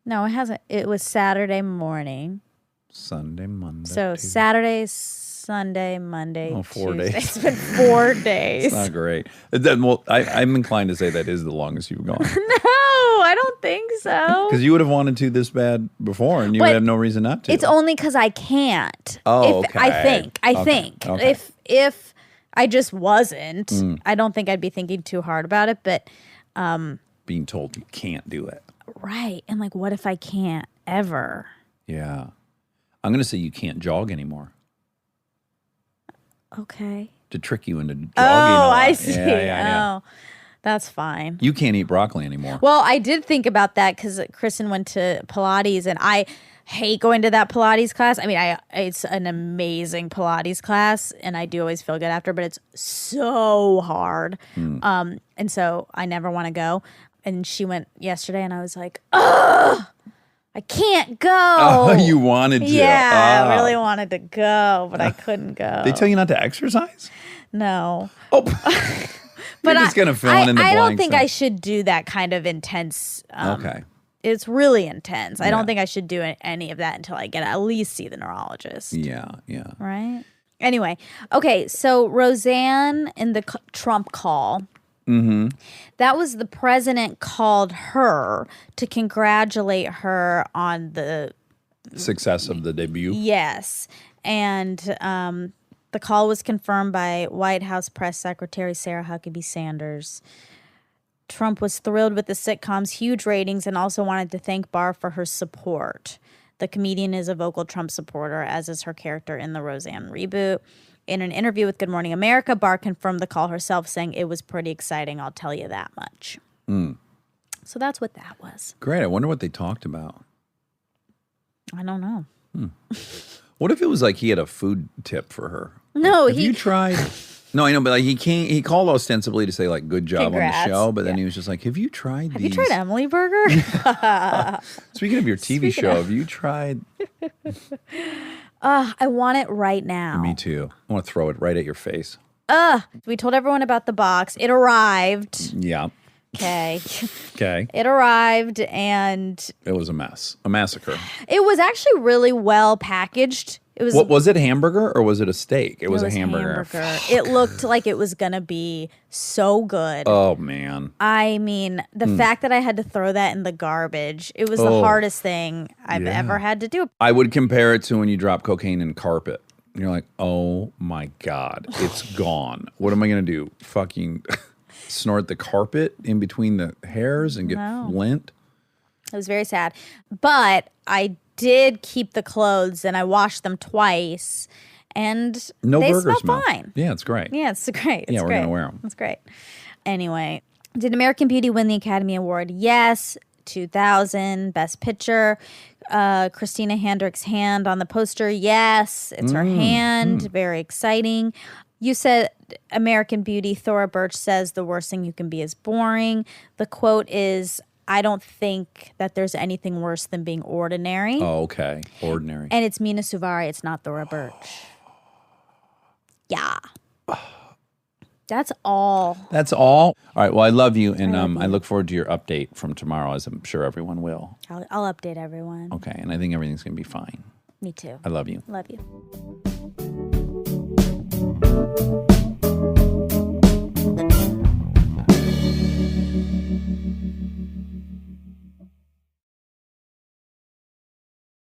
No, it hasn't. It was Saturday morning. Sunday, Monday. So Tuesday. Saturday, Sunday, Monday, 4 Tuesday. days. It's been 4 days. It's not great. Well, I'm inclined to say that is the longest you've gone. No, I don't think so. Because you would have wanted to this bad before, and you But would have no reason not to. It's only because I can't. Oh, If- okay. I think. Okay. If I just wasn't, I don't think I'd be thinking too hard about it. But being told you can't do it. right, and like, what if I can't ever? Yeah. I'm going to say you can't jog anymore Okay. to trick you into jogging. Oh, a lot. I see. Yeah. Oh, that's fine. You can't eat broccoli anymore. Well, I did think about that because Kristen went to Pilates, and hate going to that Pilates class. I mean, it's an amazing Pilates class, and I do always feel good after, but it's so hard. And so I never want to go. And she went yesterday, and I was like, ugh, I can't go. Oh, you wanted to. Yeah, Ah. I really wanted to go, but I couldn't go. They tell you not to exercise? No. Oh, But you're just going to fill in the blanks. I don't think then. I should do that kind of intense. Okay. It's really intense. I Yeah. don't think I should do any of that until I get at least see the neurologist. Yeah, yeah. Right? Anyway, okay, so Roseanne in the Trump call. Mm-hmm. That was the president called her to congratulate her on the Success of the debut. yes. And the call was confirmed by White House Press Secretary Sarah Huckabee Sanders. Trump was thrilled with the sitcom's huge ratings and also wanted to thank Barr for her support. The comedian is a vocal Trump supporter, as is her character in the Roseanne reboot. In an interview with Good Morning America, Barr confirmed the call herself, saying it was pretty exciting, I'll tell you that much. So that's what that was. Great. I wonder what they talked about. I don't know. What if it was like he had a food tip for her? No, Have you tried? No, I know, but like he called ostensibly to say like good job Congrats. on the show, but then he was just like, have you tried Have these? you tried Emily Burger? Speaking of your TV show, have you tried? I want it right now. Me too. I want to throw it right at your face. We told everyone about the box. It arrived. Yeah. Okay. Okay. It arrived and It was a mess. A massacre. it was actually really well packaged. It was What was it? Hamburger or was it a steak? It was a hamburger. It looked like it was going to be so good. Oh man. I mean, the fact that I had to throw that in the garbage, it was the Oh. hardest thing I've Yeah. ever had to do. I would compare it to when you drop cocaine in carpet. You're like, oh my God, it's gone. What am I going to do? Fucking snort the carpet in between the hairs and get No. lint? It was very sad. But I did keep the clothes and I washed them twice and No they burger smell fine. Yeah, it's great. Yeah, it's great. It's Yeah, we're great. gonna wear 'em. It's great. Anyway, did American Beauty win the Academy Award? Yes. 2000, Best Picture. Christina Hendricks' hand on the poster. Yes, it's her hand. Very exciting. You said American Beauty. Thora Birch says the worst thing you can be is boring. The quote is, I don't think that there's anything worse than being ordinary. Oh, okay. Ordinary. And it's Mina Suvari. It's not Thora Birch. Yeah. That's all. That's all. All right. Well, I love you, and I look forward to your update from tomorrow, as I'm sure everyone will. I'll update everyone. Okay. And I think everything's gonna be fine. Me too. I love you. Love you.